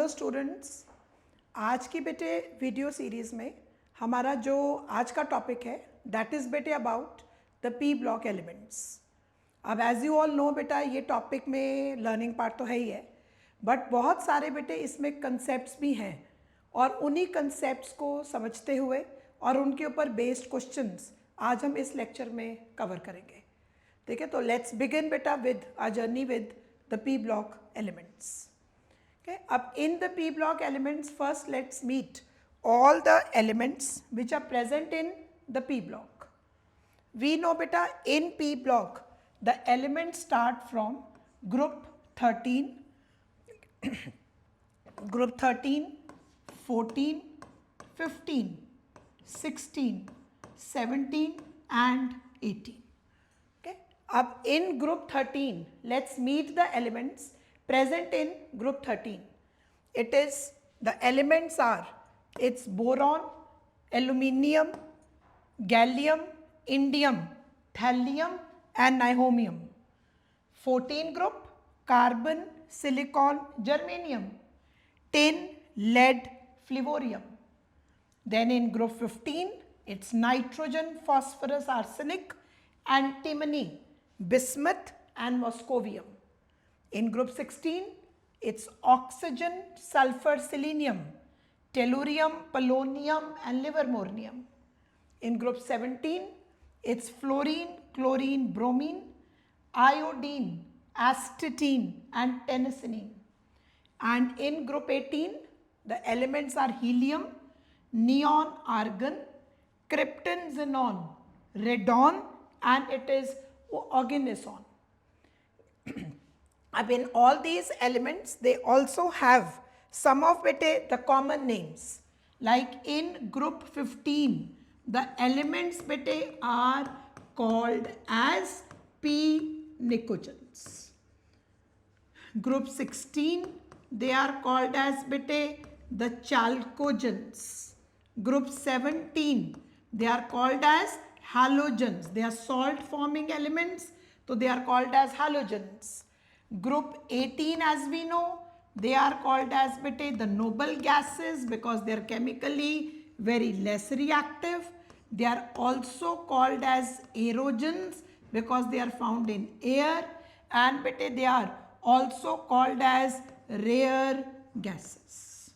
Hello students, आज की बेटे वीडियो सीरीज़ में हमारा जो आज का टॉपिक है दैट इज़ बेटे about the P block elements. अब एज यू ऑल नो बेटा, ये टॉपिक में लर्निंग पार्ट तो है ही है, बट बहुत सारे बेटे इसमें कंसेप्ट्स भी हैं और उन्हीं कंसेप्ट्स को समझते हुए और उनके ऊपर बेस्ड क्वेश्चंस आज हम इस लेक्चर में कवर करेंगे। ठीक है, तो लेट्स बिगिन बेटा with a journey with the P block elements. Okay, up in the p block elements, first let's meet all the elements which are present in the p block. We know beta, in p block the elements start from group 13, group 13, 14, 15, 16, 17 and 18. Okay, up in group 13 let's meet the elements present in group 13. It is, the elements are, it's boron, aluminium, gallium, indium, thallium and niobium. 14 group, carbon, silicon, germanium, tin, lead, fluorium. Then in group 15, it's nitrogen, phosphorus, arsenic, antimony, bismuth and moscovium. In group 16, it's oxygen, sulfur, selenium, tellurium, polonium and livermornium. In group 17, it's fluorine, chlorine, bromine, iodine, astatine and tennessine. And in group 18, the elements are helium, neon, argon, krypton, xenon, radon and it is oganesson. In all these elements, they also have some of the common names. Like in group 15, the elements are called as p nicogens. Group 16, they are called as the chalcogens. Group 17, they are called as halogens. They are salt forming elements, so they are called as halogens. Group 18, as we know, they are called as the noble gases because they are chemically very less reactive. They are also called as aerogens because they are found in air, and they are also called as rare gases.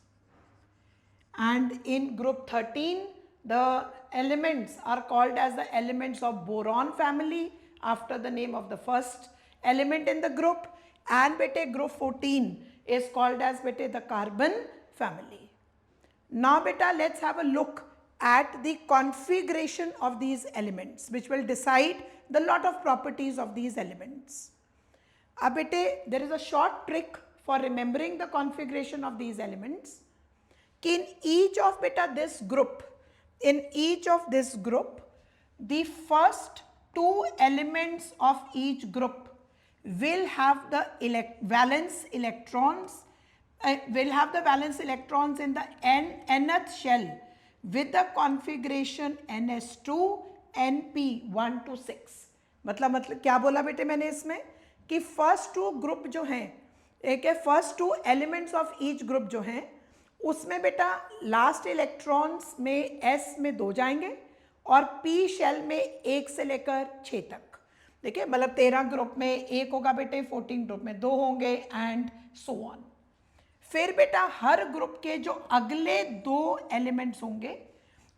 And in group 13, the elements are called as the elements of boron family after the name of the first element in the group, and group 14 is called as the carbon family. Now let's have a look at the configuration of these elements, which will decide the lot of properties of these elements. Now there is a short trick for remembering the configuration of these elements. In each of this group, the first two elements of each group will have the valence electrons in the nth shell with the configuration ns2 np1 to 6. मतलब क्या बोला बेटे मैंने इसमें कि first to group जो हैं, एक है first two elements of each group जो हैं, उसमें बेटा लास्ट इलेक्ट्रॉन्स में s में 2 जाएंगे और p शेल में 1 से लेकर 6 तक। देखिए, मतलब 13 ग्रुप में 1 होगा 14 ग्रुप में 2 होंगे एंड सो ऑन। फिर बेटा हर ग्रुप के जो अगले 2 एलिमेंट्स होंगे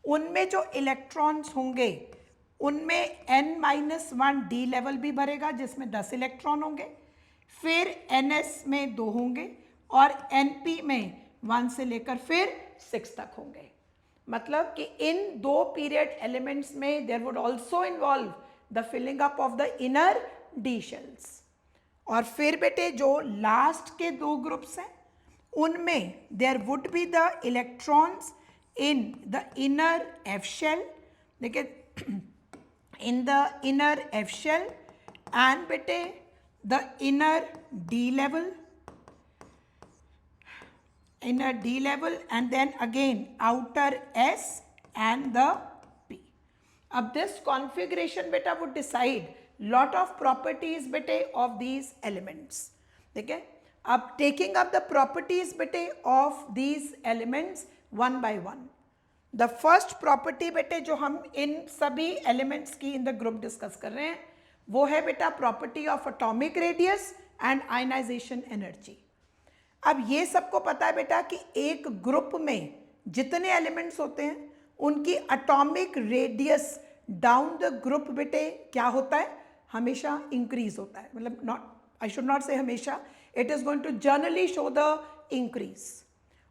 उनमें जो इलेक्ट्रॉन्स होंगे उनमें n-1 d लेवल भी भरेगा जिसमें 10 इलेक्ट्रॉन होंगे, फिर ns में 2 होंगे और np में 1 से लेकर फिर 6 तक होंगे। मतलब कि इन 2 पीरियड एलिमेंट्स में there would also involve the filling up of the inner D shells. और फिर जो लास्ट के 2 ग्रुप्स हैं उनमें there would be the electrons in the inner F shell, देखिए in the inner F shell and the inner D level, and then again outer S and the P. अब this configuration would decide lot of properties of these elements. ठीक है, अब taking up the properties बेटे of these elements one by one. The first property बेटे जो हम इन सभी elements की इन द ग्रुप डिस्कस कर रहे हैं वो है बेटा property of atomic radius and ionisation energy. अब ये सबको पता है बेटा कि एक ग्रुप में जितने एलिमेंट्स होते हैं उनकी atomic radius down the group बेटे क्या होता है, हमेशा इंक्रीज होता है. मतलब not, I should not say हमेशा, it is going to generally show the increase.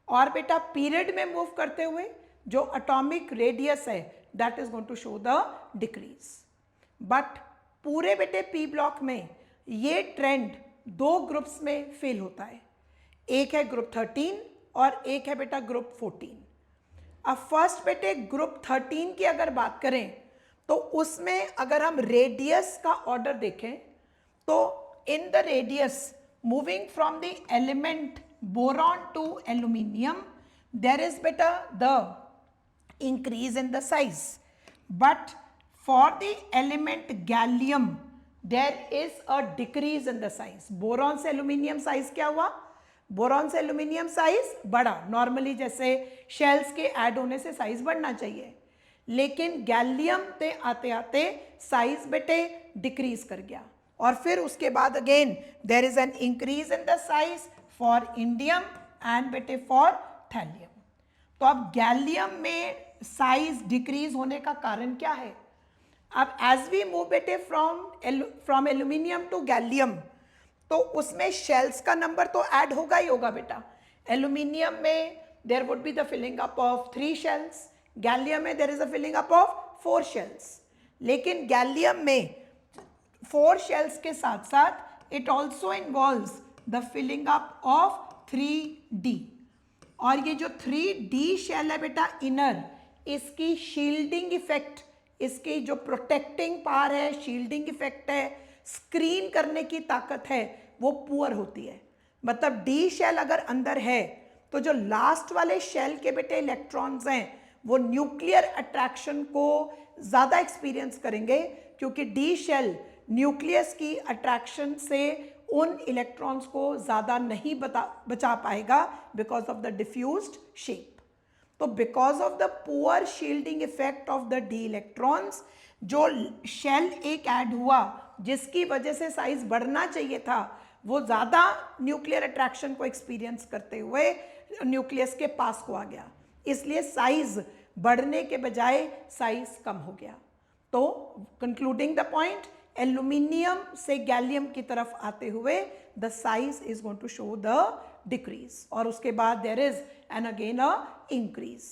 और बेटा पीरियड में मूव करते हुए जो एटॉमिक रेडियस है that is going to show the decrease. But पूरे बेटे पी ब्लॉक में ये ट्रेंड दो ग्रुप्स में फेल होता है. एक है ग्रुप 13 और एक है बेटा ग्रुप 14. अब फर्स्ट बेटे ग्रुप 13 की अगर बात करें तो उसमें अगर हम रेडियस का ऑर्डर देखें तो in the radius moving from the element boron to aluminium there is बेटा the increase in the size, but for the element gallium there is a decrease in the size. Boron से aluminium size क्या हुआ, boron से aluminium size बढ़ा. Normally जैसे shells के add होने से साइज बढ़ना चाहिए, लेकिन गैलियम पे आते आते साइज बेटे डिक्रीज कर गया. और फिर उसके बाद again there is an increase in the size for indium and बेटे फॉर थैलियम. तो अब गैलियम में साइज डिक्रीज होने का कारण क्या है. अब एज वी मूव बेटे फ्रॉम एल्यूमिनियम टू गैलियम तो उसमें शेल्स का नंबर तो ऐड होगा ही होगा बेटा. एल्यूमिनियम में there would be the filling up of 3 shells, gallium में there is a filling up of 4 shells. लेकिन गैलियम में 4 शेल्स के साथ साथ it also involves the filling up of 3D. और ये जो 3D शेल है बेटा इनर, इसकी शील्डिंग इफेक्ट, इसकी जो प्रोटेक्टिंग पावर है, शील्डिंग इफेक्ट है, स्क्रीन करने की ताकत है, वो पुअर होती है. मतलब डी शेल अगर अंदर है तो जो लास्ट वाले शेल के बेटे इलेक्ट्रॉन्स हैं वो न्यूक्लियर अट्रैक्शन को ज़्यादा एक्सपीरियंस करेंगे, क्योंकि डी शेल न्यूक्लियस की अट्रैक्शन से उन इलेक्ट्रॉन्स को ज़्यादा नहीं बचा पाएगा because of the diffused shape. तो because of the poor shielding effect of the D electrons जो शेल एक ऐड हुआ जिसकी वजह से साइज बढ़ना चाहिए था वो ज़्यादा न्यूक्लियर अट्रैक्शन को एक्सपीरियंस करते हुए न्यूक्लियस के पास को आ गया, इसलिए साइज बढ़ने के बजाय साइज कम हो गया. तो कंक्लूडिंग द पॉइंट, एल्यूमिनियम से गैलियम की तरफ आते हुए the size is going to show the decrease और उसके बाद there is and again a increase.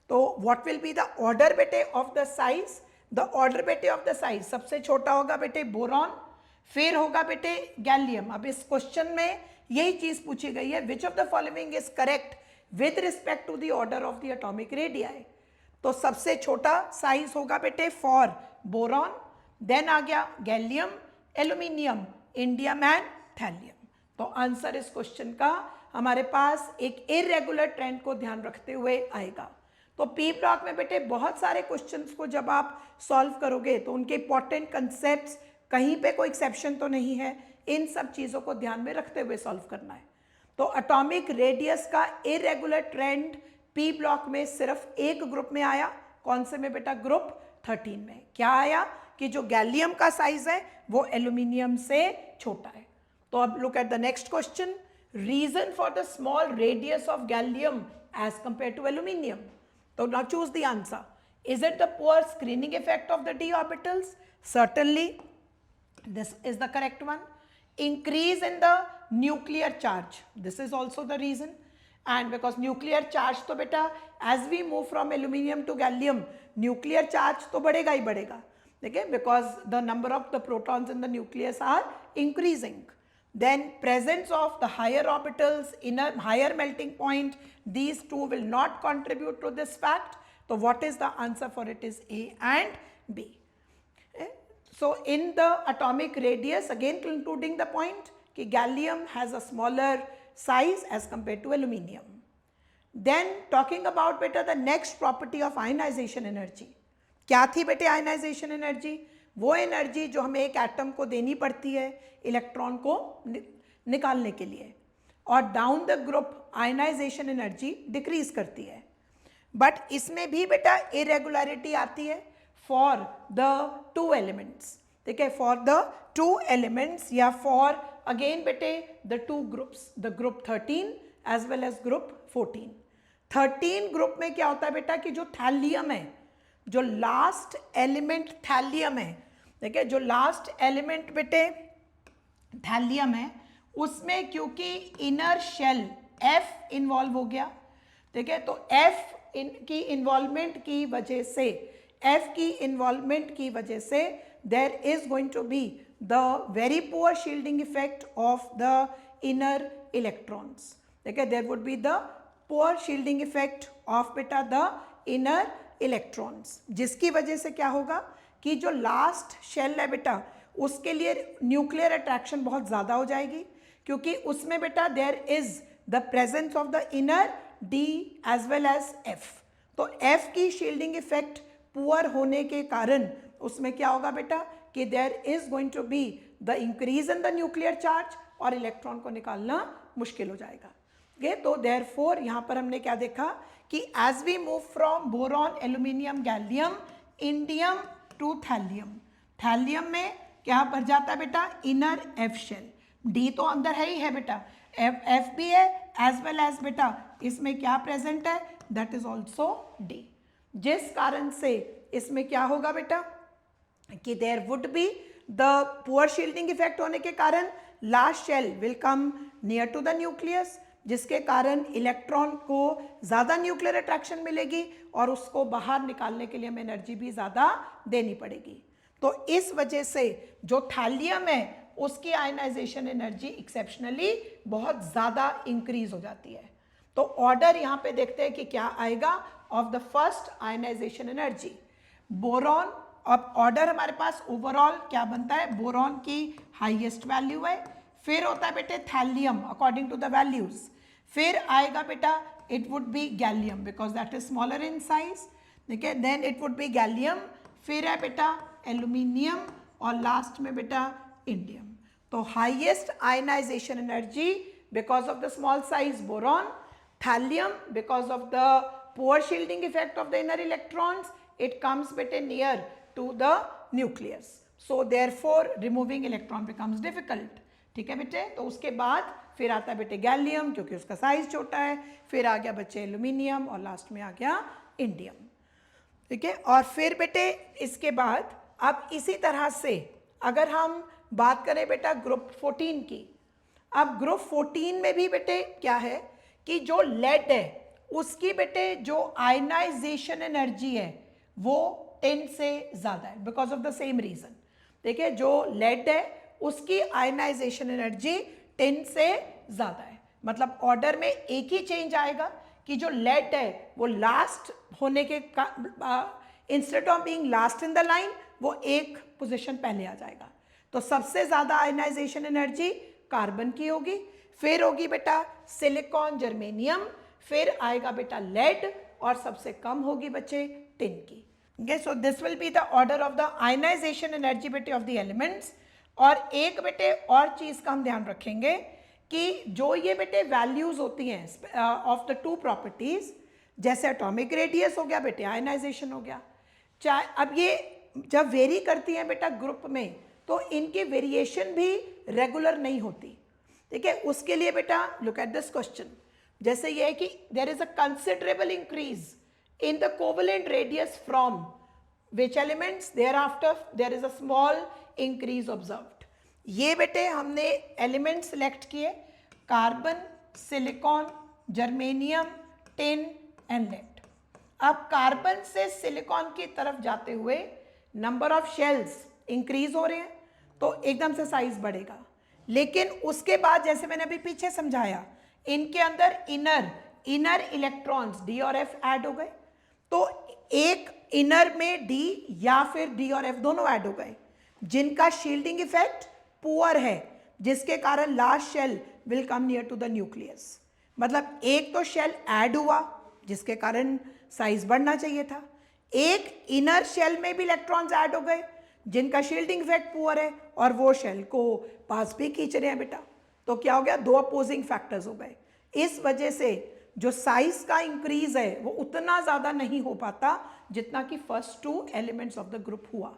तो what will be the order बेटे of the size, the order बेटे ऑफ द साइज सबसे छोटा होगा बेटे बोरॉन, फिर होगा बेटे गैलियम. अब इस क्वेश्चन में यही चीज पूछी गई है, which of the following is correct with respect to the order of the atomic radii. तो सबसे छोटा साइज होगा बेटे फॉर बोरॉन, देन आ गया gallium, aluminium, indium and thallium. तो आंसर इस क्वेश्चन का हमारे पास एक इरेगुलर ट्रेंड को ध्यान रखते हुए आएगा. तो पी ब्लॉक में बेटे बहुत सारे क्वेश्चंस को जब आप सॉल्व करोगे तो उनके इंपॉर्टेंट कंसेप्ट्स, कहीं पे कोई एक्सेप्शन तो नहीं है, इन सब चीज़ों को ध्यान में रखते हुए सॉल्व करना है. तो एटॉमिक रेडियस का इरेगुलर ट्रेंड पी ब्लॉक में सिर्फ एक ग्रुप में आया. कौन से में बेटा, ग्रुप 13 में. क्या आया कि जो गैलियम का साइज है वो एल्यूमिनियम से छोटा है. तो अब look at the next question, reason for the small radius of gallium as compare to aluminium. तो now choose the answer. Is it the poor screening effect of the d orbitals? Certainly this is the correct one. Increase in the nuclear charge, this is also the reason. And because nuclear charge तो बेटा as we move from aluminium to gallium nuclear charge तो बढ़ेगा ही बढ़ेगा, ठीक है, because the number of the protons in the nucleus are increasing. Then presence of the higher orbitals in a higher melting point, these two will not contribute to this fact. So what is the answer for it is A and B. So in the atomic radius, again concluding the point कि gallium has a smaller size as compared to aluminium. Then talking about बेटा the next property of ionization energy. क्या थी बेटे ionization energy? वो energy जो हमें एक atom को देनी पड़ती है इलेक्ट्रॉन को निकालने के लिए. और down the group ionisation energy decrease करती है। बट इसमें भी बेटा इरेगुलरिटी आती है फॉर द टू एलिमेंट्स, ठीक है, फॉर द टू एलिमेंट्स या फॉर अगेन बेटे the two groups, the group 13 as well as group 14। 13 group में क्या होता है बेटा कि जो थैलियम है, जो लास्ट एलिमेंट थैलियम है, ठीक है, जो लास्ट एलिमेंट बेटे थैलियम है, उसमें क्योंकि इनर शेल F इन्वॉल्व हो गया, ठीक है, तो F की इन्वॉल्वमेंट की वजह से, F की इन्वॉल्वमेंट की वजह से there is going to be the very poor shielding effect of the inner electrons, ठीक है, there would be the poor shielding effect of बेटा द इनर इलेक्ट्रॉन्स, जिसकी वजह से क्या होगा कि जो लास्ट शेल है बेटा उसके लिए न्यूक्लियर अट्रैक्शन बहुत ज़्यादा हो जाएगी, क्योंकि उसमें बेटा there is the presence of the inner D as well as F। तो F की शील्डिंग इफेक्ट पुअर होने के कारण उसमें क्या होगा बेटा कि there is going to be the increase in the nuclear charge और इलेक्ट्रॉन को निकालना मुश्किल हो जाएगा। ओके, तो देयरफॉर यहाँ पर हमने क्या देखा कि as we move from boron, aluminium, gallium, indium to thallium, thallium में क्या बढ़ जाता है बेटा इनर F शेल, D तो अंदर है ही है बेटा, F भी है एज वेल एज बेटा इसमें क्या प्रेजेंट है, दैट इज ऑल्सो D, जिस कारण से इसमें क्या होगा बेटा कि there would be the poor shielding effect होने के कारण last shell will come near to the nucleus, जिसके कारण इलेक्ट्रॉन को ज़्यादा न्यूक्लियर अट्रैक्शन मिलेगी और उसको बाहर निकालने के लिए हमें एनर्जी भी ज़्यादा देनी पड़ेगी। तो इस वजह से जो थैलियम है उसकी आयनाइजेशन एनर्जी एक्सेप्शनली बहुत ज़्यादा इंक्रीज हो जाती है। तो ऑर्डर यहाँ पे देखते हैं कि क्या आएगा of the first ionisation energy. Boron, अब ऑर्डर हमारे पास ओवरऑल क्या बनता है, बोरॉन की हाईएस्ट वैल्यू है, फिर होता है बेटे thallium according to the values, फिर आएगा बेटा it would be gallium because that is smaller in size, ठीक है, then it would be gallium, फिर है बेटा एल्यूमिनियम और लास्ट में बेटा इंडियम। तो highest ionisation energy because of the small size boron, thallium because of the poor shielding effect of the inner electrons, it comes बेटे near to the nucleus, so therefore removing electron becomes difficult, ठीक है बेटे। तो उसके बाद फिर आता है बेटे गैलियम क्योंकि उसका साइज छोटा है, फिर आ गया बच्चे एल्यूमिनियम और लास्ट में आ गया इंडियम, ठीक है। और फिर बेटे इसके बाद अब इसी तरह से अगर हम बात करें बेटा ग्रुप 14 की, अब ग्रुप 14 में भी बेटे क्या है कि जो लेड है उसकी बेटे जो आयनाइजेशन एनर्जी है वो 10 से ज़्यादा है because of the same reason, ठीक है, जो लेड है उसकी आयनाइजेशन एनर्जी 10 से ज़्यादा है। मतलब ऑर्डर में एक ही चेंज आएगा कि जो लेड है वो लास्ट होने के instead of being last in the line वो एक पोजीशन पहले आ जाएगा। तो सबसे ज़्यादा आयनाइजेशन एनर्जी कार्बन की होगी, फिर होगी बेटा सिलिकॉन, जर्मेनियम, फिर आएगा बेटा लेड और सबसे कम होगी बच्चे टिन की। Okay, so this will be the order of the ionisation energy बेटे ऑफ द एलिमेंट्स। और एक बेटे और चीज़ का हम ध्यान रखेंगे कि जो ये बेटे वैल्यूज होती हैं ऑफ द टू प्रॉपर्टीज, जैसे एटॉमिक रेडियस हो गया बेटे आयनाइजेशन हो गया, चाहे अब ये जब वेरी करती हैं बेटा ग्रुप में तो इनकी वेरिएशन भी रेगुलर नहीं होती, ठीक है। उसके लिए बेटा लुक एट दिस क्वेश्चन, जैसे ये है कि there is a considerable increase in the covalent radius from which elements, thereafter there is a small increase observed। ये बेटे हमने एलिमेंट सेलेक्ट किए carbon, silicon, germanium, tin and lead. अब carbon से सिलिकॉन की तरफ जाते हुए नंबर ऑफ शेल्स इंक्रीज हो रहे हैं तो एकदम से साइज बढ़ेगा, लेकिन उसके बाद जैसे मैंने अभी पीछे समझाया इनके अंदर इनर इलेक्ट्रॉन्स डी और एफ ऐड हो गए, तो एक इनर में डी या फिर डी और एफ दोनों ऐड हो गए जिनका शील्डिंग इफेक्ट पुअर है, जिसके कारण last shell will come near to the nucleus. मतलब एक तो शेल ऐड हुआ जिसके कारण साइज बढ़ना चाहिए था, एक इनर शेल में भी इलेक्ट्रॉन्स ऐड हो गए जिनका शील्डिंग इफेक्ट पुअर है और वो शेल को पास भी खींच रहे हैं बेटा, तो क्या हो गया, दो अपोजिंग फैक्टर्स हो गए। इस वजह से जो साइज का इंक्रीज है वो उतना ज़्यादा नहीं हो पाता जितना कि first two elements of the group हुआ।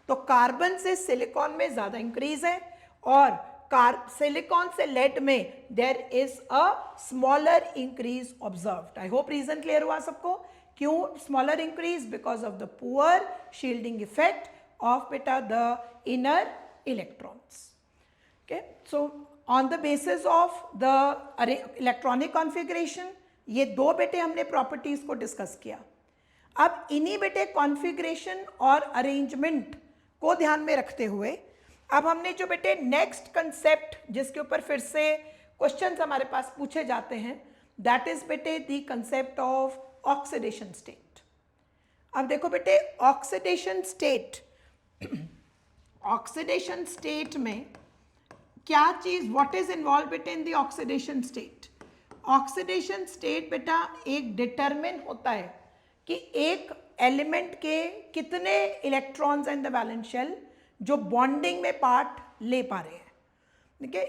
तो कार्बन से सिलिकॉन में ज़्यादा इंक्रीज है और सिलिकॉन से लेड में there is a smaller increase observed. I hope reason clear हुआ सबको। क्यों smaller increase? Because of the poor shielding effect of बेटा the inner electrons. Okay, so on the basis of the electronic configuration ये दो बेटे हमने properties को discuss किया। अब इन्हीं बेटे कॉन्फ़िगरेशन और अरेंजमेंट को ध्यान में रखते हुए अब हमने जो बेटे नेक्स्ट कंसेप्ट जिसके ऊपर फिर से क्वेश्चंस हमारे पास पूछे जाते हैं, दैट इज बेटे the concept of oxidation state. अब देखो बेटे ऑक्सीडेशन स्टेट, ऑक्सीडेशन स्टेट में क्या चीज, व्हाट इज इन्वॉल्व बेटे इन the oxidation state? Oxidation state बेटा एक डिटरमिन होता है कि एक एलिमेंट के कितने electrons in the valence shell जो बॉन्डिंग में पार्ट ले पा रहे हैं, ठीक है।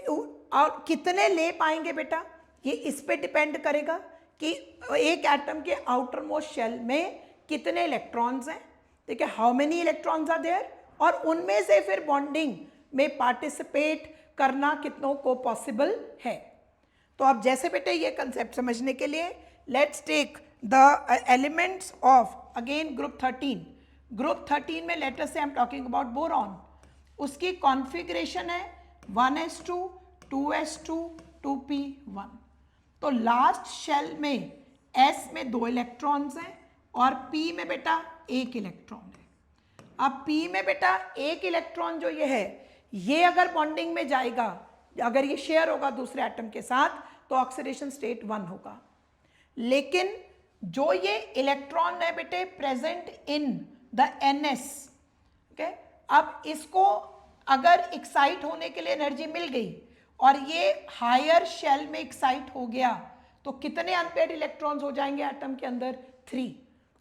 और कितने ले पाएंगे बेटा, ये इस पे डिपेंड करेगा कि एक एटम के आउटर मोस्ट शेल में कितने इलेक्ट्रॉन्स हैं, ठीक है, how many electrons are there, और उनमें से फिर बॉन्डिंग में पार्टिसिपेट करना कितनों को पॉसिबल है। तो अब जैसे बेटे ये कंसेप्ट समझने के लिए let's take the elements of again group 13। Group 13 में लेटर से I am talking about boron. उसकी कॉन्फ़िगरेशन है 1s2 2s2 2p1। तो लास्ट शेल में s में 2 इलेक्ट्रॉन्स हैं और p में बेटा 1 इलेक्ट्रॉन है। अब p में बेटा 1 इलेक्ट्रॉन जो ये है, ये अगर बॉन्डिंग में जाएगा, अगर ये शेयर होगा दूसरे एटम के साथ, तो ऑक्सीडेशन स्टेट 1 होगा। लेकिन जो ये इलेक्ट्रॉन है बेटे present in the ns, okay, अब इसको अगर एक्साइट होने के लिए एनर्जी मिल गई और ये हायर शेल में एक्साइट हो गया, तो कितने अनपेयर्ड इलेक्ट्रॉन्स हो जाएंगे एटम के अंदर? 3।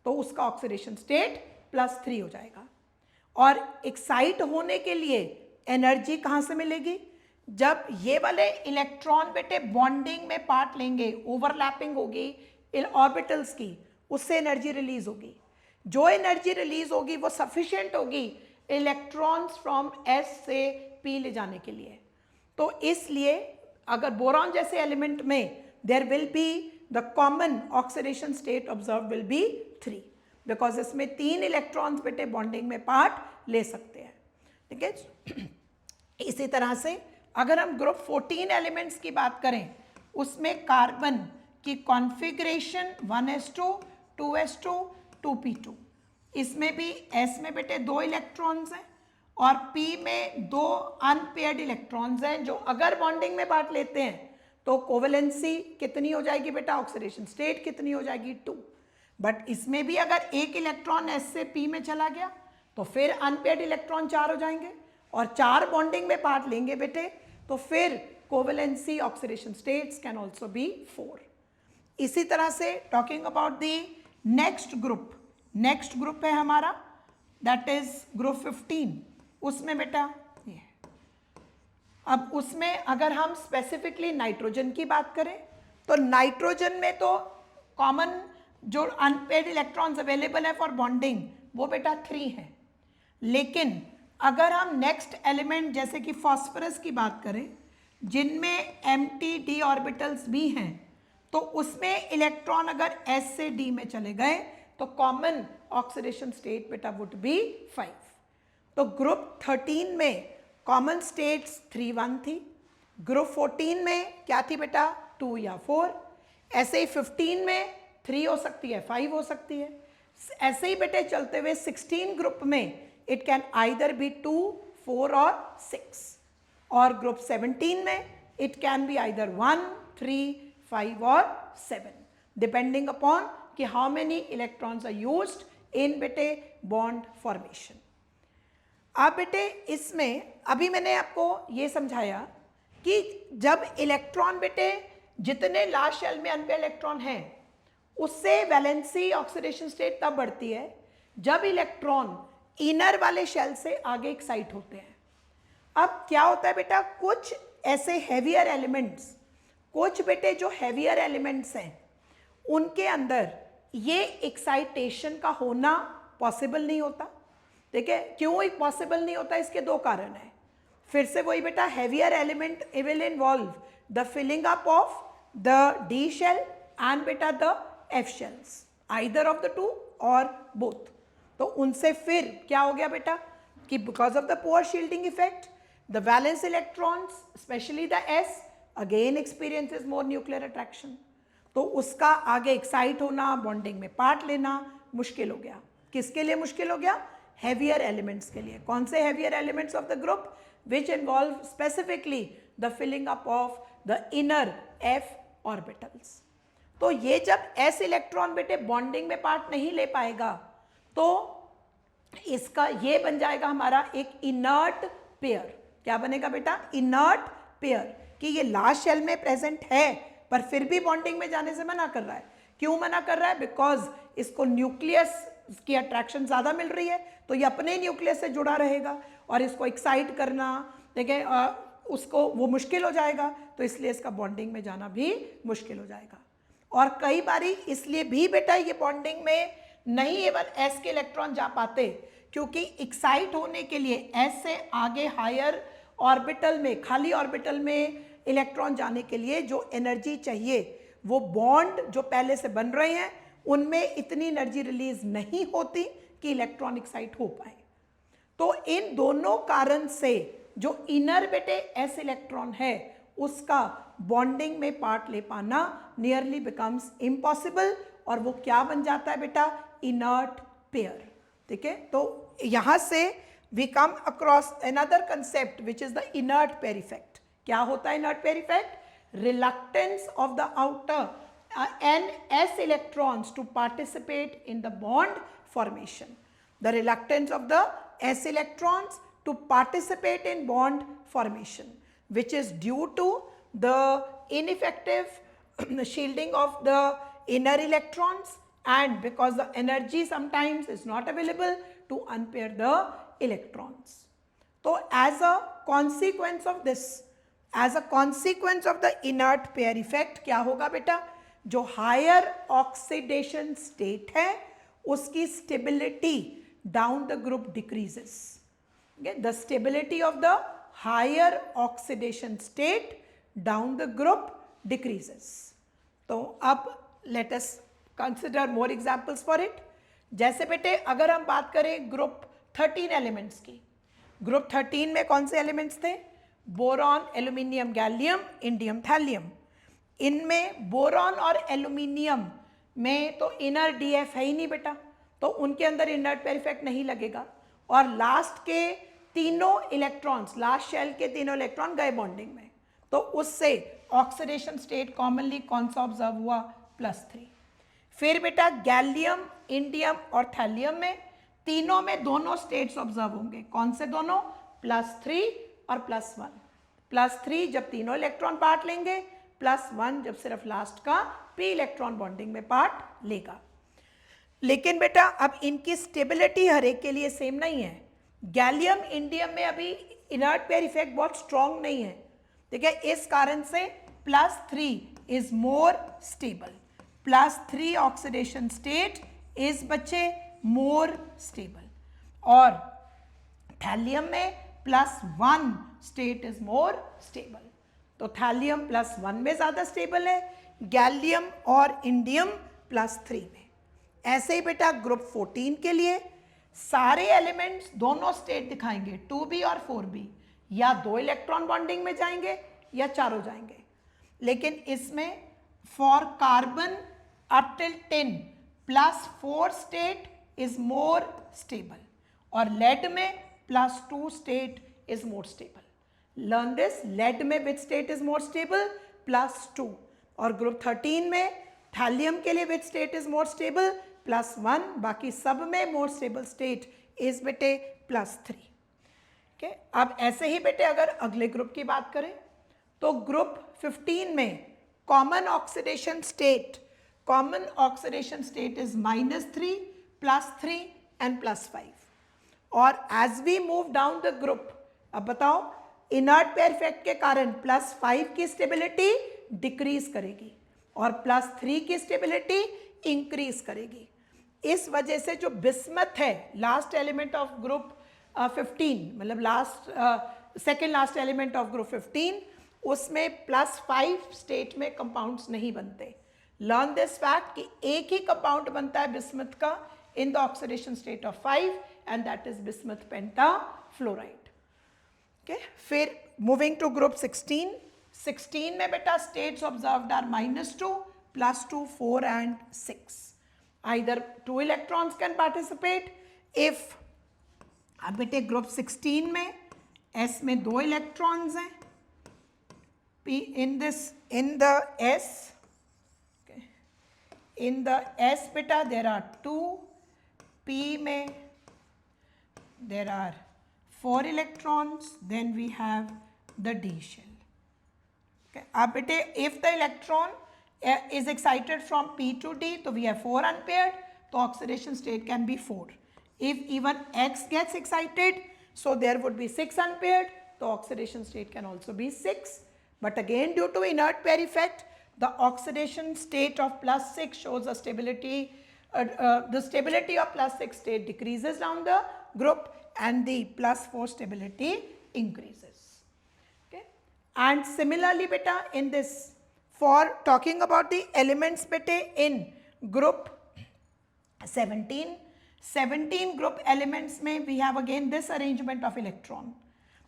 तो उसका ऑक्सीडेशन स्टेट +3 हो जाएगा। और एक्साइट होने के लिए एनर्जी कहाँ से मिलेगी? जब ये वाले इलेक्ट्रॉन बेटे बॉन्डिंग में पार्ट लेंगे, ओवरलैपिंग होगी ऑर्बिटल्स की, उससे एनर्जी रिलीज होगी। जो एनर्जी रिलीज होगी वो सफिशिएंट होगी इलेक्ट्रॉन्स फ्रॉम s से p ले जाने के लिए। तो इसलिए अगर बोरॉन जैसे एलिमेंट में there will be the common oxidation state observe will be 3, because इसमें 3 इलेक्ट्रॉन्स बेटे बॉन्डिंग में पार्ट ले सकते हैं, ठीक है। इसी तरह से अगर हम ग्रुप 14 एलिमेंट्स की बात करें, उसमें कार्बन की कॉन्फ़िगरेशन 1s2 2s2 2p2। इसमें भी s में बेटे 2 इलेक्ट्रॉन्स हैं और p में 2 अनपेयर्ड इलेक्ट्रॉन्स हैं, जो अगर बॉन्डिंग में पार्ट लेते हैं तो कोवेलेंसी कितनी हो जाएगी बेटा, ऑक्सीडेशन स्टेट कितनी हो जाएगी? 2। बट इसमें भी अगर एक इलेक्ट्रॉन s से p में चला गया तो फिर अनपेयर्ड इलेक्ट्रॉन 4 हो जाएंगे, और 4 बॉन्डिंग में पार्ट लेंगे बेटे तो फिर covalency oxidation states can also be 4। इसी तरह से talking about the next group है हमारा, दैट इज ग्रुप 15। उसमें बेटा ये, अब उसमें अगर हम स्पेसिफिकली नाइट्रोजन की बात करें तो नाइट्रोजन में तो कॉमन जो अनपेयर्ड इलेक्ट्रॉन्स अवेलेबल है फॉर बॉन्डिंग वो बेटा 3 है। लेकिन अगर हम नेक्स्ट एलिमेंट जैसे कि फॉस्फोरस की बात करें, जिनमें एम्प्टी d ऑर्बिटल्स भी हैं, तो उसमें इलेक्ट्रॉन अगर s से d में चले गए तो कॉमन ऑक्सीडेशन स्टेट बेटा वुड बी 5। तो ग्रुप 13 में कॉमन स्टेट्स 3 1 थी, ग्रुप 14 में क्या थी बेटा 2 या 4, ऐसे ही 15 में 3 हो सकती है 5 हो सकती है, ऐसे ही बेटे चलते हुए 16 ग्रुप में इट कैन आइदर बी 2 4 और 6, और ग्रुप 17 में इट कैन बी आइदर 1 3 5 और 7, डिपेंडिंग अपॉन कि how many electrons are used in बेटे बॉन्ड फॉर्मेशन। अब बेटे इसमें अभी मैंने आपको ये समझाया कि जब इलेक्ट्रॉन बेटे जितने लास्ट शेल में अनपेयर्ड इलेक्ट्रॉन हैं उससे वैलेंसी ऑक्सीडेशन स्टेट तब बढ़ती है जब इलेक्ट्रॉन इनर वाले शेल से आगे एक्साइट होते हैं। अब क्या होता है बेटा, कुछ ऐसे हैवियर एलिमेंट्स, कुछ बेटे जो हैवियर एलिमेंट्स हैं उनके अंदर ये एक्साइटेशन का होना पॉसिबल नहीं होता। ठीक है, क्यों पॉसिबल नहीं होता? इसके दो कारण हैं। फिर से वही बेटा, heavier element will involve the filling up of the D shell and बेटा the F shells, either of the two और बोथ। तो उनसे फिर क्या हो गया बेटा कि because of the poor shielding effect the valence electrons specially the S again experiences more nuclear attraction. तो उसका आगे एक्साइट होना, बॉन्डिंग में पार्ट लेना मुश्किल हो गया। किसके लिए मुश्किल हो गया? हैवियर एलिमेंट्स के लिए। कौन से heavier elements of the group? Which involve specifically the filling up of the inner F orbitals. तो ये जब एस इलेक्ट्रॉन बेटे बॉन्डिंग में पार्ट नहीं ले पाएगा तो इसका ये बन जाएगा हमारा एक इनर्ट पेयर। क्या बनेगा बेटा? इनर्ट पेयर, कि ये लास्ट शेल में प्रेजेंट है पर फिर भी बॉन्डिंग में जाने से मना कर रहा है। क्यों मना कर रहा है? बिकॉज इसको न्यूक्लियस की अट्रैक्शन ज़्यादा मिल रही है, तो ये अपने न्यूक्लियस से जुड़ा रहेगा और इसको एक्साइट करना, देखिए उसको वो मुश्किल हो जाएगा, तो इसलिए इसका बॉन्डिंग में जाना भी मुश्किल हो जाएगा। और कई बारी इसलिए भी बेटा ये बॉन्डिंग में नहीं एवं एस के इलेक्ट्रॉन जा पाते, क्योंकि एक्साइट होने के लिए एस से आगे हायर ऑर्बिटल में, खाली ऑर्बिटल में इलेक्ट्रॉन जाने के लिए जो एनर्जी चाहिए वो बॉन्ड जो पहले से बन रहे हैं उनमें इतनी एनर्जी रिलीज नहीं होती कि इलेक्ट्रॉन एक्साइट हो पाए। तो इन दोनों कारण से जो इनर बेटे एस इलेक्ट्रॉन है उसका बॉन्डिंग में पार्ट ले पाना नियरली बिकम्स इम्पॉसिबल, और वो क्या बन जाता है बेटा? Inert pair. ठीक है, तो यहां से we come across another concept which is the inert pair effect. क्या होता है inert pair effect? Reluctance of the outer N S electrons to participate in the bond formation. The reluctance of the S electrons to participate in bond formation, which is due to the ineffective shielding of the inner electrons, and because the energy sometimes is not available to unpair the electrons. So as a consequence of this, as a consequence of the inert pair effect, क्या होगा बेटा? जो higher oxidation state है उसकी stability down the group decreases. Okay, the stability of the higher oxidation state down the group decreases. तो अब let us consider more examples for it. जैसे बेटे अगर हम बात करें ग्रुप 13 एलिमेंट्स की, ग्रुप 13 में कौन से एलिमेंट्स थे? Boron, aluminium, gallium, indium, thallium. इनमें बोरॉन और एल्यूमिनियम में तो इनर डीएफ है ही नहीं बेटा, तो उनके अंदर इनर्ट पेयर इफेक्ट नहीं लगेगा। और लास्ट के तीनों इलेक्ट्रॉन्स, लास्ट शेल के तीनों इलेक्ट्रॉन गए बॉन्डिंग में, तो उससे ऑक्सीडेशन स्टेट कॉमनली कौन सा ऑब्जर्व हुआ? +3। फिर बेटा गैलियम, इंडियम और थैलियम में तीनों में दोनों स्टेट्स ऑब्जर्व होंगे। कौन से दोनों? +3 और +1। +3 जब तीनों इलेक्ट्रॉन पार्ट लेंगे, +1 जब सिर्फ लास्ट का p इलेक्ट्रॉन बॉन्डिंग में पार्ट लेगा। लेकिन बेटा अब इनकी स्टेबिलिटी हर एक के लिए सेम नहीं है। गैलियम, इंडियम में अभी इनर्ट पेयर इफेक्ट बहुत स्ट्रॉन्ग नहीं है। ठीक है, इस कारण से +3 is more stable. +3 oxidation state is बच्चे मोर स्टेबल, और थैलियम में +1 स्टेट इज मोर स्टेबल। तो थैलियम +1 में ज़्यादा स्टेबल है, गैलियम और इंडियम +3 में। ऐसे ही बेटा ग्रुप 14 के लिए सारे एलिमेंट्स दोनों स्टेट दिखाएंगे, 2b और 4b, या 2 इलेक्ट्रॉन बॉन्डिंग में जाएंगे या चारों जाएंगे। लेकिन इसमें for carbon up till 10 +4 state is more stable, और लेड में +2 state is more stable. Learn this, lead में which state is more stable? +2। और ग्रुप 13 में थैलियम के लिए which state is more stable? +1। बाकी सब में मोर स्टेबल स्टेट इज बेटे +3। okay? अब ऐसे ही बेटे अगर अगले ग्रुप की बात करें तो ग्रुप 15 में common oxidation state is -3, +3 and +5। और as we move down the group, अब बताओ इनर्ट पेयर इफेक्ट के कारण +5 की स्टेबिलिटी डिक्रीज करेगी और +3 की स्टेबिलिटी इंक्रीज करेगी। इस वजह से जो बिस्मथ है, लास्ट एलिमेंट ऑफ ग्रुप 15, मतलब second last element of group 15, उसमें +5 स्टेट में कंपाउंड्स नहीं बनते। लर्न दिस फैक्ट कि एक ही कंपाउंड बनता है बिस्मथ का in the oxidation state of 5 and that is bismuth pentafluoride. Okay, फिर मूविंग टू ग्रुप 16 में बेटा states observed are -2, +2, 4 and 6। Either 2 electrons can participate if, अब बेटे ग्रुप 16 में S में 2 इलेक्ट्रॉन्स हैं, P in the S बेटा there are 2, P में there are 4 electrons, then we have the D shell. Okay, अब बेटे if the electron is excited from P to D, तो we have 4 unpaired, तो oxidation state can be 4. If even X gets excited, so there would be 6 unpaired, तो oxidation state can also be 6. But again, due to inert pair effect, the oxidation state of +6 shows a stability, the stability of +6 state decreases down the group and the +4 stability increases. Okay, and similarly beta in this, for talking about the elements bete in group 17 group elements में we have again this arrangement of electron.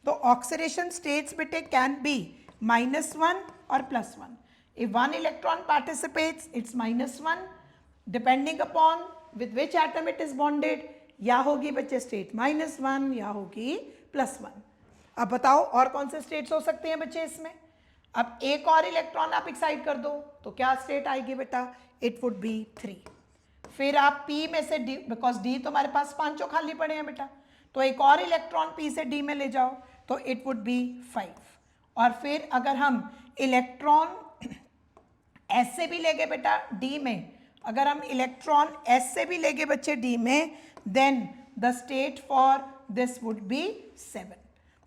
तो oxidation states bete can be -1 or +1. If one electron participates, it's -1, depending upon with which atom it is bonded, या होगी बच्चे state -1 या होगी +1। अब बताओ और कौन से स्टेट्स हो सकते हैं बच्चे इसमें। अब एक और इलेक्ट्रॉन आप एक्साइट कर दो तो क्या स्टेट आएगी बेटा, इट वुड बी 3। फिर आप P में से D, बिकॉज D तो हमारे पास 5 खाली पड़े हैं बेटा, तो एक और इलेक्ट्रॉन P से D में ले जाओ तो इट वुड बी 5। और फिर अगर हम इलेक्ट्रॉन S से भी लेंगे बेटा D में, अगर हम इलेक्ट्रॉन S से भी लेंगे बच्चे D में, then the state for this would be 7।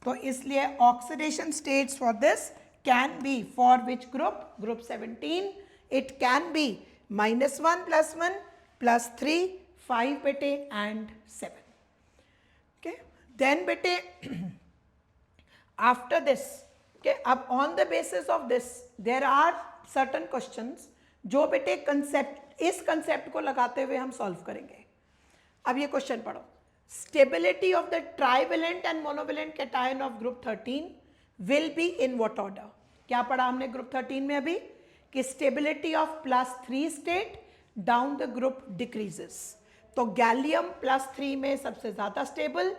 तो इसलिए oxidation states for this can be for which group? Group 17. It can be -1 +1 +3, 5 bete and 7. Okay. Then bete after this, okay, अब on the basis of this there are certain questions जो बेटे concept, इस concept को लगाते हुए हम solve करेंगे। अब ये question पढ़ो। Stability of the trivalent and monovalent cation of group 13 will be in what order? क्या पढ़ा हमने ग्रुप 13 में अभी कि stability of +3 state down the group decreases. तो गैलियम +3 में सबसे ज्यादा स्टेबल,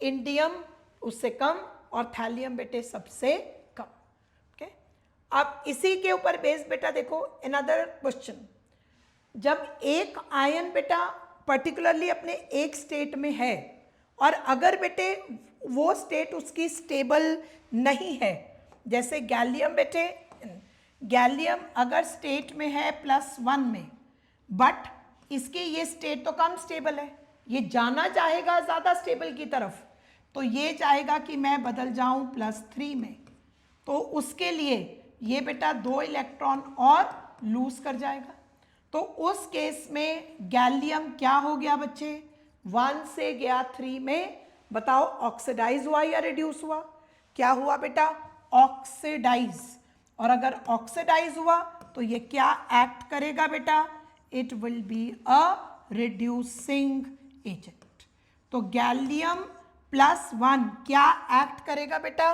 इंडियम उससे कम और थैलियम बेटे सबसे कम। ओके, अब इसी के ऊपर बेस बेटा देखो अनदर क्वेश्चन, जब एक आयन बेटा पर्टिकुलरली अपने एक स्टेट में है और अगर बेटे वो स्टेट उसकी स्टेबल नहीं है, जैसे गैलियम बेटे, गैलियम अगर स्टेट में है +1 में, बट इसकी ये स्टेट तो कम स्टेबल है, ये जाना चाहेगा ज़्यादा स्टेबल की तरफ, तो ये चाहेगा कि मैं बदल जाऊं +3 में, तो उसके लिए ये बेटा 2 इलेक्ट्रॉन और लूज कर जाएगा। तो उस केस में गैलियम क्या हो गया बच्चे, 1 से गया 3 में, बताओ ऑक्सीडाइज हुआ या रिड्यूस हुआ, क्या हुआ बेटा, ऑक्सीडाइज। और अगर ऑक्सीडाइज हुआ तो ये क्या एक्ट करेगा बेटा, it will be a reducing agent. तो गैलियम +1 क्या एक्ट करेगा बेटा,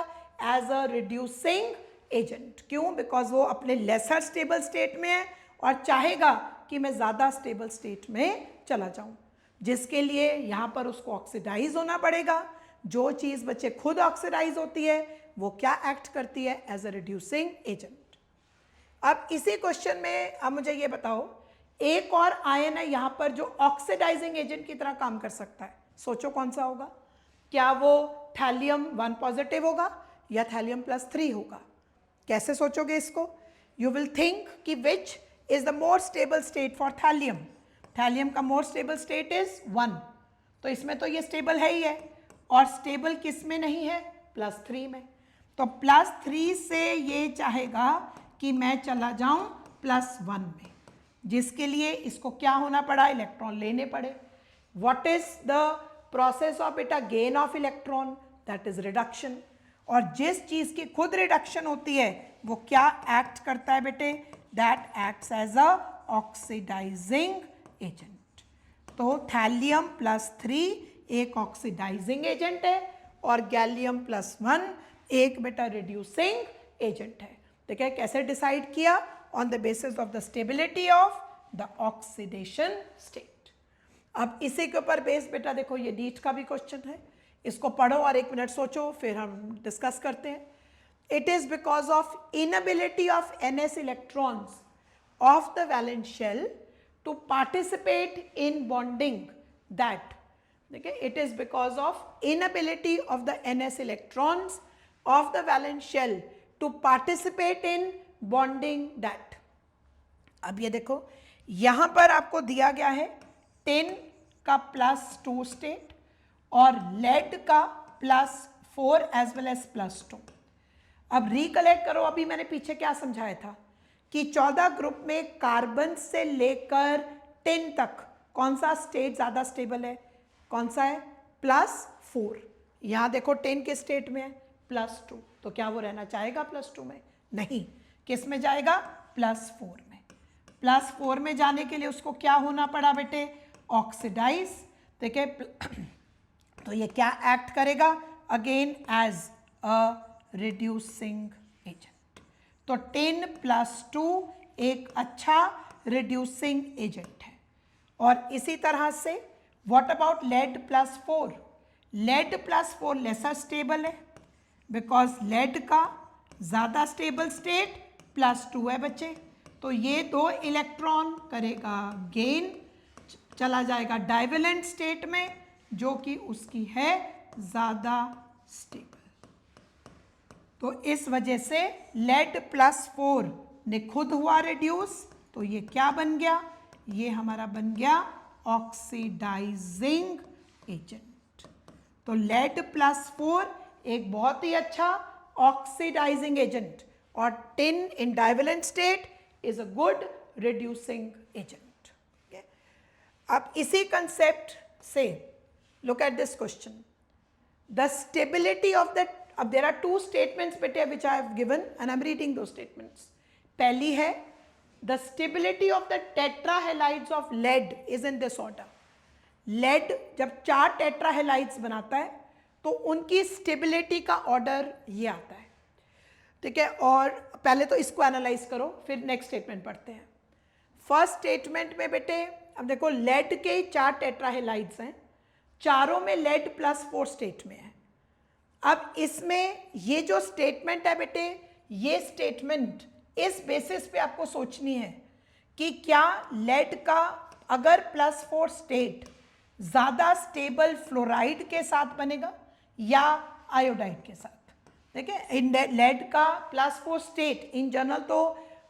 एज अ रिड्यूसिंग एजेंट। क्यों, बिकॉज वो अपने लेसर स्टेबल स्टेट में है और चाहेगा कि मैं ज़्यादा स्टेबल स्टेट में चला जाऊं, जिसके लिए यहाँ पर उसको ऑक्सीडाइज होना पड़ेगा। जो चीज़ बच्चे खुद ऑक्सीडाइज होती है वो क्या एक्ट करती है, एज अ रिड्यूसिंग एजेंट। अब इसी क्वेश्चन में अब मुझे ये बताओ, एक और आयन है यहाँ पर जो ऑक्सीडाइजिंग एजेंट की तरह काम कर सकता है, सोचो कौन सा होगा, क्या वो थैलियम 1 पॉजिटिव होगा या थैलियम +3 होगा। कैसे सोचोगे इसको, यू विल थिंक कि विच is the more stable state for thallium, thallium का मोर स्टेबल स्टेट इज 1, तो इसमें तो ये स्टेबल है ही है, और स्टेबल किस में नहीं है, +3 में। तो +3 से ये चाहेगा कि मैं चला जाऊं +1 में, जिसके लिए इसको क्या होना पड़ा, इलेक्ट्रॉन लेने पड़े. What is the process of बेटा gain of electron, that is reduction. और जिस चीज की खुद रिडक्शन होती है वो क्या एक्ट करता है बेटे, that acts as a oxidising agent. तो थैलियम +3 एक ऑक्सीडाइजिंग एजेंट है और गैलियम +1 एक बेटा रिड्यूसिंग एजेंट है. देखिए कैसे डिसाइड किया, on the basis of the stability of the oxidation state. अब इसी के ऊपर बेस बेटा देखो ये नीट का भी क्वेश्चन है, इसको पढ़ो और 1 मिनट सोचो फिर हम डिस्कस करते हैं. It is because of inability of ns electrons of the valence shell to participate in bonding that. देखिए it is because of inability of the ns electrons of the valence shell to participate in bonding that. अब ये देखो यहां पर आपको दिया गया है टिन का +2 स्टेट और लेड का +4 एज वेल एज +2. अब रिकलेक्ट करो, अभी मैंने पीछे क्या समझाया था कि 14 ग्रुप में कार्बन से लेकर टिन तक कौन सा स्टेट ज्यादा स्टेबल है, कौन सा है, +4. यहां देखो टिन के स्टेट में है +2, तो क्या वो रहना चाहेगा +2 में, नहीं, किस में जाएगा, +4 में. +4 में जाने के लिए उसको क्या होना पड़ा बेटे, ऑक्सीडाइज. देखिए तो ये क्या एक्ट करेगा, again as a reducing agent. तो 10 + 2 एक अच्छा रिड्यूसिंग एजेंट है. और इसी तरह से what about lead +4, lead +4 lesser stable है बिकॉज लेड का ज़्यादा स्टेबल स्टेट +2 है बच्चे. तो ये 2 इलेक्ट्रॉन करेगा गेन, चला जाएगा डाइवेलेंट स्टेट में जो कि उसकी है ज़्यादा स्टेबल. तो इस वजह से लेड +4 ने खुद हुआ रिड्यूस, तो ये क्या बन गया, ये हमारा बन गया ऑक्सीडाइजिंग एजेंट. तो लेड +4 एक बहुत ही अच्छा ऑक्सीडाइजिंग एजेंट और tin in divalent state is a good reducing agent. अब इसी कंसेप्ट से look at this question, the stability of the, अब there are 2 statements बेटे which I have given and I am reading those statements. पहली है the stability of the tetrahalides of lead is in this order. lead जब 4 tetrahalides बनाता है तो उनकी stability का ऑर्डर ये आता है, ठीक है. और पहले तो इसको एनालाइज करो फिर नेक्स्ट स्टेटमेंट पढ़ते हैं. फर्स्ट स्टेटमेंट में बेटे अब देखो लेड के 4 टेट्राहेलाइड्स हैं, चारों में लेड +4 स्टेट में है. अब इसमें ये जो स्टेटमेंट है बेटे, ये स्टेटमेंट इस बेसिस पे आपको सोचनी है कि क्या लेड का अगर +4 स्टेट ज़्यादा स्टेबल फ्लोराइड के साथ बनेगा या आयोडाइड के साथ. देखिए लेड का +4 स्टेट इन जनरल तो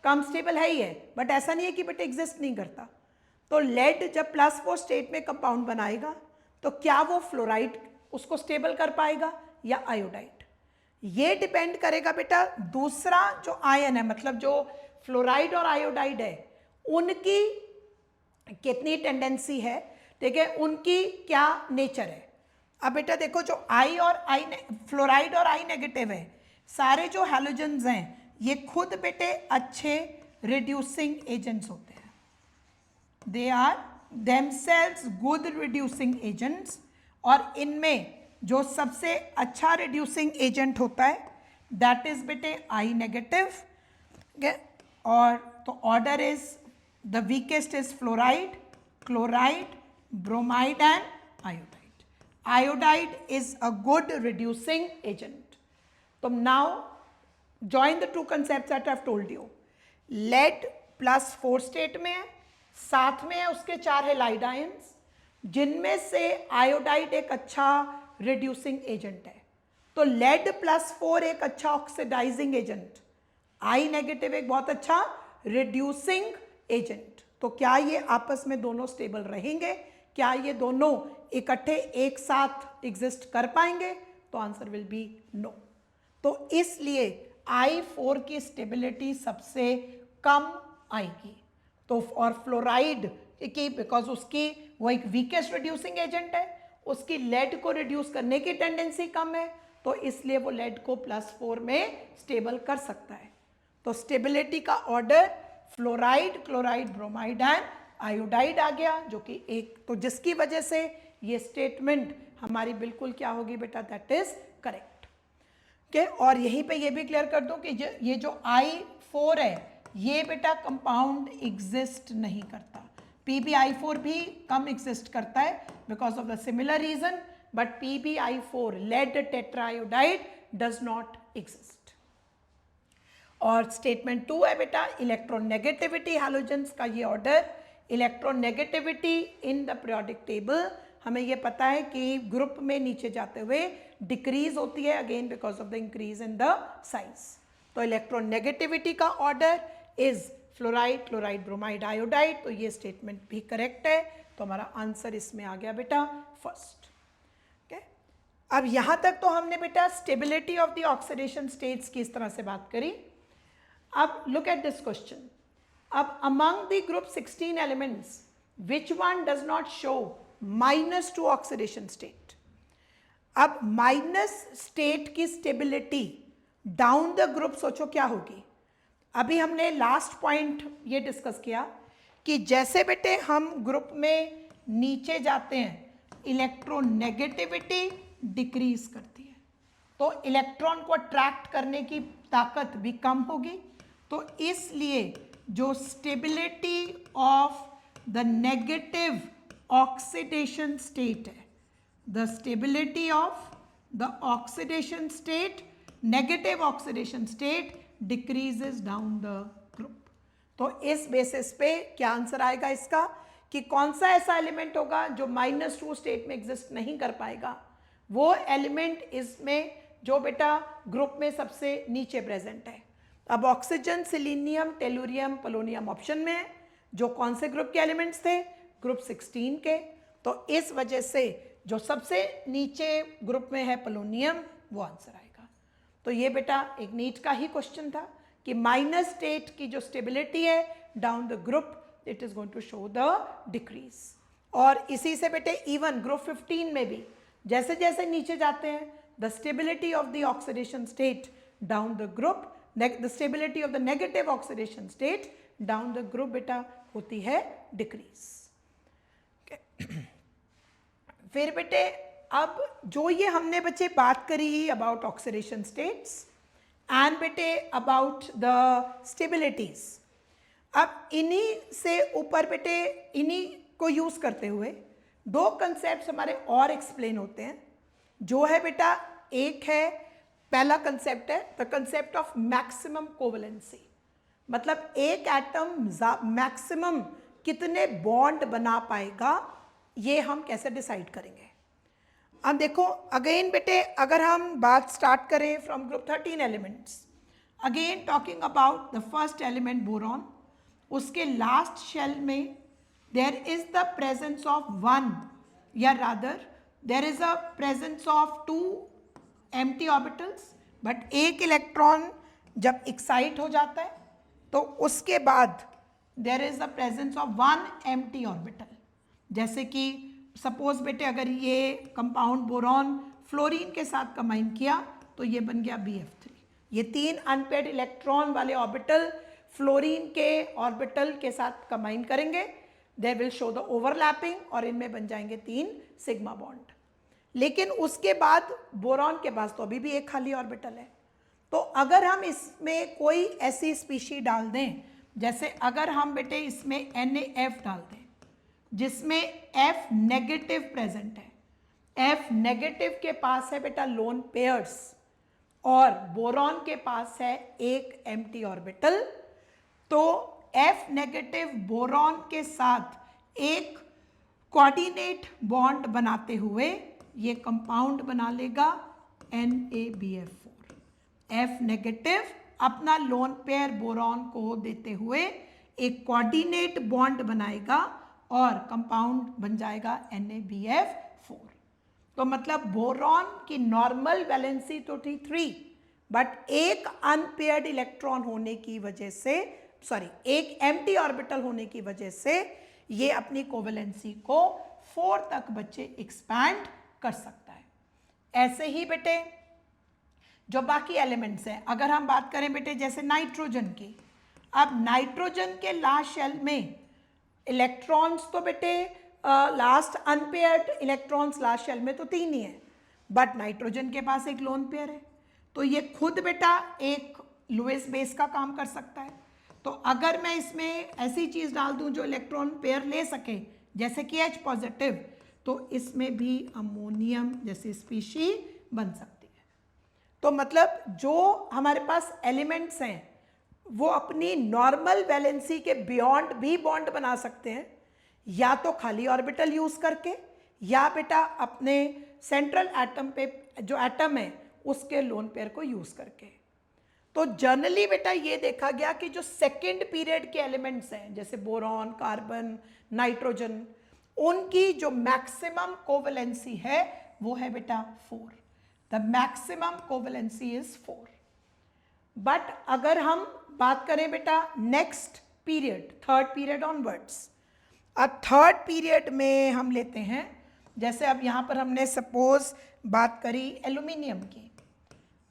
कम स्टेबल है ही है, बट ऐसा नहीं है कि बेटे एग्जिस्ट नहीं करता. तो लेड जब +4 स्टेट में कंपाउंड बनाएगा तो क्या वो फ्लोराइड उसको स्टेबल कर पाएगा या आयोडाइड, ये डिपेंड करेगा बेटा दूसरा जो आयन है, मतलब जो फ्लोराइड और आयोडाइड है उनकी कितनी टेंडेंसी है, ठीक है, उनकी क्या नेचर है. अब बेटा देखो जो फ्लोराइड और आई नेगेटिव है, सारे जो हैलोजेंस हैं ये खुद बेटे अच्छे रिड्यूसिंग एजेंट्स होते हैं. They are themselves good reducing agents. और इनमें जो सबसे अच्छा रिड्यूसिंग एजेंट होता है दैट इज बेटे आई नेगेटिव. और तो order is the weakest is fluoride, chloride, bromide and iodide. Iodide is a good reducing agent. तो now join the 2 concepts that I have told you. lead +4 state में है, साथ में है उसके 4 हेलाइड आयंस जिनमें से आयोडाइड एक अच्छा रिड्यूसिंग एजेंट है. तो लेड +4 एक अच्छा ऑक्सीडाइजिंग एजेंट, आई नेगेटिव एक बहुत अच्छा रिड्यूसिंग एजेंट. तो क्या ये आपस में दोनों स्टेबल रहेंगे, क्या ये दोनों इकट्ठे एक साथ एग्जिस्ट कर पाएंगे, तो आंसर विल बी नो. तो इसलिए I4 की स्टेबिलिटी सबसे कम आएगी। तो और फ्लोराइड की बिकॉज उसकी वो एक वीकेस्ट रिड्यूसिंग एजेंट है, उसकी लेड को रिड्यूस करने की टेंडेंसी कम है, तो इसलिए वो लेड को +4 में स्टेबल कर सकता है। तो स्टेबिलिटी का order fluoride, chloride, bromide and iodide आ गया, जो कि एक, तो जिसकी वजह से ये स्टेटमेंट हमारी बिल्कुल क्या होगी बेटा, दैट इज करेक्ट। ओके, और यहीं पे ये भी क्लियर कर दूं कि ये जो I4 है ये बेटा कंपाउंड एग्जिस्ट नहीं करता। PbI4 भी कम एग्जिस्ट करता है because of the similar reason, but PbI4 lead tetraiodide does not exist. और स्टेटमेंट 2 है बेटा इलेक्ट्रोनेगेटिविटी हैलोजेंस का ये ऑर्डर। Electronegativity in the periodic table हमें ये पता है कि ग्रुप में नीचे जाते हुए डिक्रीज होती है, again because of the increase in the size. तो इलेक्ट्रोनेगेटिविटी का order is fluoride, chloride, bromide, iodide. तो ये स्टेटमेंट भी करेक्ट है, तो हमारा आंसर इसमें आ गया बेटा फर्स्ट। ओके, अब यहां तक तो हमने बेटा stability of the oxidation states की इस तरह से बात करी। अब लुक एट दिस क्वेश्चन। अब among the group 16 elements which one does not show -2 oxidation state. अब माइनस स्टेट की स्टेबिलिटी डाउन द ग्रुप सोचो क्या होगी। अभी हमने लास्ट पॉइंट ये डिस्कस किया कि जैसे बेटे हम ग्रुप में नीचे जाते हैं इलेक्ट्रोनेगेटिविटी डिक्रीज करती है, तो इलेक्ट्रॉन को अट्रैक्ट करने की ताकत भी कम होगी। तो इसलिए जो stability of the negative oxidation state है, the stability of the oxidation state, negative oxidation state decreases down the group. तो इस बेसिस पे क्या आंसर आएगा इसका कि कौन सा ऐसा एलिमेंट होगा जो -2 स्टेट में एग्जिस्ट नहीं कर पाएगा। वो एलिमेंट इसमें जो बेटा ग्रुप में सबसे नीचे प्रेजेंट है। अब oxygen, selenium, tellurium, polonium option में है, जो कौन से ग्रुप के एलिमेंट्स थे, ग्रुप 16 के। तो इस वजह से जो सबसे नीचे ग्रुप में है पोलोनियम, वो आंसर आएगा। तो ये बेटा एक नीट का ही क्वेश्चन था कि माइनस स्टेट की जो स्टेबिलिटी है down the group, it is going to show the decrease. और इसी से बेटे इवन ग्रुप 15 में भी जैसे जैसे नीचे जाते हैं the stability of the oxidation state down the group, the stability of the negative oxidation state down the group बेटा होती है डिक्रीज। फिर बेटे अब जो ये हमने बच्चे बात करी अबाउट ऑक्सीडेशन स्टेट्स एंड बेटे अबाउट द स्टेबिलिटीज, अब इन्हीं से ऊपर बेटे इन्हीं को यूज करते हुए दो कंसेप्ट हमारे और एक्सप्लेन होते हैं, जो है बेटा एक है, पहला कंसेप्ट है the concept of maximum covalency. मतलब एक एटम मैक्सिमम कितने बॉन्ड बना पाएगा, ये हम कैसे डिसाइड करेंगे। अब देखो अगेन बेटे अगर हम बात स्टार्ट करें from group 13 elements, again talking about the first element boron, उसके लास्ट शेल में there is the presence of one, या rather there is a presence of 2 empty orbitals, but एक इलेक्ट्रॉन जब एक्साइट हो जाता है तो उसके बाद there is the presence of 1 empty orbital. जैसे कि सपोज बेटे अगर ये कंपाउंड बोरॉन फ्लोरीन के साथ कंबाइन किया तो ये बन गया BF3। ये 3 अनपेयर्ड इलेक्ट्रॉन वाले ऑर्बिटल फ्लोरीन के ऑर्बिटल के साथ कंबाइन करेंगे, they will show the overlapping और इनमें बन जाएंगे 3 सिग्मा बॉन्ड। लेकिन उसके बाद बोरॉन के पास तो अभी भी एक खाली ऑर्बिटल है। तो अगर हम इसमें कोई ऐसी स्पीशी डाल दें, जैसे अगर हम बेटे इसमें NaF डाल दें जिसमें F नेगेटिव प्रेजेंट है, F नेगेटिव के पास है बेटा लोन पेयर्स और बोरॉन के पास है एक एम्प्टी ऑर्बिटल, तो F नेगेटिव बोरॉन के साथ एक कोऑर्डिनेट बॉन्ड बनाते हुए ये कंपाउंड बना लेगा NaBF4। F नेगेटिव अपना लोन पेयर बोरॉन को देते हुए एक कोऑर्डिनेट बॉन्ड बनाएगा और कंपाउंड बन जाएगा NaBF4। तो मतलब बोरॉन की नॉर्मल वैलेंसी तो थी 3, बट एक अनपेयर्ड इलेक्ट्रॉन होने की वजह से, एक एम्प्टी ऑर्बिटल होने की वजह से ये अपनी कोवेलेंसी को 4 तक बच्चे एक्सपैंड कर सकता है। ऐसे ही बेटे जो बाकी एलिमेंट्स हैं, अगर हम बात करें बेटे जैसे नाइट्रोजन की, अब नाइट्रोजन के लास्ट शेल में इलेक्ट्रॉन्स तो बेटे last unpaired electrons last shell में तो 3 ही है, बट नाइट्रोजन के पास एक लोन पेयर है, तो ये खुद बेटा एक लुईस बेस का काम कर सकता है। तो अगर मैं इसमें ऐसी चीज़ डाल दूं जो इलेक्ट्रॉन पेयर ले सके, जैसे कि H पॉजिटिव, तो इसमें भी अमोनियम जैसी स्पीशी बन सकती है। तो मतलब जो हमारे पास एलिमेंट्स हैं वो अपनी नॉर्मल वैलेंसी के बियॉन्ड भी बॉन्ड बना सकते हैं, या तो खाली ऑर्बिटल यूज करके, या बेटा अपने सेंट्रल एटम पे जो एटम है उसके लोन पेयर को यूज करके। तो जनरली बेटा ये देखा गया कि जो सेकेंड पीरियड के एलिमेंट्स हैं जैसे बोरॉन, कार्बन, नाइट्रोजन, उनकी जो मैक्सिमम कोवेलेंसी है वो है बेटा 4। The maximum covalency is 4। But अगर हम बात करें बेटा next period, third period onwards, अब थर्ड पीरियड में हम लेते हैं, जैसे अब यहाँ पर हमने सपोज बात करी एल्यूमिनियम की।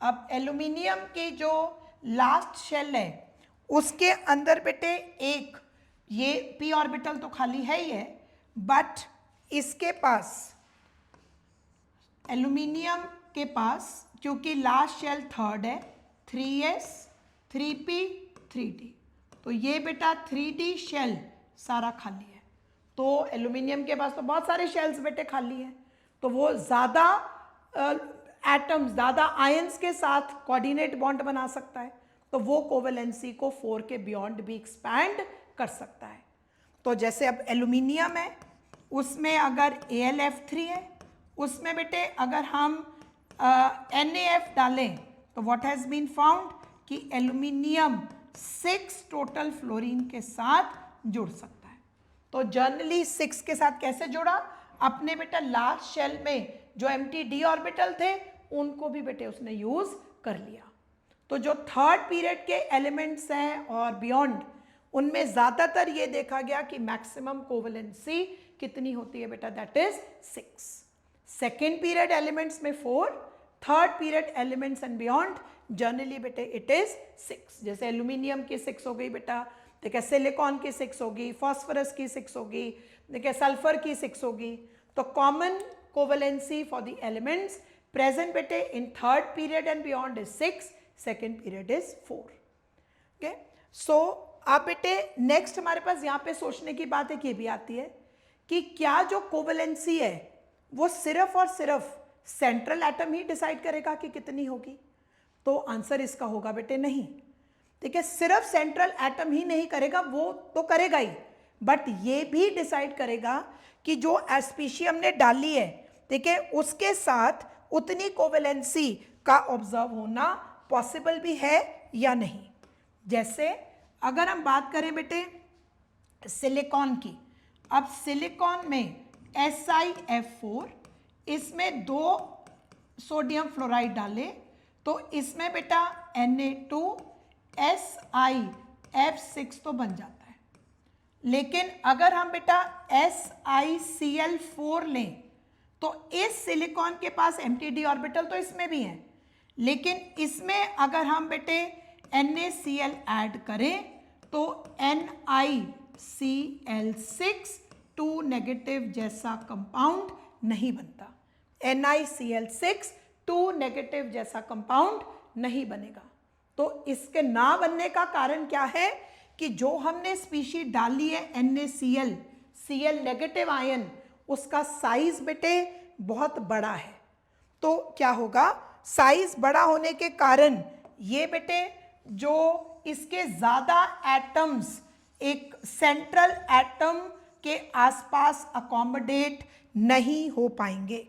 अब एल्यूमिनियम की जो लास्ट शेल है उसके अंदर बेटे एक ये p ऑर्बिटल तो खाली है ही है, बट इसके पास एल्यूमिनियम के पास क्योंकि लास्ट शेल थर्ड है, 3s 3p 3d, तो ये बेटा 3d शेल सारा खाली है। तो एल्यूमिनियम के पास तो बहुत सारे शेल्स बेटे खाली हैं, तो वो ज़्यादा एटम्स, ज़्यादा आयंस के साथ कोऑर्डिनेट बॉन्ड बना सकता है, तो वो कोवेलेंसी को 4 के बियॉन्ड भी एक्सपैंड कर सकता है। तो जैसे अब एल्यूमिनियम है, उसमें अगर AlF3 है, उसमें बेटे अगर हम NaF डालें तो व्हाट हैज़ बीन फाउंड कि एल्यूमिनियम 6 टोटल फ्लोरीन के साथ जुड़ सकता है। तो जनरली 6 के साथ कैसे जुड़ा, अपने बेटा लास्ट शेल में जो एम्प्टी d ऑर्बिटल थे उनको भी बेटे उसने यूज कर लिया। तो जो थर्ड पीरियड के एलिमेंट्स हैं और बियॉन्ड, उनमें ज़्यादातर ये देखा गया कि मैक्सिमम कोवेलेंसी कितनी होती है बेटा, that is 6। Second period elements में 4, third period elements and beyond generally बेटे इट इज 6। जैसे एल्यूमिनियम की 6 हो गई बेटा, देखिए सिलिकॉन की 6 होगी, फॉस्फोरस की 6 होगी, देखिए सल्फर की 6 होगी। तो common covalency for the elements present बेटे in third period and beyond is 6, second period is 4। Okay, so अब बेटे नेक्स्ट हमारे पास यहाँ पे सोचने की बात एक ये भी आती है कि क्या जो कोवेलेंसी है वो सिर्फ और सिर्फ सेंट्रल एटम ही डिसाइड करेगा कि कितनी होगी, तो आंसर इसका होगा बेटे नहीं। देखिए सिर्फ सेंट्रल एटम ही नहीं करेगा, वो तो करेगा ही, बट ये भी डिसाइड करेगा कि जो स्पीशी हमने डाली है, देखिए उसके साथ उतनी कोवेलेंसी का ऑब्जर्व होना पॉसिबल भी है या नहीं। जैसे अगर हम बात करें बेटे सिलिकॉन की, अब सिलिकॉन में SiF4, इसमें 2 सोडियम फ्लोराइड डाले तो इसमें बेटा Na2SiF6 तो बन जाता है। लेकिन अगर हम बेटा SiCl4 लें तो इस सिलिकॉन के पास एम्प्टी d ऑर्बिटल तो इसमें भी है, लेकिन इसमें अगर हम बेटे NaCl ऐड करें तो NiCl6 2 नेगेटिव जैसा कंपाउंड नहीं बनता। NiCl6 2 नेगेटिव जैसा कंपाउंड नहीं बनेगा। तो इसके ना बनने का कारण क्या है कि जो हमने स्पीशी डाली है NaCl, Cl नेगेटिव आयन, उसका साइज बेटे बहुत बड़ा है। तो क्या होगा, साइज बड़ा होने के कारण ये बेटे जो इसके ज़्यादा एटम्स एक सेंट्रल एटम के आसपास अकोमोडेट नहीं हो पाएंगे।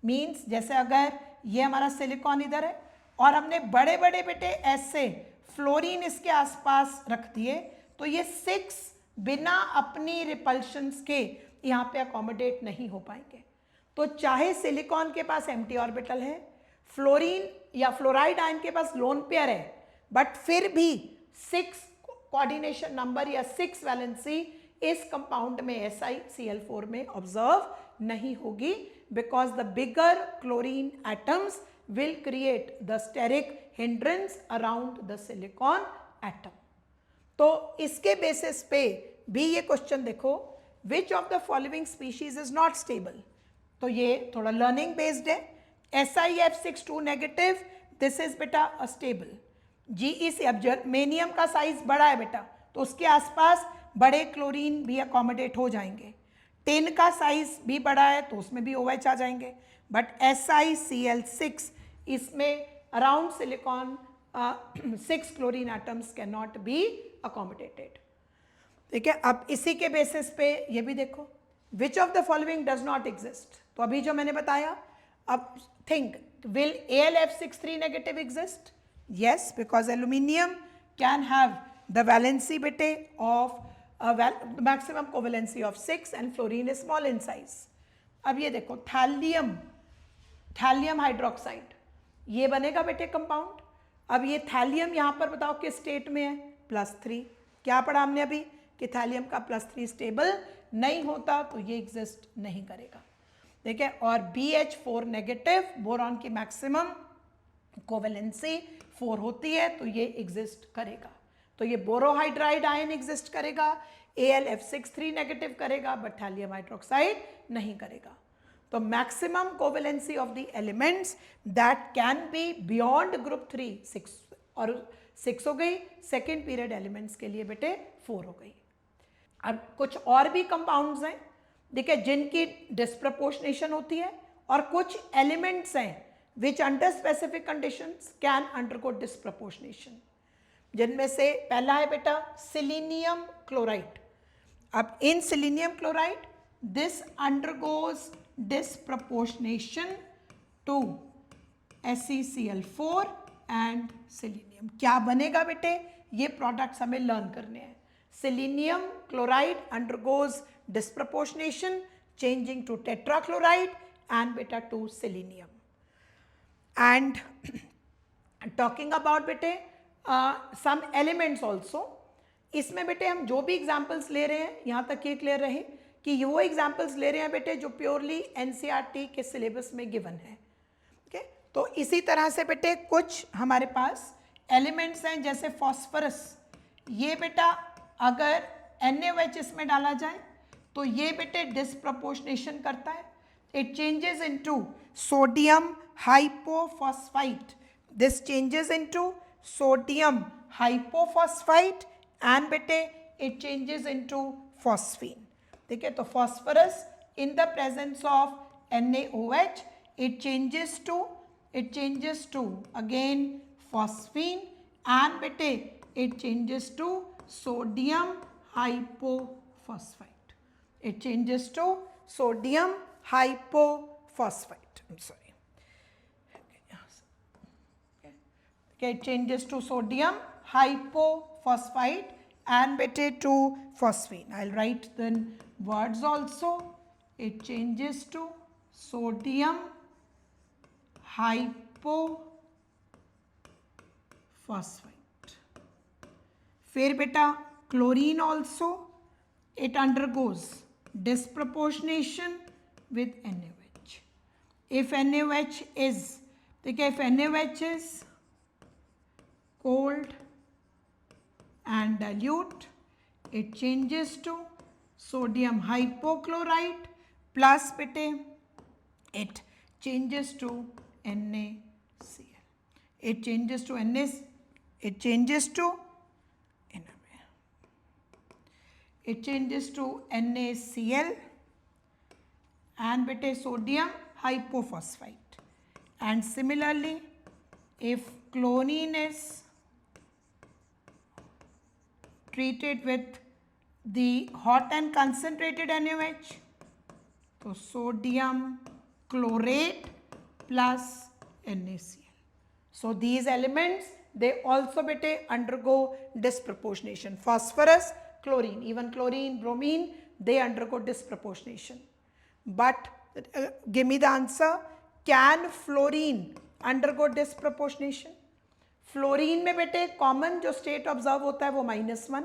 मीन्स जैसे अगर ये हमारा सिलिकॉन इधर है और हमने बड़े बड़े बेटे ऐसे फ्लोरीन इसके आसपास रख दिए, तो ये 6 बिना अपनी रिपल्शंस के यहाँ पे अकोमोडेट नहीं हो पाएंगे। तो चाहे सिलिकॉन के पास एम्प्टी ऑर्बिटल है, फ्लोरीन या फ्लोराइड आयन के पास लोन पेयर है, बट फिर भी 6 कोऑर्डिनेशन नंबर या 6 वैलेंसी इस कंपाउंड में SiCl4 में ऑब्जर्व नहीं होगी, because the bigger chlorine atoms will create the steric hindrance around the silicon atom. तो इसके बेसिस पे भी ये क्वेश्चन देखो, which of the following species is not stable? तो ये थोड़ा लर्निंग बेस्ड है. SiF62 नेगेटिव, दिस इज बेटा अ स्टेबल. GeC, अब जर्मेनियम का साइज बड़ा है बेटा, तो उसके आसपास बड़े क्लोरीन भी अकोमोडेट हो जाएंगे. टिन का साइज भी बड़ा है तो उसमें भी OH आ जाएंगे, बट SiCl6 इसमें around silicon 6 chlorine atoms can not be accommodated. ठीक है, अब इसी के बेसिस पे ये भी देखो, विच of the following does not exist. तो अभी जो मैंने बताया, अब think, will AlF63 negative exist? yes, because aluminium can have the valency bete of maximum covalency of 6 and fluorine is small in size. अब ये देखो थैलियम हाइड्रोक्साइड, ये बनेगा बेटे कंपाउंड. अब ये थैलियम यहाँ पर बताओ किस स्टेट में है? +3. क्या पढ़ा हमने अभी कि थैलियम का +3 स्टेबल नहीं होता, तो ये एग्जिस्ट नहीं करेगा. ठीक है, और BH4 नेगेटिव, बोरॉन की मैक्सिमम कोवेलेंसी 4 होती है, तो ये एग्जिस्ट करेगा. तो ये बोरोहाइड्राइड आयन एग्जिस्ट करेगा, AlF63 नेगेटिव करेगा, बट थैलियम हाइड्रोक्साइड नहीं करेगा. तो maximum covalency of the elements that can be beyond group 3 6, और 6 हो गई. सेकेंड पीरियड एलिमेंट्स के लिए बेटे 4 हो गई. अब कुछ और भी कंपाउंड्स हैं, देखिए, जिनकी डिस्प्रपोर्शनेशन होती है, और कुछ एलिमेंट्स हैं which under specific conditions can undergo disproportionation. जिनमें से पहला है बेटा सिलीनियम क्लोराइड. अब in selenium chloride this undergoes disproportionation to SeCl4 and selenium. क्या बनेगा बेटे? ये प्रोडक्ट्स हमें लर्न करने हैं. Selenium chloride undergoes disproportionation changing to tetrachloride and beta to selenium. And talking about बेटे some elements also, इसमें बेटे हम जो भी एग्जाम्पल्स ले रहे हैं, यहाँ तक ये क्लियर रहे कि वो एग्जाम्पल्स ले रहे हैं बेटे जो प्योरली NCERT के सिलेबस में गिवन है. ओके, तो इसी तरह से बेटे कुछ हमारे पास एलिमेंट्स हैं, जैसे फॉस्फरस. ये बेटा अगर NaOH इसमें डाला जाए तो ये बेटे डिस्प्रपोर्शनेशन करता है. It changes into sodium hypophosphite. This changes into sodium hypophosphite and बेटे इट चेंजेस इनटू फॉस्फीन. ठीक है, तो phosphorus in the presence of NaOH it changes to again phosphine and bete it changes to sodium hypophosphite. It changes to sodium hypophosphite. I'm sorry. Okay, it changes to sodium hypophosphite and bete to phosphine. I'll write the words also. It changes to sodium hypophosphite. फिर बेटा chlorine also it undergoes disproportionation with NaOH. If NaOH is, देखिए, if NaOH is cold and dilute, it changes to sodium hypochlorite plus bete it changes to NaCl. It changes to it changes to NaCl and bete sodium hypophosphite. And similarly, if chlorine is treated with the hot and concentrated NaOH, so sodium chlorate plus NaCl. So these elements, they also bete undergo disproportionation. Phosphorus, chlorine, even chlorine, bromine, they undergo disproportionation. But give me the answer. Can fluorine undergo disproportionation. Fluorine में बेटे common जो state observe होता है वो -1,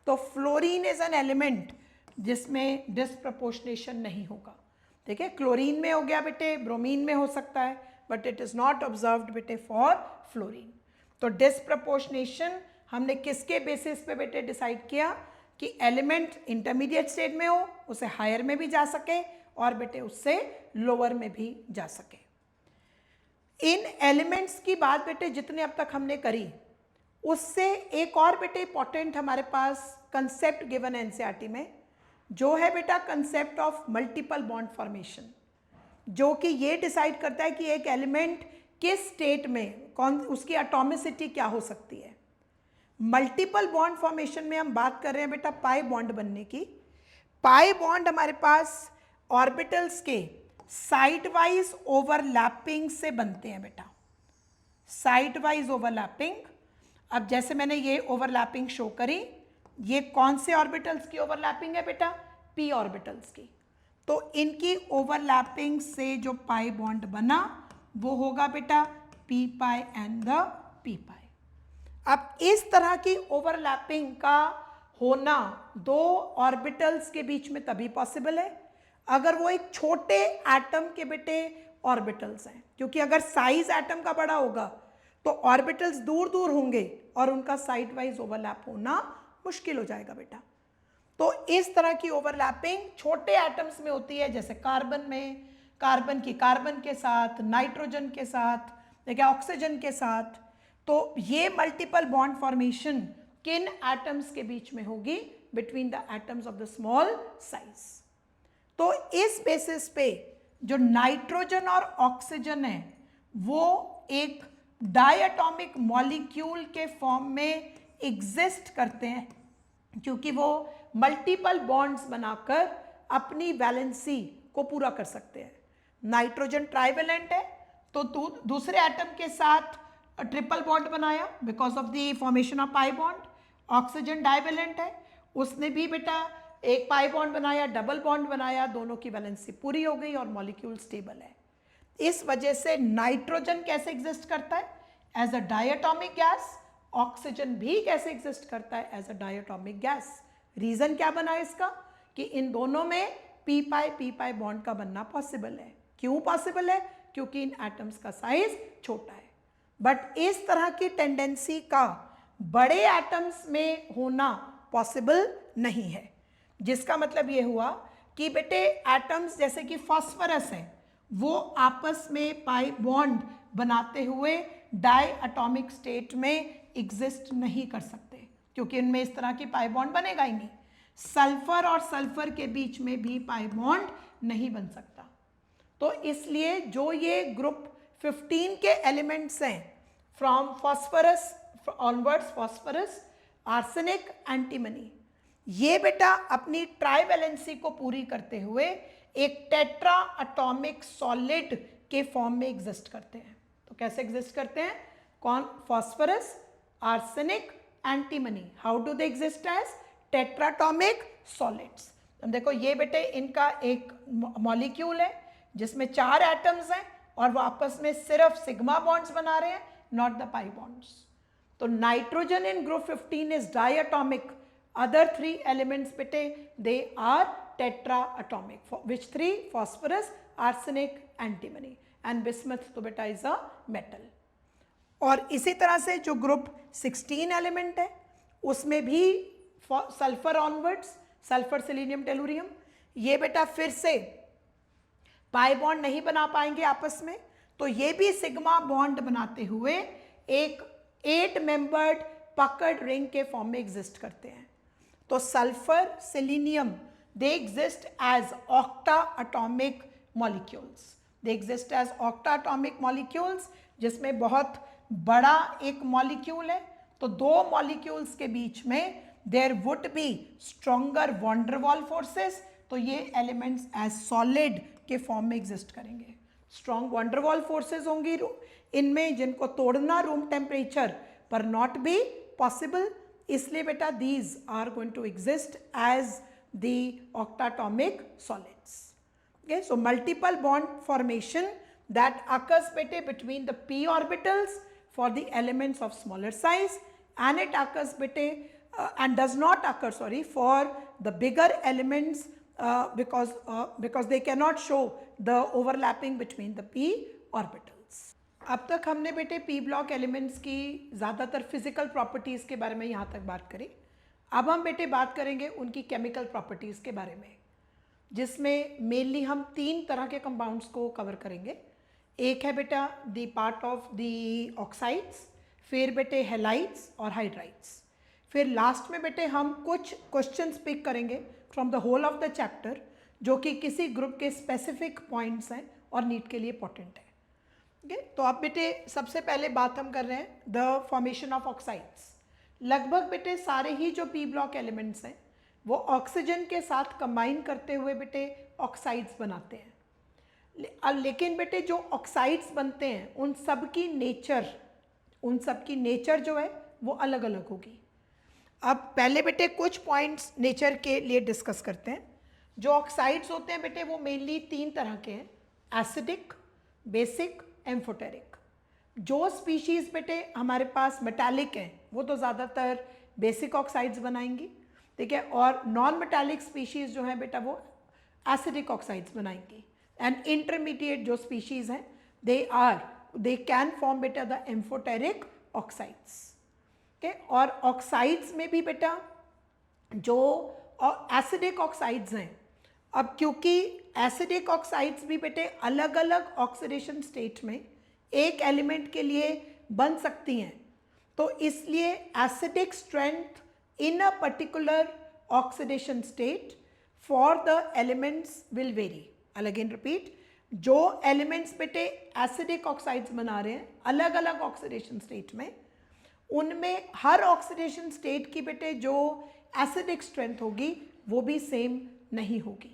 तो fluorine is an element जिसमें disproportionation नहीं होगा। ठीक है, क्लोरीन में हो गया बेटे, ब्रोमीन में हो सकता है, but it is not observed बेटे फॉर फ्लोरीन। तो डिसप्रपोर्शनेशन हमने किसके बेसिस पे बेटे डिसाइड किया कि एलिमेंट इंटरमीडिएट स्टेट में हो, उसे हायर में भी जा सके और बेटे उससे लोअर में भी जा सके। इन एलिमेंट्स की बात बेटे जितने अब तक हमने करी, उससे एक और बेटे इंपॉर्टेंट हमारे पास कंसेप्ट गिवन है एनसीईआरटी में, जो है बेटा concept of multiple bond formation, जो कि ये डिसाइड करता है कि एक एलिमेंट किस स्टेट में कौन, उसकी एटॉमिसिटी क्या हो सकती है। मल्टीपल बॉन्ड फॉर्मेशन में हम बात कर रहे हैं बेटा पाई बॉन्ड बनने की। पाई बॉन्ड हमारे पास ऑर्बिटल्स के साइड वाइज ओवरलैपिंग से बनते हैं बेटा, साइड वाइज ओवरलैपिंग। अब जैसे मैंने ये ओवरलैपिंग शो करी, ये कौन से ऑर्बिटल्स की ओवरलैपिंग है बेटा, पी ऑर्बिटल्स की। तो इनकी ओवरलैपिंग से जो पाई बॉन्ड बना वो होगा बेटा p pi and the p pi. अब इस तरह की ओवरलैपिंग का होना दो ऑर्बिटल्स के बीच में तभी पॉसिबल है अगर वो एक छोटे एटम के बेटे ऑर्बिटल्स हैं, क्योंकि अगर साइज एटम का बड़ा होगा तो ऑर्बिटल्स दूर दूर होंगे और उनका साइड वाइज ओवरलैप होना मुश्किल हो जाएगा बेटा। तो इस तरह की ओवरलैपिंग छोटे एटम्स में होती है, जैसे कार्बन में, कार्बन की कार्बन के साथ, नाइट्रोजन के साथ, देखिए ऑक्सीजन के साथ। तो ये मल्टीपल बॉन्ड फॉर्मेशन किन एटम्स के बीच में होगी, between the atoms of the small size. तो इस बेसिस पे जो नाइट्रोजन और ऑक्सीजन है वो एक डायटॉमिक मॉलिक्यूल के फॉर्म में एग्जिस्ट करते हैं, क्योंकि वो मल्टीपल बॉन्ड्स बनाकर अपनी वैलेंसी को पूरा कर सकते हैं। नाइट्रोजन ट्राइवेलेंट है तो दूसरे एटम के साथ ट्रिपल बॉन्ड बनाया because of the formation of pi bond. Oxygen divalent है, उसने भी बेटा एक पाई बॉन्ड बनाया, डबल बॉन्ड बनाया, दोनों की वैलेंसी पूरी हो गई और मॉलिक्यूल स्टेबल है। इस वजह से नाइट्रोजन कैसे एग्जिस्ट करता है, as a diatomic gas. Oxygen भी कैसे एग्जिस्ट करता है, as a diatomic gas. Reason क्या बना इसका कि इन दोनों में पी पाई बॉन्ड का बनना पॉसिबल है। क्यों पॉसिबल है, क्योंकि इन एटम्स का साइज छोटा है। बट इस तरह की टेंडेंसी का बड़े एटम्स में होना पॉसिबल नहीं है, जिसका मतलब ये हुआ कि बेटे एटम्स जैसे कि फास्फोरस है वो आपस में पाई बॉन्ड बनाते हुए डाई एटॉमिक स्टेट में एग्जिस्ट नहीं कर सकते, क्योंकि इनमें इस तरह की पाई बॉन्ड बनेगा ही नहीं। सल्फर और सल्फर के बीच में भी पाई बॉन्ड नहीं बन सकता। तो इसलिए जो ये ग्रुप 15 के एलिमेंट्स हैं, from phosphorus onwards, phosphorus, arsenic, antimony, ये बेटा अपनी ट्राइवैलेंसी को पूरी करते हुए एक टेट्रा एटॉमिक सॉलिड के फॉर्म में एग्जिस्ट करते हैं। तो कैसे एग्जिस्ट करते हैं, कौन, phosphorus, arsenic, antimony, how do they exist as tetratomic solids. अब देखो ये बेटे इनका एक मॉलिक्यूल है जिसमें 4 एटम्स हैं और वो आपस में सिर्फ सिग्मा बॉन्ड्स बना रहे हैं, नॉट द पाई बॉन्ड्स। तो nitrogen in group 15 is diatomic, other 3 elements bete they are tetraatomic, which 3, phosphorus, arsenic, antimony, and bismuth तो बेटा is a metal। और इसी तरह से जो ग्रुप 16 एलिमेंट है उसमें भी sulphur onwards, sulphur, selenium, tellurium, ये बेटा फिर से पाई बॉन्ड नहीं बना पाएंगे आपस में, तो ये भी सिग्मा बॉन्ड बनाते हुए एक 8 मेंबर्ड पकड़ रिंग के फॉर्म में एग्जिस्ट करते हैं। तो sulphur, selenium, they exist as octa atomic molecules, they exist as octa atomic molecules, जिसमें बहुत बड़ा एक मॉलिक्यूल है। तो 2 मॉलिक्यूल्स के बीच में there would be stronger van der Waals forces, तो ये एलिमेंट्स एज सॉलिड के फॉर्म में एग्जिस्ट करेंगे। Strong van der Waals forces होंगी इनमें, जिनको तोड़ना रूम टेम्परेचर पर नॉट बी पॉसिबल, इसलिए बेटा these are going to exist as the octatomic solids. Okay, so multiple bond formation that occurs bete between the p orbitals for the elements of smaller size, and it occurs bete and does not occur for the bigger elements because they cannot show the overlapping between the p orbitals. अब तक हमने बेटे P block elements की ज़्यादातर physical properties के बारे में यहाँ तक बात करी. अब हम बेटे बात करेंगे उनकी केमिकल प्रॉपर्टीज़ के बारे में, जिसमें मेनली हम 3 तरह के कंपाउंड्स को कवर करेंगे. एक है बेटा the part of the oxides, फिर बेटे हैलाइड्स और हाइड्राइड्स, फिर लास्ट में बेटे हम कुछ क्वेश्चंस पिक करेंगे from the whole of the chapter जो कि किसी ग्रुप के स्पेसिफिक पॉइंट्स हैं और नीट के लिए इंपॉर्टेंट है. ओके, तो अब बेटे सबसे पहले बात हम कर रहे हैं द फॉर्मेशन ऑफ ऑक्साइड्स. लगभग बेटे सारे ही जो पी ब्लॉक एलिमेंट्स हैं वो ऑक्सीजन के साथ कंबाइन करते हुए बेटे ऑक्साइड्स बनाते हैं. लेकिन बेटे जो ऑक्साइड्स बनते हैं उन सब की नेचर जो है वो अलग अलग होगी. अब पहले बेटे कुछ पॉइंट्स नेचर के लिए डिस्कस करते हैं. जो ऑक्साइड्स होते हैं बेटे वो मेनली 3 तरह के हैं, एसिडिक, बेसिक, एम्फोटेरिक. जो स्पीशीज़ बेटे हमारे पास मेटालिक हैं वो तो ज़्यादातर बेसिक ऑक्साइड्स बनाएंगी, ठीक है, और नॉन मेटालिक स्पीशीज़ जो हैं बेटा वो एसिडिक ऑक्साइड्स बनाएंगी. एंड इंटरमीडिएट जो स्पीशीज़ हैं दे कैन फॉर्म बेटा द एम्फोटेरिक ऑक्साइड्स. ओके, और ऑक्साइड्स में भी बेटा जो एसिडिक ऑक्साइड्स हैं, अब क्योंकि एसिडिक ऑक्साइड्स भी बेटे अलग अलग ऑक्सीडेशन स्टेट में एक एलिमेंट के लिए बन सकती हैं, तो इसलिए acidic strength in a particular oxidation state for the elements will very. I'll again repeat, जो एलिमेंट्स बेटे एसिडिक ऑक्साइड्स बना रहे हैं अलग अलग ऑक्सीडेशन स्टेट में, उनमें हर ऑक्सीडेशन स्टेट की बेटे जो एसिडिक स्ट्रेंथ होगी वो भी सेम नहीं होगी.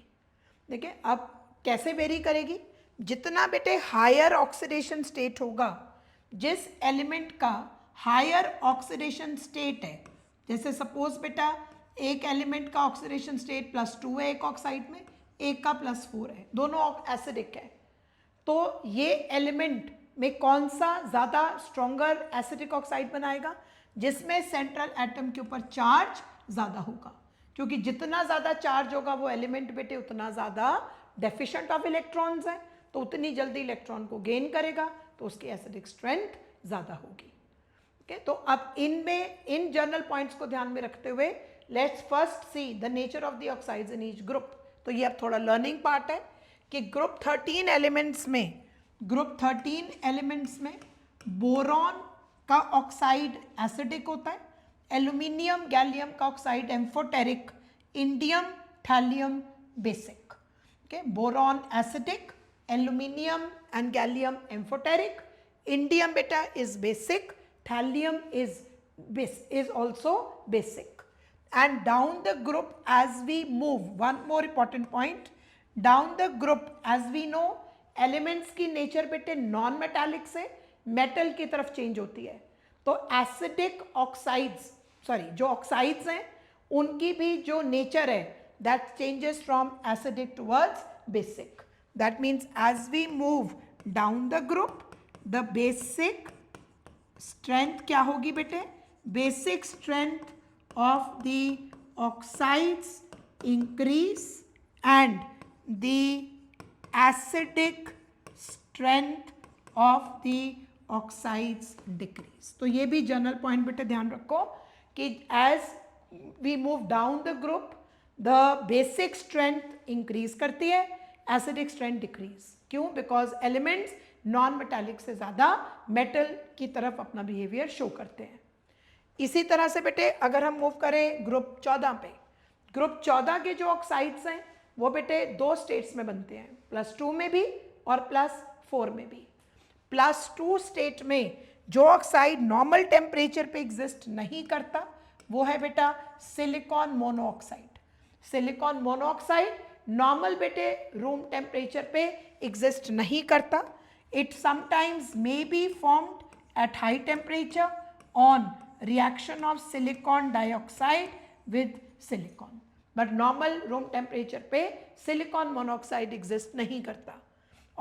देखिए अब कैसे वेरी करेगी, जितना बेटे हायर ऑक्सीडेशन स्टेट होगा, जिस एलिमेंट का हायर ऑक्सीडेशन स्टेट है, जैसे सपोज बेटा एक एलिमेंट का ऑक्सीडेशन स्टेट +2 है एक ऑक्साइड में, एक का +4 है, दोनों एसिडिक है, तो ये एलिमेंट में कौन सा ज़्यादा स्ट्रॉन्गर एसिडिक ऑक्साइड बनाएगा, जिसमें सेंट्रल एटम के ऊपर चार्ज ज़्यादा होगा. क्योंकि जितना ज़्यादा चार्ज होगा वो एलिमेंट बेटे उतना ज़्यादा डेफिशिएंट ऑफ इलेक्ट्रॉन्स है, तो उतनी जल्दी इलेक्ट्रॉन को गेन करेगा, तो उसकी एसिडिक स्ट्रेंथ ज़्यादा होगी. ओके, तो अब इन जनरल पॉइंट्स को ध्यान में रखते हुए let's first see the nature of the oxides in each group. तो ये अब थोड़ा लर्निंग पार्ट है कि ग्रुप 13 एलिमेंट्स में बोरॉन का ऑक्साइड एसिडिक होता है, एल्यूमिनियम गैलियम का oxide amphoteric, indium thallium basic. Okay, boron acidic, aluminium and gallium amphoteric, indium बेटा is basic, thallium is also basic. And down the group as we move, one more important point, down the group as we know elements की nature बेटे non metallic से metal की तरफ change होती है, तो acidic oxides जो oxides हैं उनकी भी जो nature है that changes from acidic towards basic. That means as we move down the group the basic strength क्या होगी बेटे, basic strength of the oxides increase and the acidic strength of the oxides decrease. तो ये भी general point बेटे ध्यान रखो कि as we move down the group the basic strength increase करती है, acidic strength decrease. क्यों? Because elements नॉन मेटालिक से ज़्यादा मेटल की तरफ अपना बिहेवियर शो करते हैं. इसी तरह से बेटे अगर हम मूव करें ग्रुप 14 पे, ग्रुप 14 के जो ऑक्साइड्स हैं वो बेटे 2 स्टेट्स में बनते हैं, +2 में भी और +4 में भी. +2 स्टेट में जो ऑक्साइड नॉर्मल टेम्परेचर पे एग्जिस्ट नहीं करता वो है बेटा silicon monoxide. Silicon monoxide normal बेटे रूम टेम्परेचर पे एग्जिस्ट नहीं करता. It sometimes may be formed at high temperature on reaction of silicon dioxide with silicon, but normal room temperature पे silicon monoxide exist नहीं करता.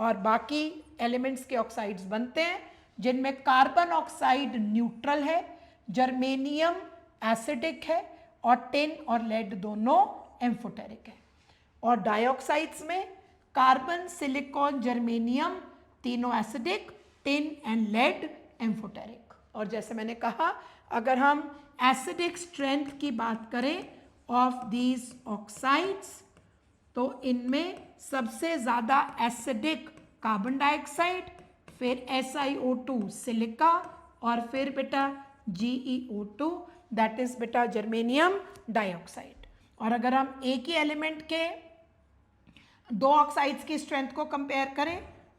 और बाकी एलिमेंट्स के ऑक्साइड्स बनते हैं जिनमें कार्बन ऑक्साइड न्यूट्रल है, जर्मेनियम एसिडिक है और टिन और लेड दोनों एम्फोटेरिक है। और डाइऑक्साइड्स में कार्बन, सिलिकॉन, जर्मेनियम तीनों acidic, tin and lead amphoteric. और जैसे मैंने कहा, अगर हम एसिडिक स्ट्रेंथ की बात करें ऑफ दीज ऑक्साइड्स तो इनमें सबसे ज़्यादा एसिडिक कार्बन डाइऑक्साइड, फिर SiO2 सिलिका और फिर बेटा GeO2 दैट इज बेटा जर्मेनियम डाइऑक्साइड। और अगर हम एक ही एलिमेंट के दो ऑक्साइड्स की स्ट्रेंथ को कंपेयर करें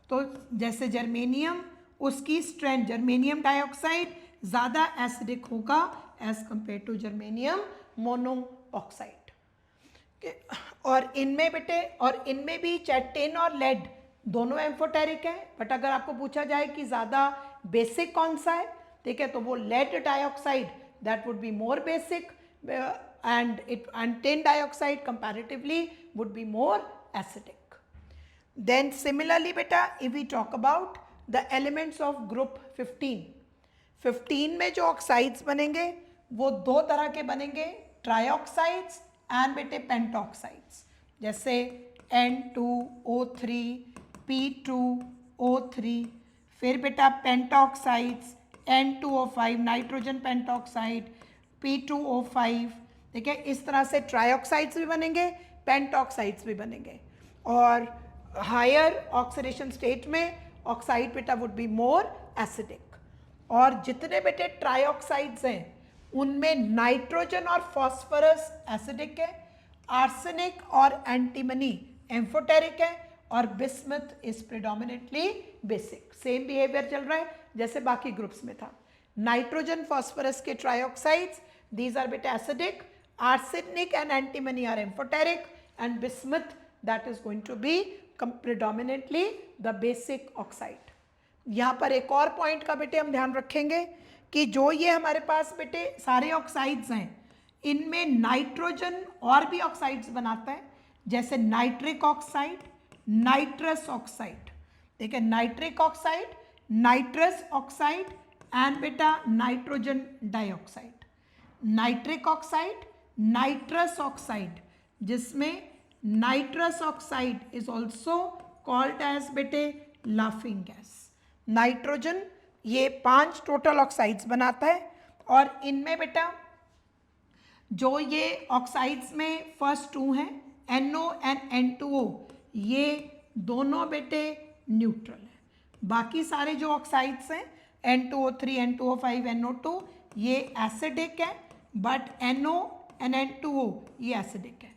तो जैसे जर्मेनियम, उसकी स्ट्रेंथ जर्मेनियम डाइऑक्साइड ज़्यादा एसिडिक होगा as compare to germanium monoxide. और इनमें बेटे भी चाहे टिन और लेड दोनों एम्फोटेरिक है, बट अगर आपको पूछा जाए कि ज़्यादा बेसिक कौन सा है, ठीक है, तो वो lead dioxide that would be more basic and tin dioxide comparatively would be more acidic. Then similarly beta if we talk about the elements of group 15 में जो ऑक्साइड्स बनेंगे वो दो तरह के बनेंगे, ट्राइऑक्साइड्स एंड बेटे पेंटॉक्साइड्स, जैसे N2O3, P2O3, फिर बेटा पेंटॉक्साइड्स N2O5 नाइट्रोजन पेंटॉक्साइड, P2O5, ठीक है। इस तरह से ट्राइऑक्साइड्स भी बनेंगे, पेंटॉक्साइड्स भी बनेंगे। और हायर ऑक्सीडेशन स्टेट में ऑक्साइड बेटा वुड बी मोर एसिडिक। और जितने बेटे ट्राइऑक्साइड्स हैं उनमें नाइट्रोजन और फॉस्फोरस एसिडिक है, आर्सेनिक और एंटीमनी एम्फोटेरिक है और bismuth is predominantly basic. Same behaviour चल रहा है जैसे बाकी ग्रुप्स में था। नाइट्रोजन फॉस्फोरस के ट्राइऑक्साइड्स these are beta acidic, arsenic and antimony are amphoteric and bismuth that is going to be predominantly the basic oxide. यहाँ पर एक और पॉइंट का बेटे हम ध्यान रखेंगे कि जो ये हमारे पास बेटे सारे ऑक्साइड्स हैं इनमें नाइट्रोजन और भी ऑक्साइड्स बनाता है, जैसे नाइट्रिक ऑक्साइड, नाइट्रस ऑक्साइड, ठीक है, nitric oxide, nitrous oxide and बेटा nitrogen dioxide. Nitric oxide, nitrous oxide, जिसमें nitrous oxide is also called as बेटे लाफिंग गैस। नाइट्रोजन ये 5 टोटल ऑक्साइड्स बनाता है और इनमें बेटा जो ये ऑक्साइड्स में फर्स्ट 2 हैं NO एंड N2O, ये दोनों बेटे न्यूट्रल है। बाकी सारे जो ऑक्साइड्स हैं N2O3, N2O5, NO2 ये एसिडिक है, बट NO एंड N2O ये एसिडिक है।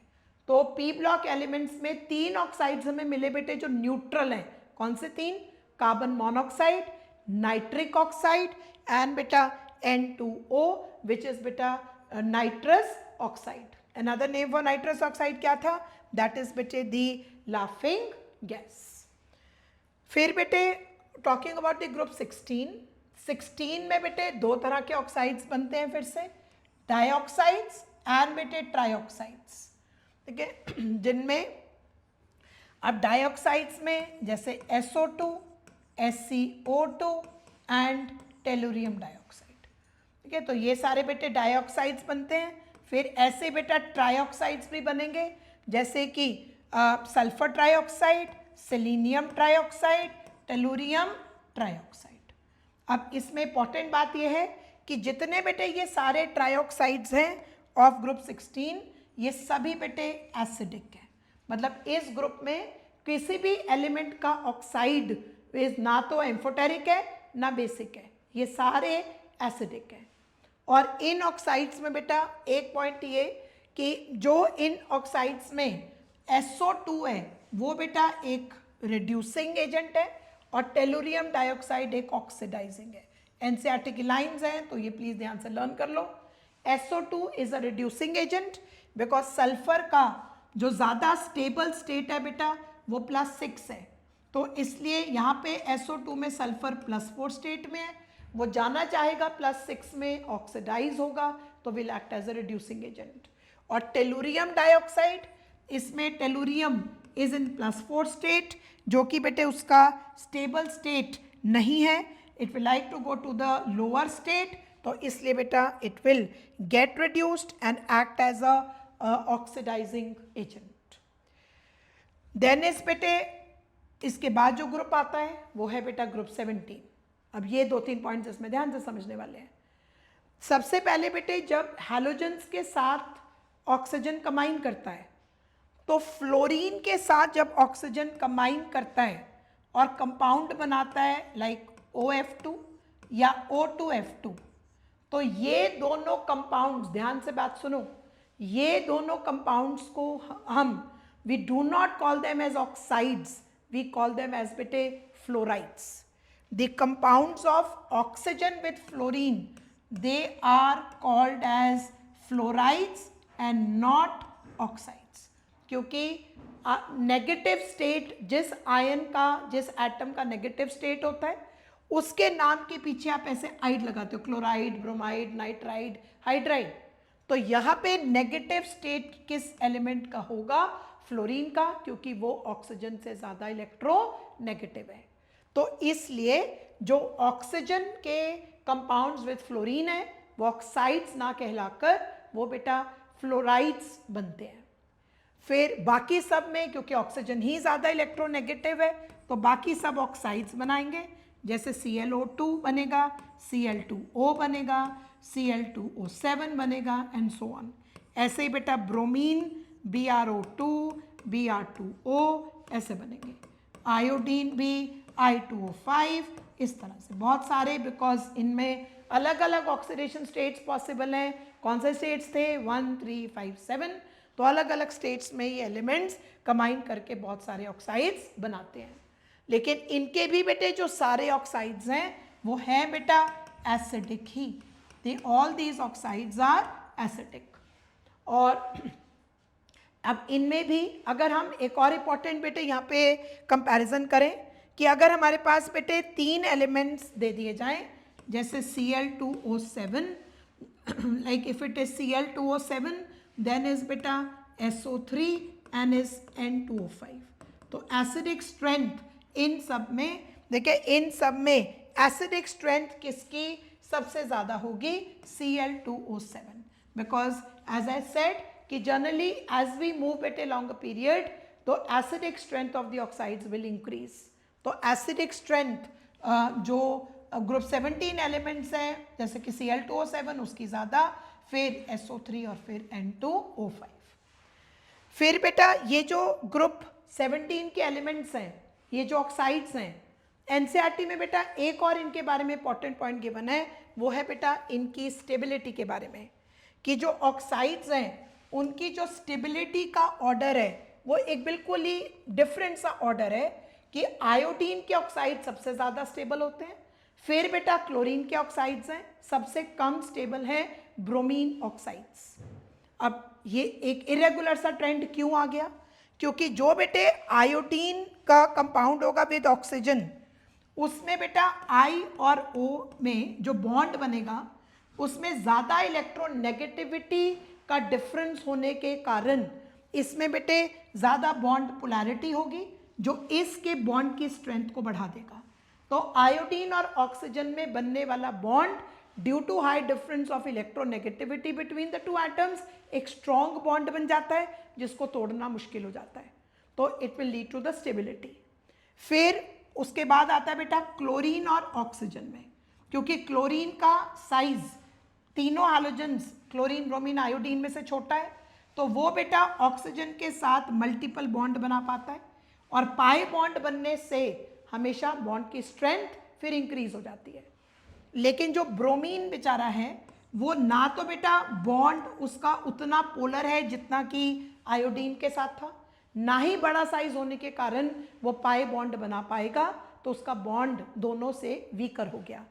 तो P ब्लॉक एलिमेंट्स में 3 ऑक्साइड्स हमें मिले बेटे जो न्यूट्रल हैं। कौन से 3? Carbon monoxide, nitric oxide and बेटा N2O विच इज बेटा nitrous oxide. Another name for nitrous oxide क्या था? दैट इज बेटे दी लाफिंग गैस। फिर बेटे टॉकिंग अबाउट द ग्रुप 16 में बेटे 2 तरह के ऑक्साइड्स बनते हैं, फिर से डाइऑक्साइड्स एंड बेटे ट्राइऑक्साइड्स, ठीक है, जिनमें अब डाइऑक्साइड्स में जैसे SO2, SiO2 and tellurium dioxide, ठीक है, तो ये सारे बेटे डाइऑक्साइड्स बनते हैं। फिर ऐसे बेटा ट्राइऑक्साइड्स भी बनेंगे जैसे कि sulphur trioxide, selenium trioxide, tellurium trioxide. अब इसमें इंपॉर्टेंट बात यह है कि जितने बेटे ये सारे ट्राइऑक्साइड्स हैं ऑफ ग्रुप 16 ये सभी बेटे एसिडिक है। मतलब इस ग्रुप में किसी भी एलिमेंट का ऑक्साइड ना तो एम्फोटेरिक है ना बेसिक है, ये सारे एसिडिक है। और इन ऑक्साइड्स में बेटा एक पॉइंट ये कि जो इन ऑक्साइड्स में SO2 है वो बेटा एक रिड्यूसिंग एजेंट है और टेलुरियम डाइऑक्साइड एक ऑक्सीडाइजिंग है। एनसीईआरटी की लाइन्स हैं तो ये प्लीज ध्यान से लर्न कर लो। SO2 is a reducing agent because sulphur का जो ज़्यादा स्टेबल स्टेट है बेटा वो +6 है, तो इसलिए यहाँ पे SO2 में सल्फर +4 स्टेट में है, वो जाना चाहेगा +6 में, ऑक्सीडाइज होगा तो will act as a reducing agent. और टेलुरियम डाइऑक्साइड, इसमें टेलुरियम इज इन +4 स्टेट, जो कि बेटे उसका स्टेबल स्टेट नहीं है, it will like to go to the lower state, तो इसलिए बेटा it will get reduced and act as a oxidising agent. Then इस बेटे इसके बाद जो ग्रुप आता है वो है बेटा ग्रुप 17। अब ये 2-3 पॉइंट्स इसमें ध्यान से समझने वाले हैं। सबसे पहले बेटे जब हैलोजेंस के साथ ऑक्सीजन कंबाइन करता है, तो फ्लोरीन के साथ जब ऑक्सीजन कंबाइन करता है और कंपाउंड बनाता है लाइक OF2 या O2F2, तो ये दोनों कंपाउंड्स, ध्यान से बात सुनो, ये दोनों कंपाउंड्स को हम we do not call them as oxides, we call them as बेटे fluorides. The compounds of oxygen with fluorine, they are called as fluorides and not oxides, क्योंकि नेगेटिव स्टेट, जिस आयन का, जिस एटम का negative state होता है उसके नाम के पीछे आप ऐसे आइड लगाते हो, क्लोराइड, ब्रोमाइड, नाइट्राइड, हाइड्राइड। तो यहाँ पे नेगेटिव स्टेट किस एलिमेंट का होगा? फ्लोरीन का, क्योंकि वो ऑक्सीजन से ज़्यादा इलेक्ट्रोनेगेटिव है। तो इसलिए जो ऑक्सीजन के कंपाउंड्स विद फ्लोरीन है वो ऑक्साइड्स ना कहलाकर वो बेटा फ्लोराइड्स बनते हैं। फिर बाकी सब में, क्योंकि ऑक्सीजन ही ज़्यादा इलेक्ट्रोनेगेटिव है, तो बाकी सब ऑक्साइड्स बनाएंगे, जैसे ClO2 बनेगा, Cl2O बनेगा, Cl2O7 बनेगा एंड सो ऑन। ऐसे ही बेटा ब्रोमीन BrO2, Br2O ऐसे बनेंगे, आयोडीन भी I2O5, इस तरह से बहुत सारे, बिकॉज इनमें अलग अलग ऑक्सीडेशन स्टेट्स पॉसिबल हैं। कौन से स्टेट्स थे? 1, 3, 5, 7। तो अलग अलग स्टेट्स में ये एलिमेंट्स कंबाइन करके बहुत सारे ऑक्साइड्स बनाते हैं। लेकिन इनके भी बेटे जो सारे ऑक्साइड्स हैं वो हैं बेटा एसिडिक ही, they all these oxides are acidic. और अब इनमें भी अगर हम एक और इम्पॉर्टेंट बेटे यहाँ पे कंपैरिजन करें कि अगर हमारे पास बेटे 3 एलिमेंट्स दे दिए जाएं, जैसे Cl2O7, like if it is Cl2O7 then is बेटा SO3 एंड इज N2O5। तो एसिडिक स्ट्रेंथ इन सब में, देखिए इन सब में एसिडिक स्ट्रेंथ किसकी सबसे ज़्यादा होगी? Cl2O7, because as I said कि जनरली एज वी मूव बेटे लॉन्गर पीरियड, तो acidic strength of the oxides will increase. तो एसिडिक स्ट्रेंथ जो ग्रुप 17 एलिमेंट्स हैं, जैसे कि Cl2O7 उसकी ज़्यादा, फिर SO3 और फिर N2O5। फिर बेटा ये जो ग्रुप 17 के एलिमेंट्स हैं, ये जो ऑक्साइड्स हैं, NCERT में बेटा एक और इनके बारे में इंपॉर्टेंट पॉइंट गिवन है, वो है बेटा इनकी स्टेबिलिटी के बारे में, कि जो ऑक्साइड्स हैं उनकी जो स्टेबिलिटी का ऑर्डर है वो एक बिल्कुल ही डिफरेंट सा ऑर्डर है, कि आयोडीन के ऑक्साइड सबसे ज़्यादा स्टेबल होते हैं, फिर बेटा क्लोरीन के ऑक्साइड्स हैं, सबसे कम स्टेबल हैं ब्रोमीन ऑक्साइड्स। अब ये एक इरेगुलर सा ट्रेंड क्यों आ गया? क्योंकि जो बेटे आयोडीन का कंपाउंड होगा विद ऑक्सीजन, उसमें बेटा I और O में जो बॉन्ड बनेगा उसमें ज़्यादा इलेक्ट्रोनेगेटिविटी का डिफरेंस होने के कारण इसमें बेटे ज़्यादा बॉन्ड पोलैरिटी होगी, जो इसके बॉन्ड की स्ट्रेंथ को बढ़ा देगा। तो आयोडीन और ऑक्सीजन में बनने वाला bond due to high difference of electronegativity between the 2 atoms एक स्ट्रॉन्ग बॉन्ड बन जाता है, जिसको तोड़ना मुश्किल हो जाता है। तो it will lead to the stability. फिर उसके बाद आता है बेटा क्लोरीन और ऑक्सीजन में, क्योंकि क्लोरीन का साइज तीनों हैलोजेंस क्लोरीन, ब्रोमीन, आयोडीन में से छोटा है, तो वो बेटा ऑक्सीजन के साथ मल्टीपल बॉन्ड बना पाता है, और पाई बॉन्ड बनने से हमेशा बॉन्ड की स्ट्रेंथ फिर इंक्रीज हो जाती है। लेकिन जो ब्रोमीन बेचारा है वो ना तो बेटा बॉन्ड उसका उतना पोलर है जितना कि आयोडीन के साथ था, ना ही बड़ा साइज होने के कारण वो पाई बॉन्ड बना पाएगा, तो उसका बॉन्ड दोनों से वीकर हो गया।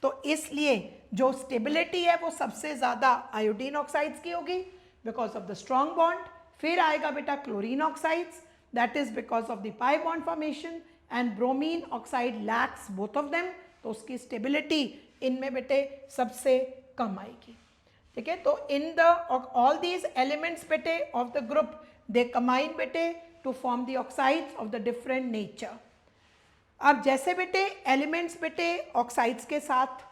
तो इसलिए जो स्टेबिलिटी है वो सबसे ज़्यादा आयोडीन ऑक्साइड्स की होगी because of the strong bond. फिर आएगा बेटा chlorine oxides, that is because of the pi bond formation, and bromine oxide lakhs both of them, तो उसकी स्टेबिलिटी इनमें बेटे सबसे कम आएगी। ठीक है, तो in the all these elements बेटे of the group they combine बेटे to form the oxides of the different nature. अब जैसे बेटे एलिमेंट्स बेटे ऑक्साइड्स के साथ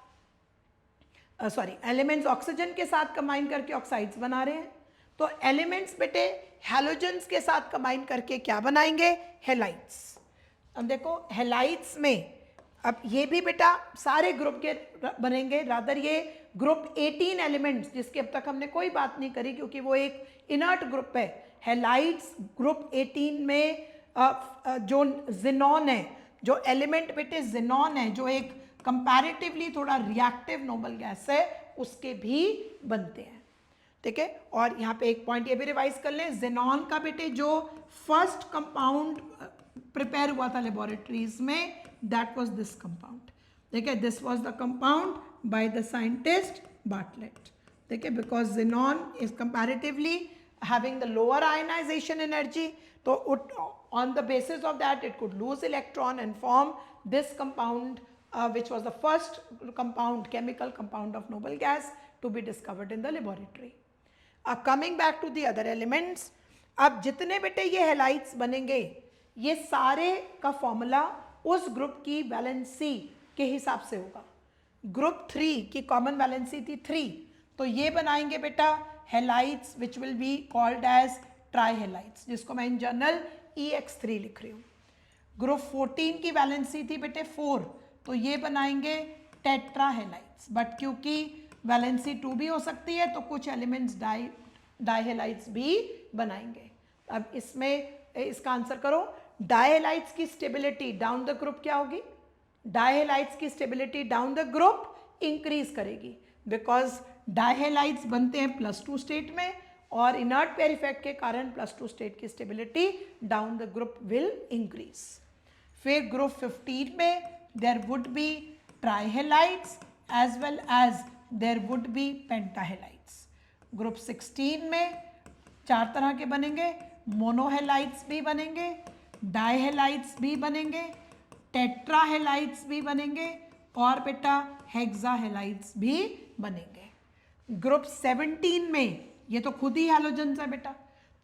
एलिमेंट्स ऑक्सीजन के साथ कंबाइन करके ऑक्साइड्स बना रहे हैं, तो एलिमेंट्स बेटे हैलोजेंस के साथ कंबाइन करके क्या बनाएंगे, हैलाइड्स। अब देखो हैलाइड्स में अब ये भी बेटा सारे ग्रुप के बनेंगे, रादर ये ग्रुप 18 एलिमेंट्स जिसकी अब तक हमने कोई बात नहीं करी क्योंकि वो एक इनर्ट ग्रुप है। हैलाइड्स ग्रुप 18 में जो जिनॉन है, जो एलिमेंट बेटे जिनॉन है, जो एक कंपैरेटिवली थोड़ा रिएक्टिव नोबल गैस है, उसके भी बनते हैं। ठीक है, और यहाँ पे एक पॉइंट ये भी रिवाइज कर लें, जिनॉन का बेटे जो फर्स्ट कंपाउंड प्रिपेयर हुआ था लेबोरेटरीज में, दैट वाज दिस कंपाउंड। ठीक है, this was the compound by the scientist Bartlett. ठीक है, because xenon is comparatively having the lower ionization energy, तो on the basis of that it could lose electron and form this compound which was the first compound, chemical compound of noble gas to be discovered in the laboratory. Coming back to the other elements, अब जितने बेटे ये halides बनेंगे ये सारे का formula उस group की वैलेंसी के हिसाब से होगा। ग्रुप 3 की कॉमन वैलेंसी थी 3, तो ये बनाएंगे बेटा halides which will be called as tri halides, जिसको मैं इन जनरल EX3 लिख रही हूँ। ग्रुप 14 की वैलेंसी थी बेटे 4, तो ये बनाएंगे टेट्रा हैलाइड्स, बट क्योंकि वैलेंसी 2 भी हो सकती है तो कुछ एलिमेंट्स डाई हैलाइड्स भी बनाएंगे। अब इसमें इसका आंसर करो, डाई हैलाइड्स की स्टेबिलिटी डाउन द ग्रुप क्या होगी, डाई हैलाइड्स की stability down the group increase करेगी, बिकॉज डाई हैलाइड्स बनते हैं +2 स्टेट में और इनर्ट पेयर इफेक्ट के कारण +2 स्टेट की stability down the group will increase. फिर ग्रुप 15 में there would be trihalides as well as there would be pentahalides. Group 16 में 4 तरह के बनेंगे, मोनोहैलाइड्स भी बनेंगे, डाईहैलाइड्स भी बनेंगे, टेट्राहैलाइड्स भी बनेंगे और बेटा हेक्साहैलाइड्स भी बनेंगे। ग्रुप 17 में ये तो खुद ही हैलोजेंस है बेटा,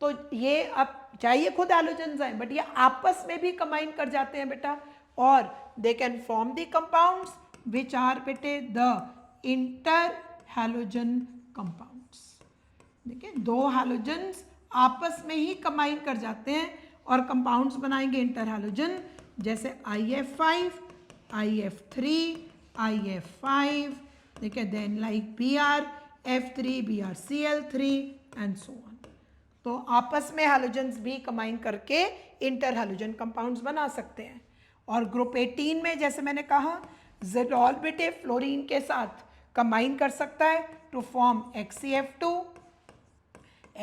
तो ये अब चाहिए खुद हैलोजेंस है बट ये आपस में भी कंबाइन कर जाते हैं बेटा, और they can form the compounds which are बेटे द इंटर हैलोजन कंपाउंड्स। देखिए 2 हैलोजेंस आपस में ही कंबाइन कर जाते हैं और कंपाउंड्स बनाएंगे इंटर हैलोजन, जैसे IF5, IF3, IF5, देखिए then like BrF3, BrCl3 and so on. तो आपस में हैलोजेंस भी कंबाइन करके इंटर हैलोजन कंपाउंड्स बना सकते हैं। और ग्रुप 18 में जैसे मैंने कहा ज़ेनॉल बेटे फ्लोरीन के साथ कंबाइन कर सकता है to form HCF2,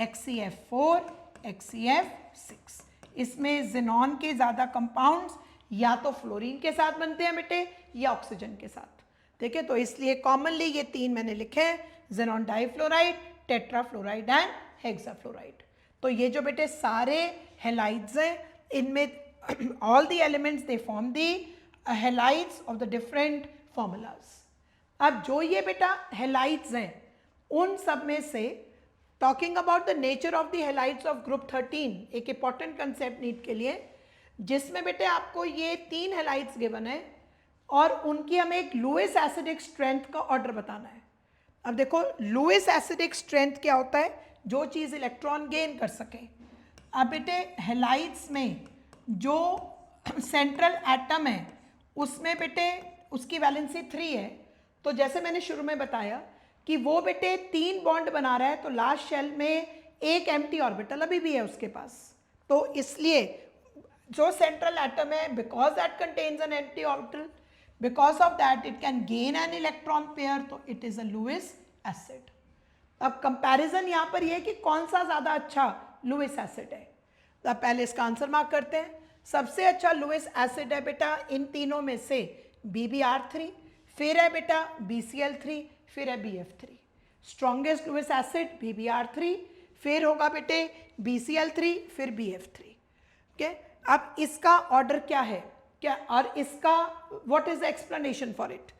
HCF4, HCF6। इसमें ज़ेनॉन के ज़्यादा कंपाउंड्स या तो फ्लोरीन के साथ बनते हैं बेटे या ऑक्सीजन के साथ। ठीक है, तो इसलिए कॉमनली ये 3 मैंने लिखे हैं, xenon difluoride, tetrafluoride and hexafluoride. तो ये जो बेटे सारे हैलाइड्स हैं इनमें all the elements they form the halides of the different formulas. अब जो ये बेटा हैलाइड्स हैं उन सब में से talking about the nature of the halides of group 13, एक इंपॉर्टेंट कंसेप्ट नीट के लिए, जिसमें बेटे आपको ये 3 हैलाइड्स गिवन है और उनकी हमें एक लुईस एसिडिक स्ट्रेंथ का ऑर्डर बताना है। अब देखो लुईस एसिडिक स्ट्रेंथ क्या होता है, जो चीज़ इलेक्ट्रॉन गेन कर सके। अब बेटे हैलाइड्स में जो सेंट्रल एटम है उसमें बेटे उसकी वैलेंसी 3 है, तो जैसे मैंने शुरू में बताया कि वो बेटे 3 बॉन्ड बना रहा है, तो लास्ट शेल में एक एम्प्टी ऑर्बिटल अभी भी है उसके पास, तो इसलिए जो सेंट्रल एटम है because that contains an empty orbital, because of that it can gain an electron pair, तो it is a Lewis acid. अब कंपैरिजन यहाँ पर यह है कि कौन सा ज़्यादा अच्छा लुईस एसिड है। तो अब पहले इसका आंसर मार्क करते हैं। सबसे अच्छा लुईस एसिड है बेटा इन तीनों में से BbR3, फिर है बेटा BCl3, फिर है BF3। Strongest Lewis acid BbR3, फिर होगा बेटे BCl3, फिर BF3। ओके, अब इसका ऑर्डर क्या है क्या, और इसका what is the explanation for it.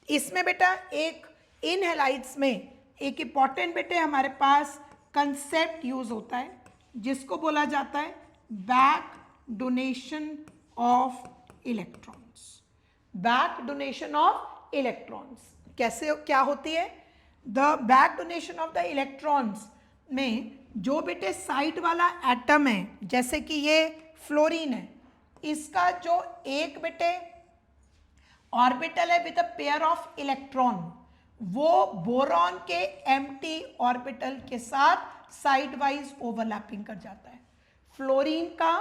इसमें बेटा एक इन हैलाइड्स में एक इंपॉर्टेंट बेटे हमारे पास कंसेप्ट यूज होता है जिसको बोला जाता है back donation of electrons. Back donation of electrons कैसे क्या होती है? The back donation of the electrons में जो बेटे साइड वाला एटम है, जैसे कि ये फ्लोरीन है, इसका जो एक बेटे ऑर्बिटल है with a pair of electron, वो बोरॉन के एम्प्टी ऑर्बिटल के साथ साइड वाइज ओवरलैपिंग कर जाता है। फ्लोरीन का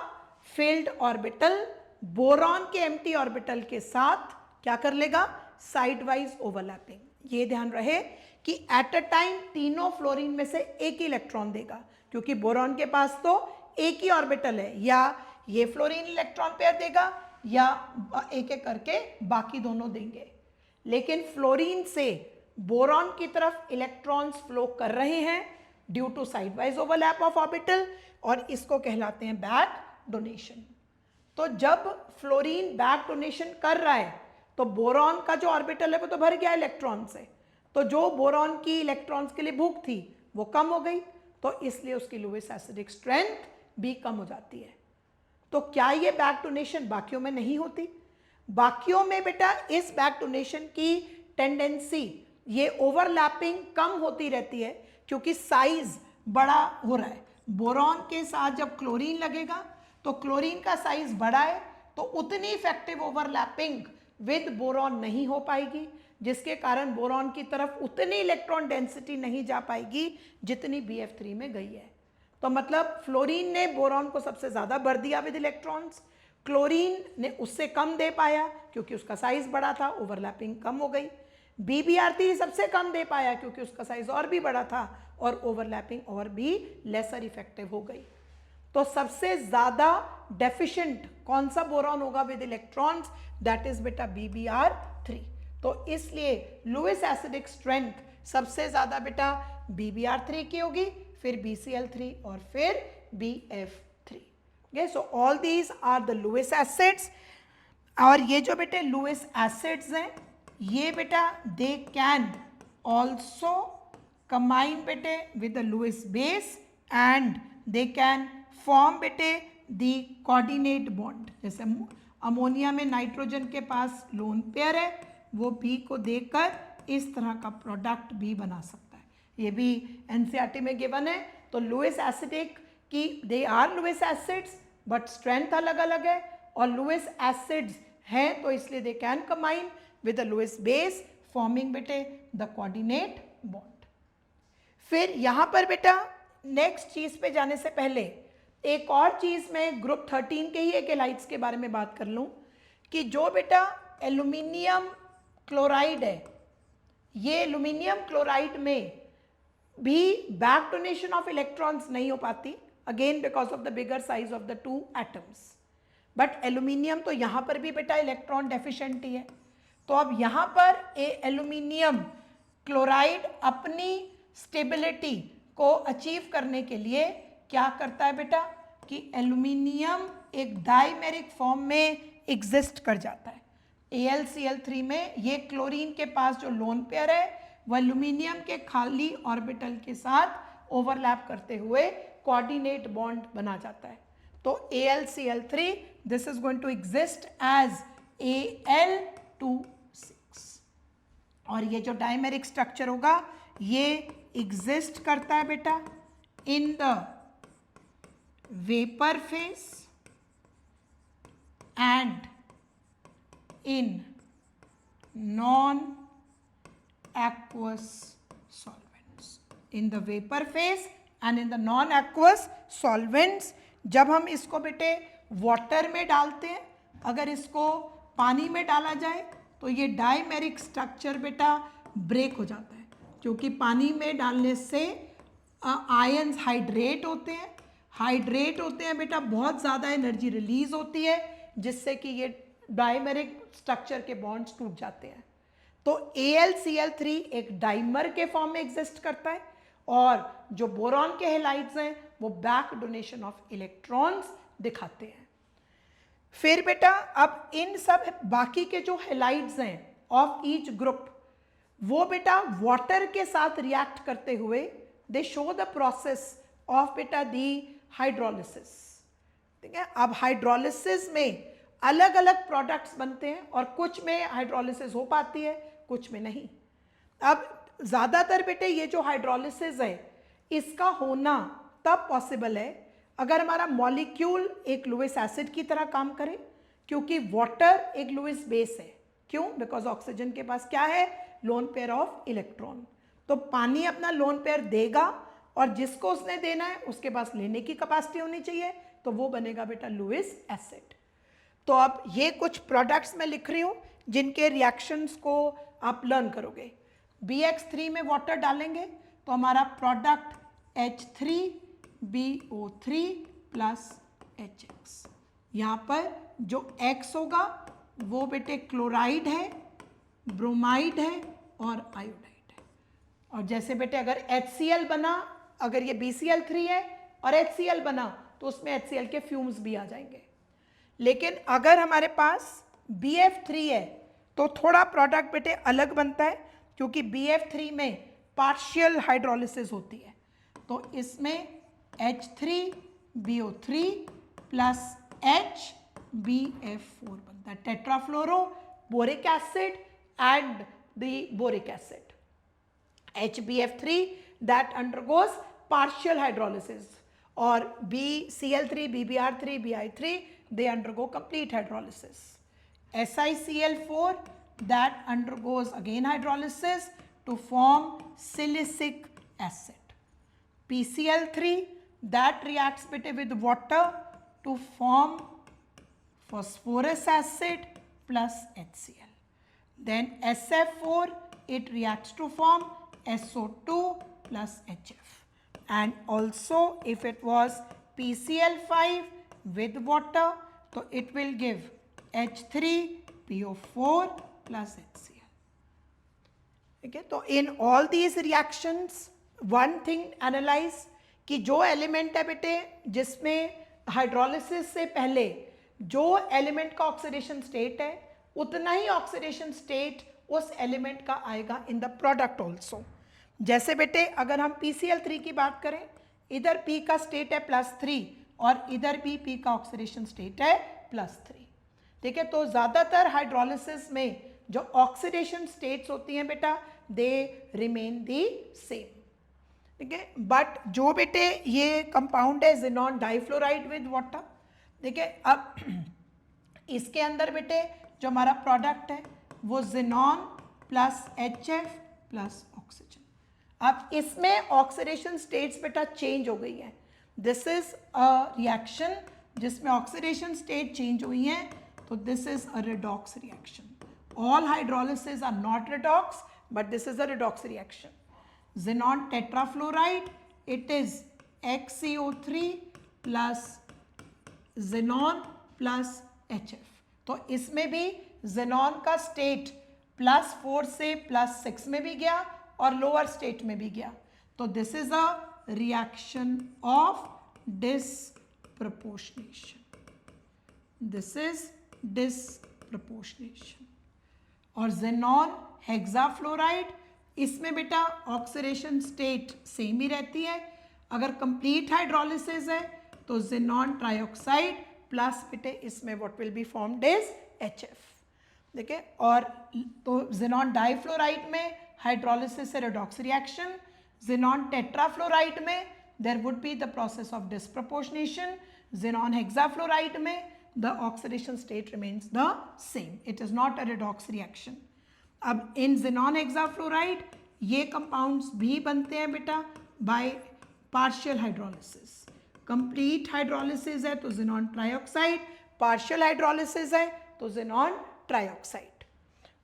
फिल्ड ऑर्बिटल बोरॉन के एम्प्टी ऑर्बिटल के साथ क्या कर लेगा? Side wise overlapping. ये ध्यान रहे कि एट अ टाइम तीनों फ्लोरीन में से एक ही इलेक्ट्रॉन देगा, क्योंकि बोरॉन के पास तो एक ही ऑर्बिटल है, या ये फ्लोरीन इलेक्ट्रॉन पेयर देगा या एक एक करके बाकी दोनों देंगे। लेकिन फ्लोरीन से बोरॉन की तरफ इलेक्ट्रॉन्स फ्लो कर रहे हैं due to side wise overlap of orbital, और इसको कहलाते हैं बैक डोनेशन। तो जब फ्लोरीन बैक डोनेशन कर रहा है तो बोरॉन का जो ऑर्बिटल है वो तो भर गया इलेक्ट्रॉन से, तो जो बोरॉन की इलेक्ट्रॉन्स के लिए भूख थी वो कम हो गई, तो इसलिए उसकी लुईस एसिडिक स्ट्रेंथ भी कम हो जाती है। तो क्या ये बैक डोनेशन बाकियों में नहीं होती? बाकियों में बेटा इस बैक डोनेशन की टेंडेंसी, ये ओवरलैपिंग कम होती रहती है, क्योंकि साइज बड़ा हो रहा है। बोरॉन के साथ जब क्लोरीन लगेगा तो क्लोरीन का साइज बड़ा है, तो उतनी इफेक्टिव ओवरलैपिंग विद बोरॉन नहीं हो पाएगी, जिसके कारण बोरॉन की तरफ उतनी इलेक्ट्रॉन डेंसिटी नहीं जा पाएगी जितनी BF3 में गई है। तो मतलब फ्लोरीन ने बोरॉन को सबसे ज़्यादा भर दिया विद इलेक्ट्रॉन्स, क्लोरीन ने उससे कम दे पाया क्योंकि उसका साइज बड़ा था, ओवरलैपिंग कम हो गई। BBr3 सबसे कम दे पाया क्योंकि उसका साइज और भी बड़ा था और ओवरलैपिंग और भी लेसर इफेक्टिव हो गई। तो सबसे ज़्यादा डेफिशिएंट कौन सा बोरॉन होगा विद इलेक्ट्रॉन्स? दैट इज बेटा BBr3। तो इसलिए लुईस एसिडिक स्ट्रेंथ सबसे ज़्यादा बेटा BBr3 की होगी, फिर BCl3 और फिर BF3। So all these are the Lewis acids. और ये जो बेटे लुईस एसिड्स हैं, ये बेटा दे कैन ऑल्सो कंबाइन बेटे with the Lewis base and they can form बेटे दी कोऑर्डिनेट बॉन्ड। जैसे अमोनिया में नाइट्रोजन के पास लोन पेयर है, वो B को देकर इस तरह का प्रोडक्ट भी बना सकता है। ये भी NCERT में गिवन है। तो लुईस एसिडिक की they are Lewis acids but strength अलग अलग है, और लुईस एसिड्स हैं तो इसलिए they can combine with the Lewis base forming बेटे द कोऑर्डिनेट बॉन्ड। फिर यहाँ पर बेटा नेक्स्ट चीज पे जाने से पहले एक और चीज मैं ग्रुप 13 के ही एक एलाइड्स के बारे में बात कर लूँ कि जो बेटा एल्यूमिनियम क्लोराइड है, ये एल्यूमिनियम क्लोराइड में भी बैक डोनेशन ऑफ इलेक्ट्रॉन्स नहीं हो पाती, again because of the bigger size of the two atoms. But aluminium तो यहाँ पर भी बेटा इलेक्ट्रॉन डेफिशिएंट ही है। तो अब यहाँ पर एल्यूमिनियम क्लोराइड अपनी स्टेबिलिटी को अचीव करने के लिए क्या करता है बेटा कि एल्यूमिनियम एक डाइमेरिक फॉर्म में एग्जिस्ट कर जाता है। AlCl3 में ये क्लोरीन के पास जो लोन पेयर है वह एल्यूमिनियम के खाली ऑर्बिटल के साथ ओवरलैप करते हुए कोऑर्डिनेट बॉन्ड बना जाता है। तो AlCl3 this is going to exist as Al2,6 और ये जो डाइमेरिक स्ट्रक्चर होगा ये एग्जिस्ट करता है बेटा in the vapour phase and in non-aqueous solvents, in the vapor phase and in the non-aqueous solvents। जब हम इसको बेटे वाटर में डालते हैं, अगर इसको पानी में डाला जाए तो ये डाइमेरिक स्ट्रक्चर बेटा ब्रेक हो जाता है, क्योंकि पानी में डालने से आयंस हाइड्रेट होते हैं बेटा, बहुत ज़्यादा एनर्जी रिलीज होती है जिससे कि ये डाइमेरिक स्ट्रक्चर के बॉन्ड्स टूट जाते हैं। तो AlCl3 एक डाइमर के फॉर्म में एग्जिस्ट करता है, और जो बोरॉन के हैलाइड्स हैं वो बैक डोनेशन ऑफ इलेक्ट्रॉन्स दिखाते हैं। फिर बेटा अब इन सब बाकी के जो हैलाइड्स हैं ऑफ ईच ग्रुप, वो बेटा वाटर के साथ रिएक्ट करते हुए दे शो द प्रोसेस ऑफ बेटा दी हाइड्रोलिसिस। ठीक है। अब हाइड्रोलिसिस में अलग अलग प्रोडक्ट्स बनते हैं और कुछ में हाइड्रोलिसिस हो पाती है, कुछ में नहीं। अब ज़्यादातर बेटे ये जो हाइड्रोलिसिस है इसका होना तब पॉसिबल है अगर हमारा मॉलिक्यूल एक लुईस एसिड की तरह काम करे, क्योंकि वाटर एक लुईस बेस है। क्यों? बिकॉज ऑक्सीजन के पास क्या है? Lone pair of electron. तो पानी अपना लोन पेयर देगा और जिसको उसने देना है उसके पास लेने की कैपेसिटी होनी चाहिए, तो वो बनेगा बेटा लुईस एसिड। तो अब ये कुछ प्रोडक्ट्स मैं लिख रही हूँ जिनके रिएक्शंस को आप लर्न करोगे। BX3 में वाटर डालेंगे तो हमारा प्रोडक्ट H3BO3 प्लस HX। यहाँ पर जो X होगा वो बेटे क्लोराइड है, ब्रोमाइड है और आयोडाइड है। और जैसे बेटे अगर HCl बना, अगर ये BCl3 है और HCl बना तो उसमें HCl के फ्यूम्स भी आ जाएंगे। लेकिन अगर हमारे पास BF3 है तो थोड़ा प्रोडक्ट बेटे अलग बनता है, क्योंकि BF3 में पार्शियल हाइड्रोलिसिस होती है। तो इसमें H3BO3 प्लस HBF4 बनता है, tetrafluoro boric acid and the boric acid. HBF3 that undergoes partial hydrolysis, or BCl3, BBr3, Bi3 they undergo complete hydrolysis. SiCl4 that undergoes again hydrolysis to form silicic acid. PCl3 that reacts with water to form phosphorus acid plus HCl. Then SF4 it reacts to form SO2 plus HF. And also if it was PCl5 with water, so it will give H3PO4 plus HCl. Okay, तो in all these reactions one thing analyze कि जो element है बेटे जिसमें hydrolysis से पहले जो element का ऑक्सीडेशन स्टेट है उतना ही ऑक्सीडेशन स्टेट उस एलिमेंट का आएगा इन द प्रोडक्ट ऑल्सो। जैसे बेटे अगर हम PCl3 की बात करें, इधर P का स्टेट है +3 और इधर भी P का ऑक्सीडेशन स्टेट है +3। ठीक है, तो ज़्यादातर हाइड्रोलिसिस में जो ऑक्सीडेशन स्टेट्स होती हैं बेटा दे रिमेन दी सेम। ठीक है, बट जो बेटे ये कंपाउंड है जिनॉन डाइफ्लोराइड विद वाटर, ठीक है, अब इसके अंदर बेटे जो हमारा प्रोडक्ट है वो xenon plus HF plus oxygen. अब इसमें ऑक्सीडेशन स्टेट्स बेटा चेंज हो गई है। दिस इज अ रिएक्शन जिसमें ऑक्सीडेशन स्टेट चेंज हुई है, तो this is a redox reaction. All hydrolysis are not redox but this is a redox reaction. Xenon tetrafluoride, it is XCO3 plus xenon plus HF। तो इसमें भी xenon का state +4 से +6 में भी गया और लोअर स्टेट में भी गया। तो this is a reaction of disproportionation. This is disproportionation. और xenon हेक्साफ्लोराइड, इसमें बेटा ऑक्सीडेशन स्टेट सेम ही रहती है। अगर कंप्लीट हाइड्रोलिसिस है तो xenon ट्राइऑक्साइड प्लस बेटे इसमें what will be formed is HF। देखिए, और तो xenon डाइफ्लोराइड में हाइड्रोलिसिस से रिडॉक्स रिएक्शन, xenon टेट्राफ्लोराइड में there would be the process of disproportionation, xenon hexafluoride में the oxidation state remains the same, it is not a redox reaction. अब in xenon hexafluoride ये compounds भी बनते हैं बेटा by partial hydrolysis. Complete hydrolysis है तो xenon ट्राइऑक्साइड, पार्शियल हाइड्रोलिसिस है तो xenon ट्राइऑक्साइड।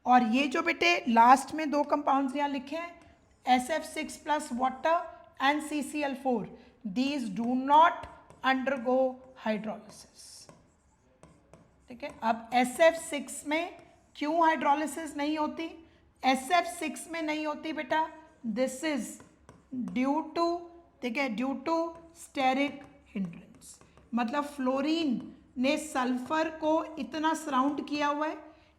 और ये जो बेटे लास्ट में दो कंपाउंड्स यहाँ लिखे हैं SF6 plus water and CCl4, these do not undergo hydrolysis. ठीक है, अब SF6 में क्यों हाइड्रोलिसिस नहीं होती? SF6 में नहीं होती बेटा, दिस इज ड्यू टू, ठीक है, ड्यू टू स्टेरिक हिंड्रेंस। मतलब फ्लोरीन ने सल्फर को इतना सराउंड किया हुआ है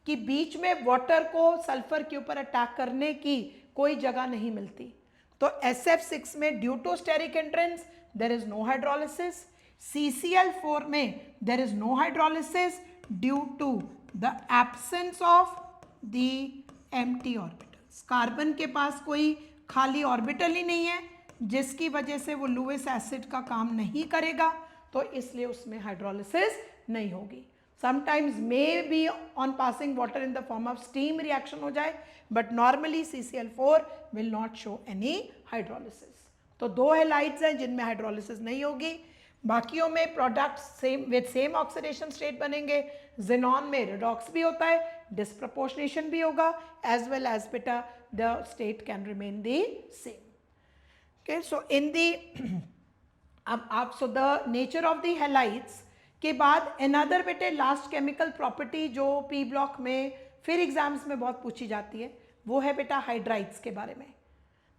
कि बीच में वाटर को सल्फर के ऊपर अटैक करने की कोई जगह नहीं मिलती। तो SF6 में due to steric hindrance there is no hydrolysis. CCl4 में there is no hydrolysis due to the absence of the empty orbitals. Carbon के पास कोई खाली ऑर्बिटल ही नहीं है, जिसकी वजह से वो लुईस एसिड का काम नहीं करेगा, तो इसलिए उसमें हाइड्रोलिसिस नहीं होगी. Sometimes may be on passing water in the form of steam reaction हो जाए, but normally CCl4 will not show any hydrolysis. तो दो हैलाइड्स हैं जिनमें हाइड्रोलिसिस नहीं होगी. बाकियों में product same with same oxidation state बनेंगे. जिनॉन में रिडॉक्स भी होता है, डिस्प्रपोर्शनेशन भी होगा, एज वेल एज बेटा the state can remain the same. Okay, so in the अब आप so the nature of the halides के बाद अनदर बेटे लास्ट केमिकल प्रॉपर्टी जो पी ब्लॉक में फिर एग्जाम्स में बहुत पूछी जाती है, वो है बेटा हाइड्राइड्स के बारे में.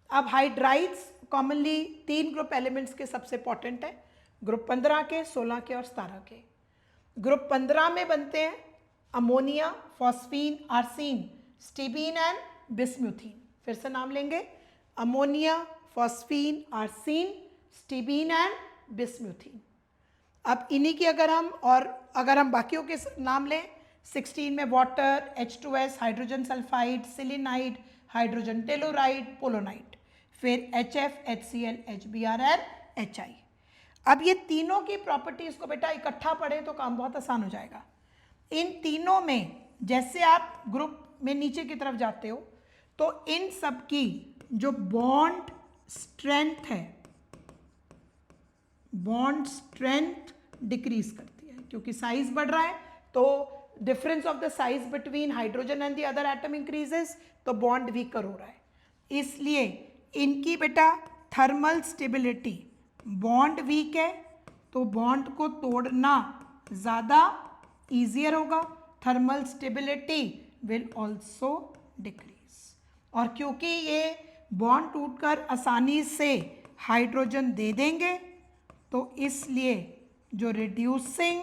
अब हाइड्राइड्स कॉमनली 3 ग्रुप एलिमेंट्स के सबसे इंपॉर्टेंट है, ग्रुप 15 के, 16 के और 17 के. ग्रुप 15 में बनते हैं अमोनिया, फॉस्फीन, आर्सीन, स्टीबीन एंड बिस्म्यूथीन. फिर से नाम लेंगे, अमोनिया, फॉस्फीन, आर्सीन, स्टीबीन एंड बिस्म्यूथीन. अब इन्हीं की अगर हम बाकियों के नाम लें, 16 में water, H2S, hydrogen sulphide, selenide, hydrogen telluride, polonide, फिर HF, HCl, HBr and HI. अब ये तीनों की प्रॉपर्टीज को बेटा इकट्ठा पढ़ें तो काम बहुत आसान हो जाएगा. इन तीनों में जैसे आप ग्रुप में नीचे की तरफ जाते हो तो इन सब की जो बॉन्ड स्ट्रेंथ है, बॉन्ड स्ट्रेंथ डिक्रीज करती है, क्योंकि साइज बढ़ रहा है तो difference of the size between hydrogen and the other atom increases, तो बॉन्ड वीकर हो रहा है. इसलिए इनकी बेटा थर्मल स्टेबिलिटी, बॉन्ड वीक है तो बॉन्ड को तोड़ना ज़्यादा ईजियर होगा, thermal stability will also decrease. और क्योंकि ये बॉन्ड टूटकर आसानी से हाइड्रोजन दे देंगे तो इसलिए जो रिड्यूसिंग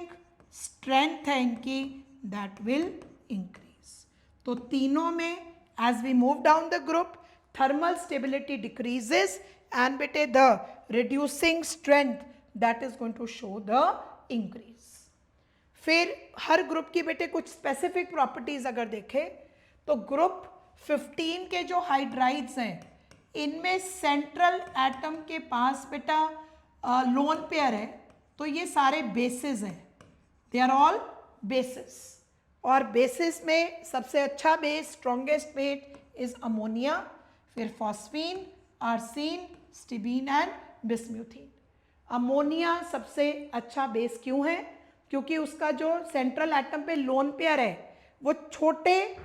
स्ट्रेंथ है इनकी दैट विल इंक्रीज. तो तीनों में as we move down the group thermal stability decreases and बेटे the reducing strength that is going to show the increase. फिर हर ग्रुप की बेटे कुछ स्पेसिफिक प्रॉपर्टीज अगर देखें तो ग्रुप 15 के जो हाइड्राइड्स हैं इनमें सेंट्रल एटम के पास बेटा लोन पेयर है, तो ये सारे बेसिस हैं, दे आर ऑल बेसिस. और बेसिस में सबसे अच्छा base, strongest base is ammonia, फिर फॉस्फीन, आर्सीन, स्टीबीन एंड बिस्म्यूथीन. अमोनिया सबसे अच्छा बेस क्यों है? क्योंकि उसका जो सेंट्रल एटम पे लोन पेयर है वो छोटे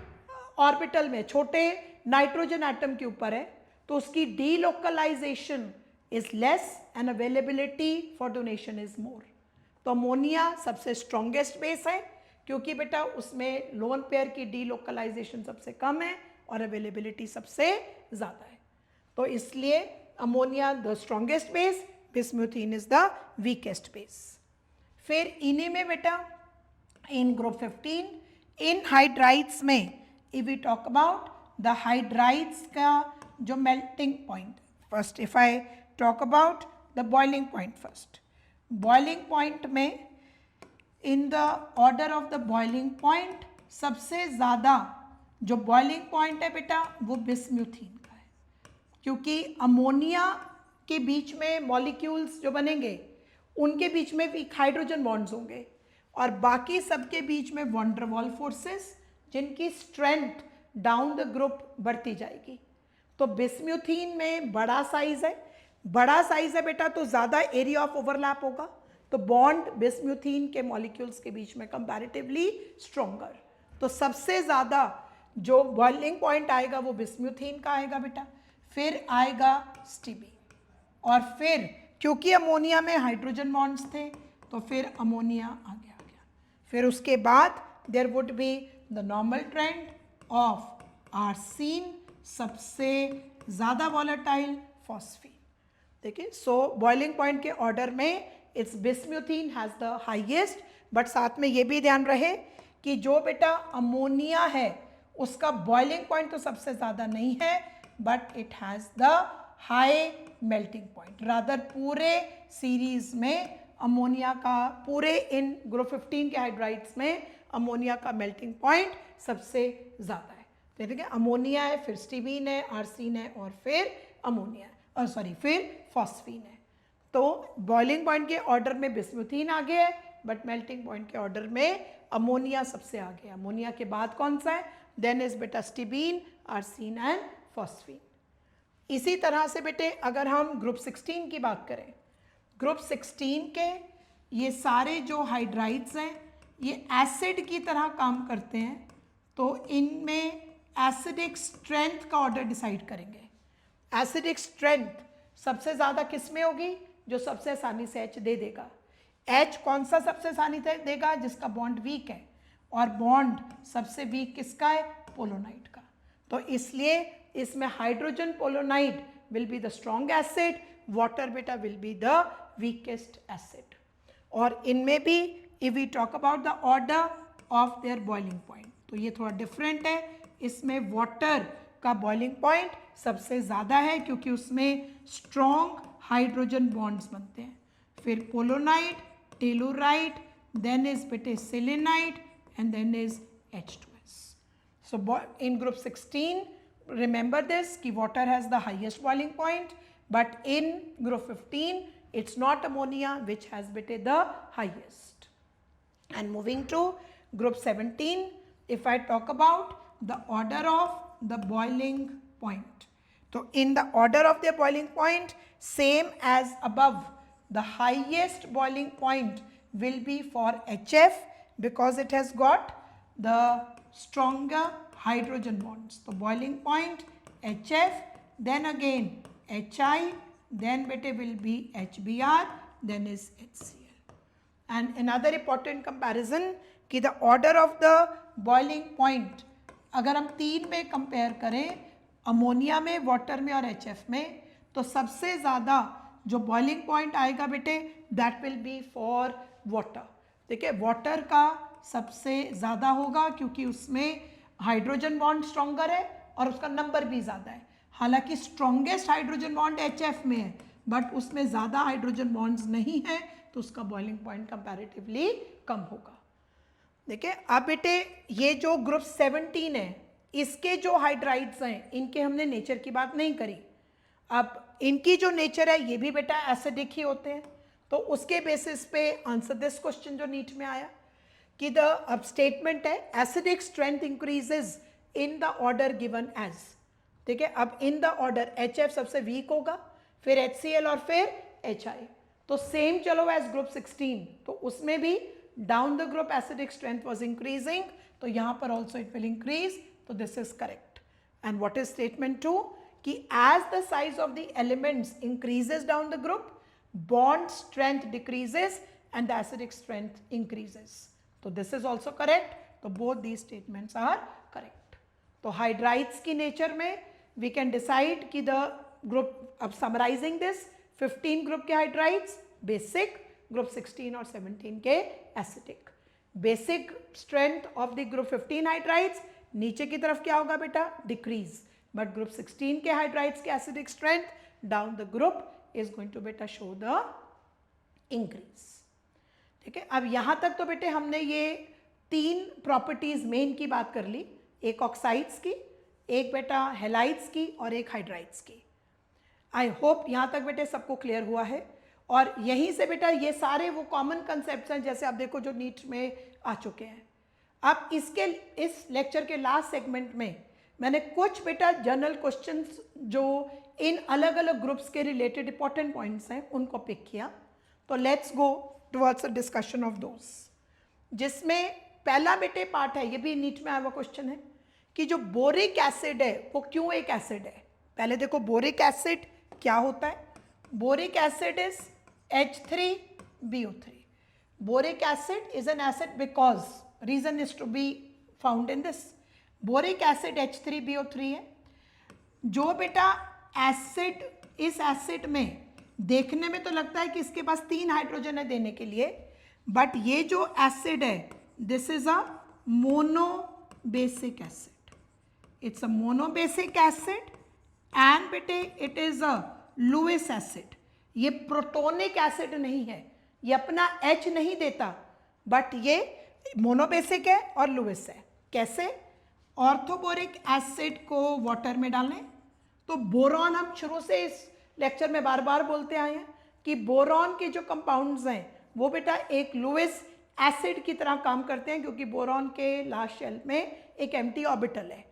ऑर्बिटल में, छोटे नाइट्रोजन एटम के ऊपर है, तो उसकी delocalization is less and availability for donation is more. तो अमोनिया सबसे स्ट्रॉन्गेस्ट बेस है क्योंकि बेटा उसमें लोन पेयर की डीलोकलाइजेशन सबसे कम है और अवेलेबिलिटी सबसे ज़्यादा है. तो इसलिए ammonia the strongest base, bismuthine is the weakest base. फिर इन्हीं में बेटा इन ग्रुप 15 इन हाइड्राइड्स में if we talk about the hydrides का जो melting point, first if I talk about the boiling point, first boiling point में in the order of the boiling point सबसे ज़्यादा जो बॉइलिंग पॉइंट है बेटा वो बिस्म्यूथीन का है, क्योंकि अमोनिया के बीच में मॉलिक्यूल्स जो बनेंगे उनके बीच में वीक हाइड्रोजन बॉन्ड्स होंगे और बाकी सबके बीच में वॉन डर वाल फोर्सेस जिनकी स्ट्रेंथ डाउन द ग्रुप बढ़ती जाएगी. तो बिस्म्यूथीन में बड़ा साइज है बेटा तो ज़्यादा एरिया ऑफ ओवरलैप होगा, तो बॉन्ड बिस्म्यूथीन के मॉलिक्यूल्स के बीच में कंपैरेटिवली स्ट्रॉन्गर. तो सबसे ज़्यादा जो बॉइलिंग पॉइंट आएगा वो बिस्म्यूथीन का आएगा बेटा, फिर आएगा स्टीबीन और फिर क्योंकि अमोनिया में हाइड्रोजन बॉन्ड्स थे तो फिर अमोनिया आगे आ गया. फिर उसके बाद there would be the normal trend of arsine, सबसे ज़्यादा वॉलेटाइल फॉस्फीन. देखिए सो बॉइलिंग पॉइंट के ऑर्डर में it's bismuthine has the highest, but साथ में ये भी ध्यान रहे कि जो बेटा अमोनिया है उसका बॉइलिंग पॉइंट तो सबसे ज़्यादा नहीं है, but it has the high melting point. Rather पूरे सीरीज में अमोनिया का पूरे इन ग्रुप 15 के हाइड्राइड्स में अमोनिया का मेल्टिंग पॉइंट सबसे ज़्यादा है। तो देखिए अमोनिया है, फिर स्टीबीन है, आर्सीन है और फिर अमोनिया और फिर फॉस्फीन है। तो बॉइलिंग पॉइंट के ऑर्डर में बिस्मुथीन आगे है, बट मेल्टिंग पॉइंट के ऑर्डर में अमोनिया सबसे आगे है। अमोनिया के बाद कौन सा है? देन इज बेटा स्टीबीन, आर्सीन एंड फॉस्फीन। इसी तरह से बेटे अगर हम ग्रुप 16 की बात करें, ग्रुप 16 के ये सारे जो हाइड्राइड्स हैं ये एसिड की तरह काम करते हैं, तो इनमें एसिडिक स्ट्रेंथ का ऑर्डर डिसाइड करेंगे। एसिडिक स्ट्रेंथ सबसे ज़्यादा किस में होगी? जो सबसे आसानी से H दे देगा। H कौन सा सबसे आसानी से देगा? जिसका बॉन्ड वीक है, और बॉन्ड सबसे वीक किसका है? पोलोनाइड का। तो इसलिए इसमें hydrogen polonide will be the strong acid, water बेटा will be the weakest acid. और इनमें भी if we talk about the order of their boiling point, तो ये थोड़ा डिफरेंट है। इसमें वाटर का बॉइलिंग पॉइंट सबसे ज़्यादा है क्योंकि उसमें स्ट्रॉन्ग हाइड्रोजन बॉन्ड्स बनते हैं। फिर पोलोनाइड, टेलुराइड, देन इज बेटे selenide and then is H2S. So in group 16, remember this कि water has the highest boiling point, but in group 15 it's not ammonia which has bete the highest. And moving to group 17, if I talk about the order of the boiling point, so in the order of the boiling point, same as above, the highest boiling point will be for HF because it has got the stronger hydrogen bonds. So boiling point HF, then again HI, then bete will be HBr, then is HCl. And another important comparison कि the order of the boiling point अगर हम 3 में compare करें, ammonia में, water में और HF में, तो सबसे ज़्यादा जो बॉइलिंग पॉइंट आएगा बेटे that will be for water. देखिए वाटर का सबसे ज़्यादा होगा क्योंकि उसमें हाइड्रोजन बॉन्ड स्ट्रॉन्गर है और उसका नंबर भी ज़्यादा है। हालांकि स्ट्रॉन्गेस्ट हाइड्रोजन बॉन्ड HF में है, बट उसमें ज़्यादा हाइड्रोजन बॉन्ड्स नहीं है, तो उसका बॉइलिंग पॉइंट कंपैरेटिवली कम होगा। देखिए अब बेटे ये जो ग्रुप 17 है, इसके जो हाइड्राइड्स हैं इनके हमने नेचर की बात नहीं करी। अब इनकी जो नेचर है ये भी बेटा एसिडिक ही होते हैं, तो उसके बेसिस पे आंसर दिस क्वेश्चन जो नीट में आया कि द अब स्टेटमेंट है acidic strength increases in the order given as. ठीक है, अब इन द ऑर्डर HF सबसे वीक होगा, फिर HCl और फिर HI। तो सेम चलो एज ग्रुप 16, तो उसमें भी down the group acidic strength was increasing, तो यहाँ पर ऑल्सो इट विल इंक्रीज, तो this is correct. And what is statement 2 कि as the size of the elements increases down the group, bond strength decreases and the acidic strength increases. So this is also correct. So both these statements are correct. तो hydrides की nature में we can decide कि the group, अब summarizing this, 15 group के hydrides basic, group 16 और 17 के acidic. Basic strength of the group 15 hydrides नीचे की तरफ क्या होगा बेटा? डिक्रीज। बट ग्रुप 16 के हाइड्राइड्स के acidic strength down the group is going to बेटा show the increase। ठीक है, अब यहां तक तो बेटे हमने ये 3 प्रॉपर्टीज मेन की बात कर ली, एक ऑक्साइड्स की, एक बेटा हेलाइड्स की और एक हाइड्राइड्स की। आई होप यहां तक बेटे सबको क्लियर हुआ है। और यहीं से बेटा ये सारे वो कॉमन कंसेप्ट्स हैं जैसे आप देखो जो नीट में आ चुके हैं। अब इसके इस लेक्चर के लास्ट सेगमेंट में मैंने कुछ बेटा जनरल क्वेश्चंस जो इन अलग अलग ग्रुप्स के रिलेटेड इंपॉर्टेंट पॉइंट्स हैं उनको पिक किया। तो let's go towards a discussion of those, जिसमें पहला बेटे पार्ट है, ये भी नीट में आया हुआ क्वेश्चन है कि जो बोरिक एसिड है वो क्यों एक एसिड है। पहले देखो बोरिक एसिड क्या होता है। Boric acid is H3BO3। Boric acid is an acid because reason is to be found in this. Boric acid H3BO3 है। जो बेटा एसिड, इस एसिड में देखने में तो लगता है कि इसके पास 3 हाइड्रोजन है देने के लिए, बट ये जो एसिड है this is a monobasic acid. It's a monobasic acid and बेटे it is a Lewis acid. ये प्रोटोनिक एसिड नहीं है ये अपना H नहीं देता, बट ये मोनोबेसिक है और लुइस है। कैसे? ऑर्थोबोरिक एसिड को वाटर में डालें तो बोरॉन, हम शुरू से इस लेक्चर में बार बार बोलते आए हैं कि बोरॉन के जो कंपाउंड्स हैं वो बेटा एक लुइस एसिड की तरह काम करते हैं, क्योंकि बोरॉन के लास्ट शेल में एक एम्प्टी ऑर्बिटल है।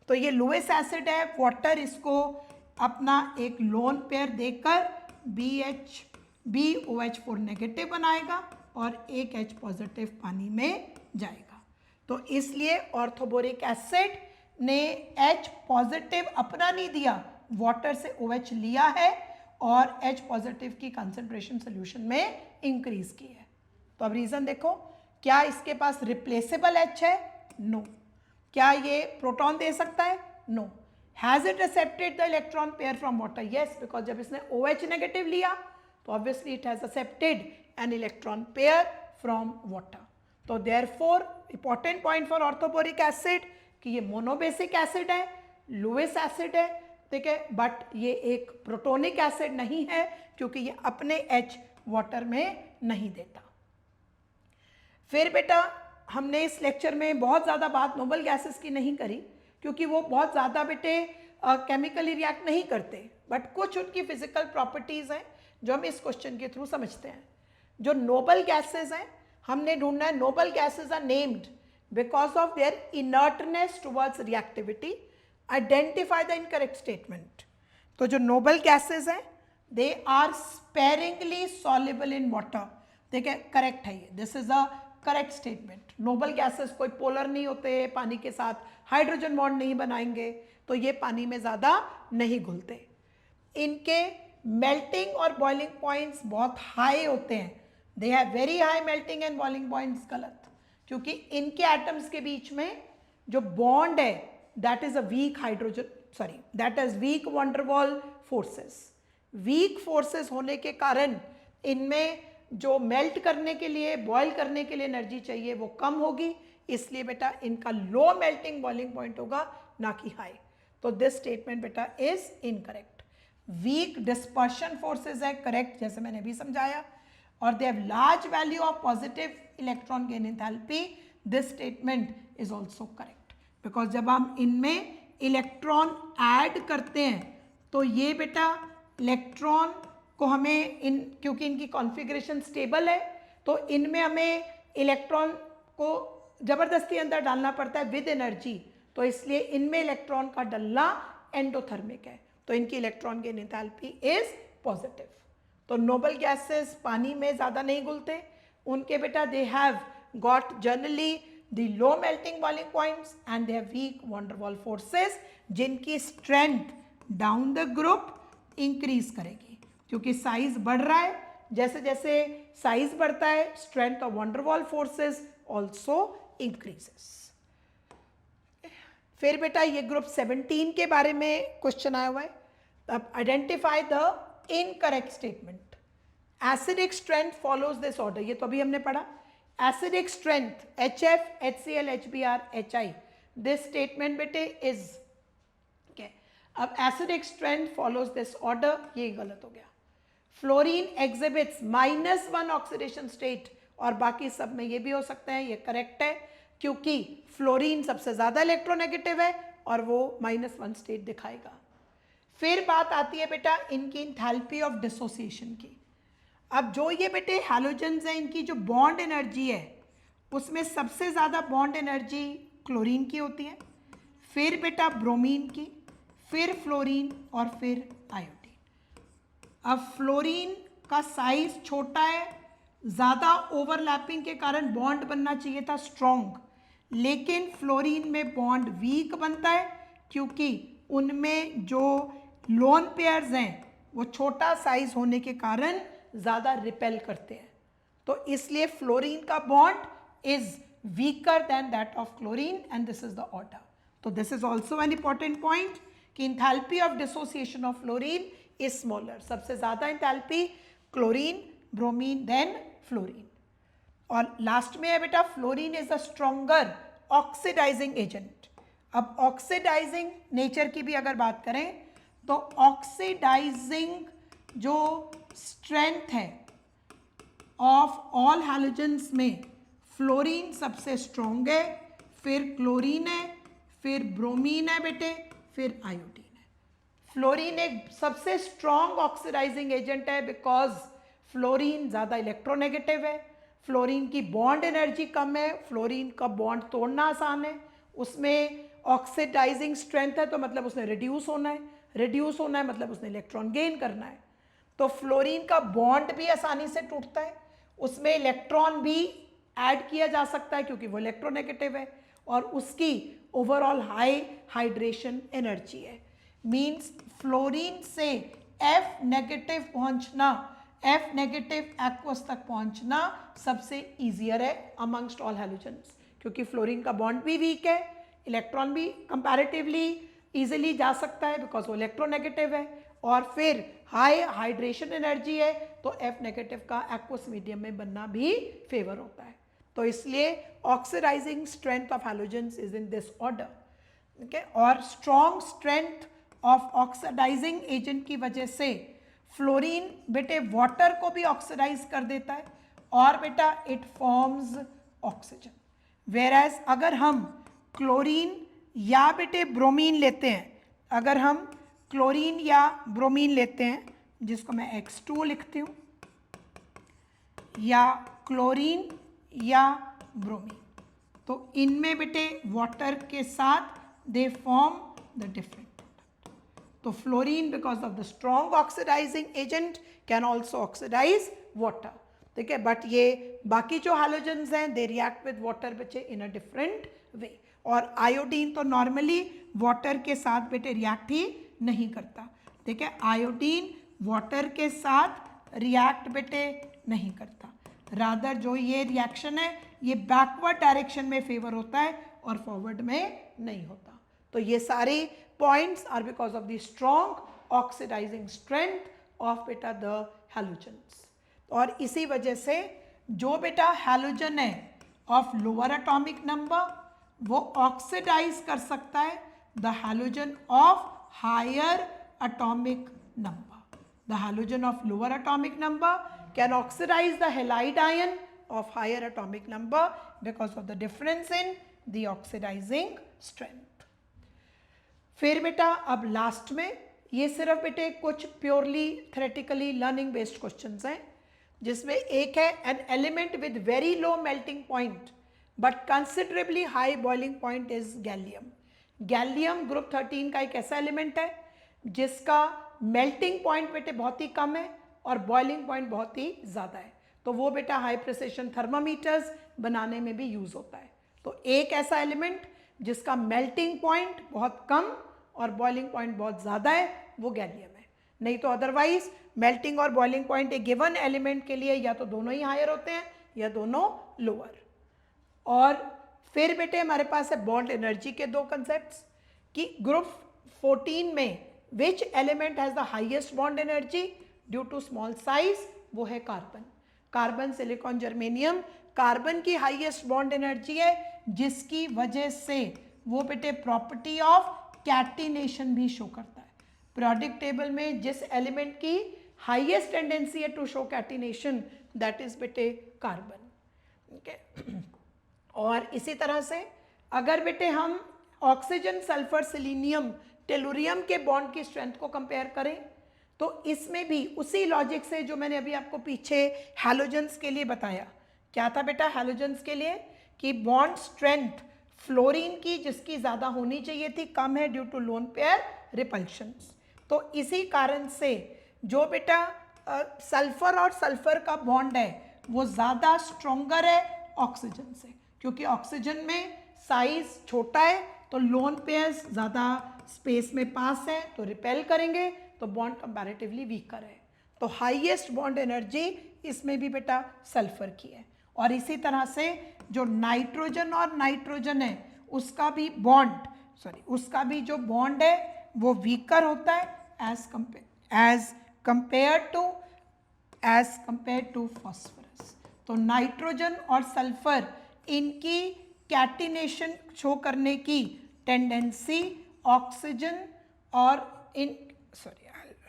तो ये लुइस एसिड है, वाटर इसको अपना एक लोन पेयर देकर BOH4 नेगेटिव बनाएगा और एक H पॉजिटिव पानी में जाएगा। तो इसलिए ऑर्थोबोरिक एसिड ने H पॉजिटिव अपना नहीं दिया, वाटर से OH लिया है और H पॉजिटिव की कंसंट्रेशन सोल्यूशन में इंक्रीज की है। तो अब रीजन देखो, क्या इसके पास रिप्लेसेबल H है? नो। क्या ये प्रोटॉन दे सकता है? No. Has it accepted the electron pair from water? Yes, because जब इसने OH नेगेटिव लिया तो obviously it has accepted an electron pair from water. तो therefore important point for orthoboric acid कि ये मोनोबेसिक एसिड है, लुइस एसिड है, ठीक है, बट ये एक प्रोटोनिक एसिड नहीं है क्योंकि ये अपने H वाटर में नहीं देता। फिर बेटा हमने इस लेक्चर में बहुत ज़्यादा बात नोबल गैसेस की नहीं करी क्योंकि वो बहुत ज़्यादा बेटे केमिकली रिएक्ट नहीं करते, बट कुछ उनकी फिजिकल प्रॉपर्टीज़ हैं जो हम इस क्वेश्चन के थ्रू समझते हैं। जो नोबल गैसेस हैं हमने ढूंढना है, noble gases are named because of their inertness towards reactivity. Identify the incorrect statement. तो जो नोबल गैसेस हैं they are sparingly soluble in water. देखिए करेक्ट है ये, this is a correct statement. Noble gases कोई पोलर नहीं होते, पानी के साथ हाइड्रोजन बॉन्ड नहीं बनाएंगे, तो ये पानी में ज़्यादा नहीं घुलते। इनके मेल्टिंग और बॉइलिंग पॉइंट्स बहुत हाई होते हैं, they have very high melting and boiling points. गलत, क्योंकि इनके एटम्स के बीच में जो बॉन्ड है that is a weak that is weak van der Waals forces. Weak forces होने के कारण इनमें जो मेल्ट करने के लिए, बॉयल करने के लिए एनर्जी चाहिए वो कम होगी, इसलिए बेटा इनका लो मेल्टिंग बॉइलिंग पॉइंट होगा ना कि हाई। तो दिस स्टेटमेंट बेटा is incorrect. Weak dispersion forces है, करेक्ट, जैसे मैंने भी समझाया, और they have large value of positive electron gain enthalpy. This statement is also correct because जब हम इनमें इलेक्ट्रॉन ऐड करते हैं तो ये बेटा इलेक्ट्रॉन को हमें क्योंकि इनकी कॉन्फ़िगरेशन स्टेबल है तो इनमें हमें इलेक्ट्रॉन को ज़बरदस्ती अंदर डालना पड़ता है विद एनर्जी, तो इसलिए इनमें इलेक्ट्रॉन का डलना एंडोथर्मिक है, तो इनकी electron gain enthalpy is positive. तो नोबल गैसेस पानी में ज़्यादा नहीं घुलते, उनके बेटा they have got generally the low melting boiling points and they have weak van der Waals forces जिनकी strength down the group increase करेगी क्योंकि साइज बढ़ रहा है। जैसे जैसे साइज बढ़ता है strength of van der Waals forces also increases. फिर बेटा ये ग्रुप 17 के बारे में क्वेश्चन आया हुआ है। अब identify the incorrect statement. Acidic strength follows this order, ये तो अभी हमने पढ़ा। Acidic strength HF, HCl, HBr, HI, this statement बेटे इज okay। अब acidic strength follows this order, ये गलत हो गया। फ्लोरीन एग्जिबिट्स -1 ऑक्सीडेशन स्टेट, और बाकी सब में ये भी हो सकता है, ये करेक्ट है क्योंकि फ्लोरीन सबसे ज़्यादा इलेक्ट्रोनेगेटिव है और वो -1 स्टेट दिखाएगा। फिर बात आती है बेटा इनकी इंथैल्पी ऑफ डिसोसिएशन की। अब जो ये बेटे हैलोजेंस हैं इनकी जो बॉन्ड एनर्जी है उसमें सबसे ज़्यादा बॉन्ड एनर्जी क्लोरीन की होती है, फिर बेटा ब्रोमीन की, फिर फ्लोरीन और फिर आयोडीन। अब फ्लोरीन का साइज छोटा है, ज़्यादा ओवरलैपिंग के कारण बॉन्ड बनना चाहिए था स्ट्रॉन्ग, लेकिन फ्लोरीन में बॉन्ड वीक बनता है क्योंकि उनमें जो लोन पेयर्स हैं वो छोटा साइज होने के कारण ज़्यादा रिपेल करते हैं, तो इसलिए फ्लोरीन का bond is weaker than that of chlorine and this is the order. तो this is also an important point कि enthalpy of dissociation of fluorine is smaller. सबसे ज़्यादा enthalpy chlorine, bromine, then fluorine. और last में है बेटा fluorine is a stronger oxidising agent. अब oxidising nature की भी अगर बात करें तो ऑक्सीडाइजिंग जो स्ट्रेंथ है ऑफ ऑल हैलोजेंस में फ्लोरीन सबसे स्ट्रॉन्ग है, फिर क्लोरीन है, फिर ब्रोमीन है बेटे, फिर आयोडीन है। फ्लोरीन एक सबसे स्ट्रॉन्ग ऑक्सीडाइजिंग एजेंट है बिकॉज फ्लोरीन ज़्यादा इलेक्ट्रोनेगेटिव है, फ्लोरीन की बॉन्ड एनर्जी कम है, फ्लोरीन का बॉन्ड तोड़ना आसान है, उसमें ऑक्सीडाइजिंग स्ट्रेंथ है, तो मतलब उसने रिड्यूस होना है, रिड्यूस होना है मतलब उसने इलेक्ट्रॉन गेन करना है। तो फ्लोरीन का बॉन्ड भी आसानी से टूटता है, उसमें इलेक्ट्रॉन भी ऐड किया जा सकता है क्योंकि वो इलेक्ट्रोनेगेटिव है, और उसकी ओवरऑल हाई हाइड्रेशन एनर्जी है। मीन्स फ्लोरीन से F नेगेटिव पहुंचना, F नेगेटिव एक्वस तक पहुंचना सबसे ईजियर है अमंगस्ट ऑल हैलोजेंस, क्योंकि फ्लोरीन का बॉन्ड भी वीक है, इलेक्ट्रॉन भी कंपैरेटिवली इजीली जा सकता है बिकॉज वो इलेक्ट्रोनेगेटिव है, और फिर हाई हाइड्रेशन एनर्जी है, तो F नेगेटिव का एक्वस मीडियम में बनना भी फेवर होता है। तो इसलिए oxidizing strength of halogens is in this order, ठीक है। और strong strength of oxidizing agent की वजह से फ्लोरीन बेटे वाटर को भी ऑक्सीडाइज कर देता है, और बेटा इट फॉर्म्स ऑक्सीजन। वेराज अगर हम क्लोरीन या बेटे ब्रोमीन लेते हैं, अगर हम क्लोरीन या ब्रोमीन लेते हैं, जिसको मैं X2 लिखती हूँ, या क्लोरीन या ब्रोमीन, तो इनमें बेटे वाटर के साथ they form the different product. तो fluorine because of the strong oxidising agent can also oxidise water, ठीक है। बट ये बाकी जो हैलोजेंस हैं दे रिएक्ट विद वाटर बच्चे इन अ डिफरेंट वे, और आयोडीन तो नॉर्मली वाटर के साथ बेटे रिएक्ट ही नहीं करता, ठीक है। आयोडीन वाटर के साथ रिएक्ट बेटे नहीं करता, रादर जो ये रिएक्शन है ये बैकवर्ड डायरेक्शन में फेवर होता है और फॉरवर्ड में नहीं होता। तो ये सारे points are because of the strong oxidizing strength of बेटा द हैलोजेंस। और इसी वजह से जो बेटा हैलोजन है ऑफ लोअर एटॉमिक नंबर वो ऑक्सीडाइज कर सकता है the halogen of higher atomic number. The halogen of lower atomic number can oxidize the halide ion of higher atomic number because of the difference in the oxidizing strength. फिर बेटा अब last में ये सिर्फ बेटे कुछ purely theoretically learning based questions हैं, जिसमें एक है an element with very low melting point but considerably high boiling point is gallium. Gallium group 13 का एक ऐसा एलिमेंट है जिसका मेल्टिंग पॉइंट बेटे बहुत ही कम है और बॉइलिंग पॉइंट बहुत ही ज़्यादा है, तो वो बेटा हाई प्रेसिशन थर्मामीटर्स बनाने में भी यूज़ होता है। तो एक ऐसा एलिमेंट जिसका मेल्टिंग पॉइंट बहुत कम और बॉइलिंग पॉइंट बहुत ज़्यादा है वो गैलियम है। नहीं तो अदरवाइज मेल्टिंग और बॉइलिंग पॉइंट एक गिवन एलिमेंट के लिए या तो दोनों ही हायर होते हैं या दोनों लोअर। और फिर बेटे हमारे पास है बॉन्ड एनर्जी के दो कंसेप्ट कि ग्रुप 14 में which element has the highest bond energy due to small size, वो है carbon. Carbon, silicon, germanium, carbon की हाईएस्ट बॉन्ड एनर्जी है, जिसकी वजह से वो बेटे प्रॉपर्टी ऑफ कैटिनेशन भी शो करता है। पीरियोडिक टेबल में जिस एलिमेंट की हाईएस्ट टेंडेंसी है to show catenation that is बेटे कार्बन, ठीक है। और इसी तरह से अगर बेटे हम ऑक्सीजन, सल्फर, सिलीनियम, टेलुरियम के बॉन्ड की स्ट्रेंथ को कंपेयर करें तो इसमें भी उसी लॉजिक से जो मैंने अभी आपको पीछे हैलोजेंस के लिए बताया, क्या था बेटा हैलोजेंस के लिए कि बॉन्ड स्ट्रेंथ फ्लोरीन की जिसकी ज़्यादा होनी चाहिए थी कम है due to lone pair repulsions. तो इसी कारण से जो बेटा सल्फर और सल्फर का बॉन्ड है वो ज़्यादा स्ट्रोंगर है ऑक्सीजन से, क्योंकि ऑक्सीजन में साइज छोटा है तो लोन पेयर्स ज़्यादा स्पेस में पास है तो रिपेल करेंगे, तो बॉन्ड कंपैरेटिवली वीकर है। तो हाईएस्ट बॉन्ड एनर्जी इसमें भी बेटा सल्फर की है। और इसी तरह से जो नाइट्रोजन और नाइट्रोजन है उसका भी जो बॉन्ड है वो वीकर होता है एज कंपेयर टू फॉस्फोरस। तो नाइट्रोजन और सल्फर इनकी कैटिनेशन शो करने की टेंडेंसी ऑक्सीजन और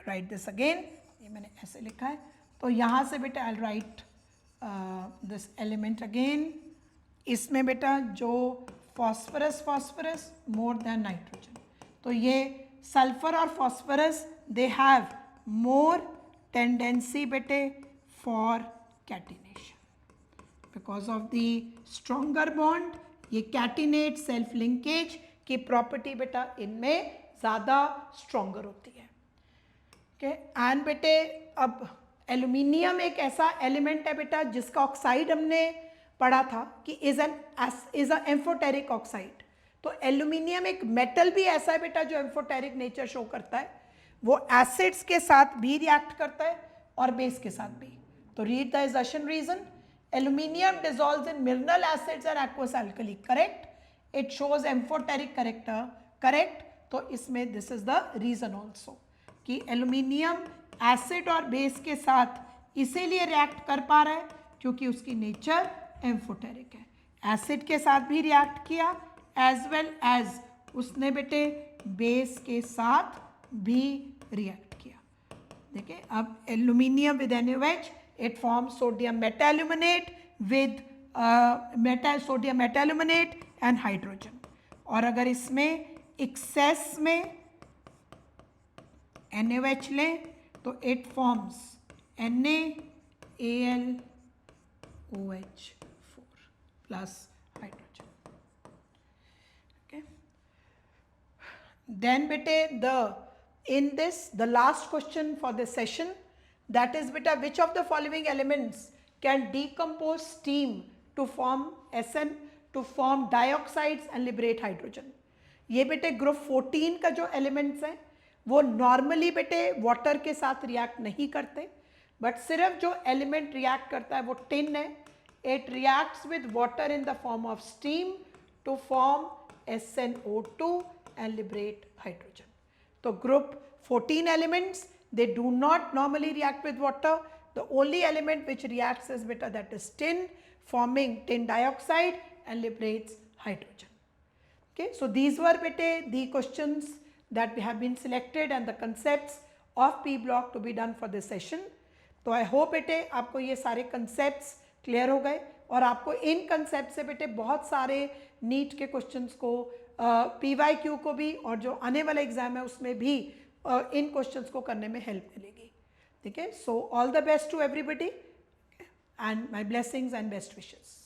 राइट दिस अगेन, ये मैंने ऐसे लिखा है तो यहाँ से बेटा आई राइट दिस एलिमेंट अगेन, इसमें बेटा जो फॉस्फरस मोर देन नाइट्रोजन, तो ये सल्फर और phosphorus they have more tendency बेटे for catenation because of the stronger bond. ये कैटिनेट सेल्फ लिंकेज की प्रॉपर्टी बेटा इनमें ज़्यादा स्ट्रॉन्गर होती है। ओके, एंड बेटे अब एल्यूमिनियम एक ऐसा एलिमेंट है बेटा जिसका ऑक्साइड हमने पढ़ा था कि इज अ एम्फोटेरिक ऑक्साइड। तो एल्यूमिनियम एक मेटल भी ऐसा है बेटा जो एम्फोटेरिक नेचर शो करता है, वो एसिड्स के साथ भी रिएक्ट करता है और बेस के साथ भी। तो read the assertion reason, aluminium dissolves in mineral acids and aqueous alkali, correct? It shows amphoteric character, correct? तो इसमें this is the reason also कि एल्यूमिनियम एसिड और बेस के साथ इसीलिए रिएक्ट कर पा रहा है क्योंकि उसकी नेचर एम्फोटेरिक है। एसिड के साथ भी रिएक्ट किया एज वेल एज उसने बेटे बेस के साथ भी रिएक्ट किया। देखिए अब aluminium with NaOH it forms sodium metaaluminate with sodium metaaluminate and hydrogen. और अगर इसमें एक्सेस में NaOH लें तो it forms NaAlOH4 plus hydrogen. Okay, then beta in this the last question for this session, that is beta which of the following elements can decompose steam to form SN to form dioxides and liberate hydrogen। ये बेटे group 14 का जो elements हैं वो normally बेटे water के साथ react नहीं करते, बट सिर्फ जो एलिमेंट रिएक्ट करता है वो टिन है। It reacts with water in the form of steam to form SnO2 and liberate hydrogen। So group 14 elements, they do not normally react with water. The only element which reacts is beta that is tin, forming tin dioxide and liberates hydrogen। Okay, so these were beta the questions that we have been selected and the concepts of P block to be done for this session। तो I hope बेटे आपको ये सारे concepts clear हो गए और आपको इन concept से बेटे बहुत सारे नीट के क्वेश्चंस को PYQ को भी और जो आने वाला एग्जाम है उसमें भी इन क्वेश्चंस को करने में हेल्प मिलेगी। ठीक है, so all the best to everybody and my blessings and best wishes.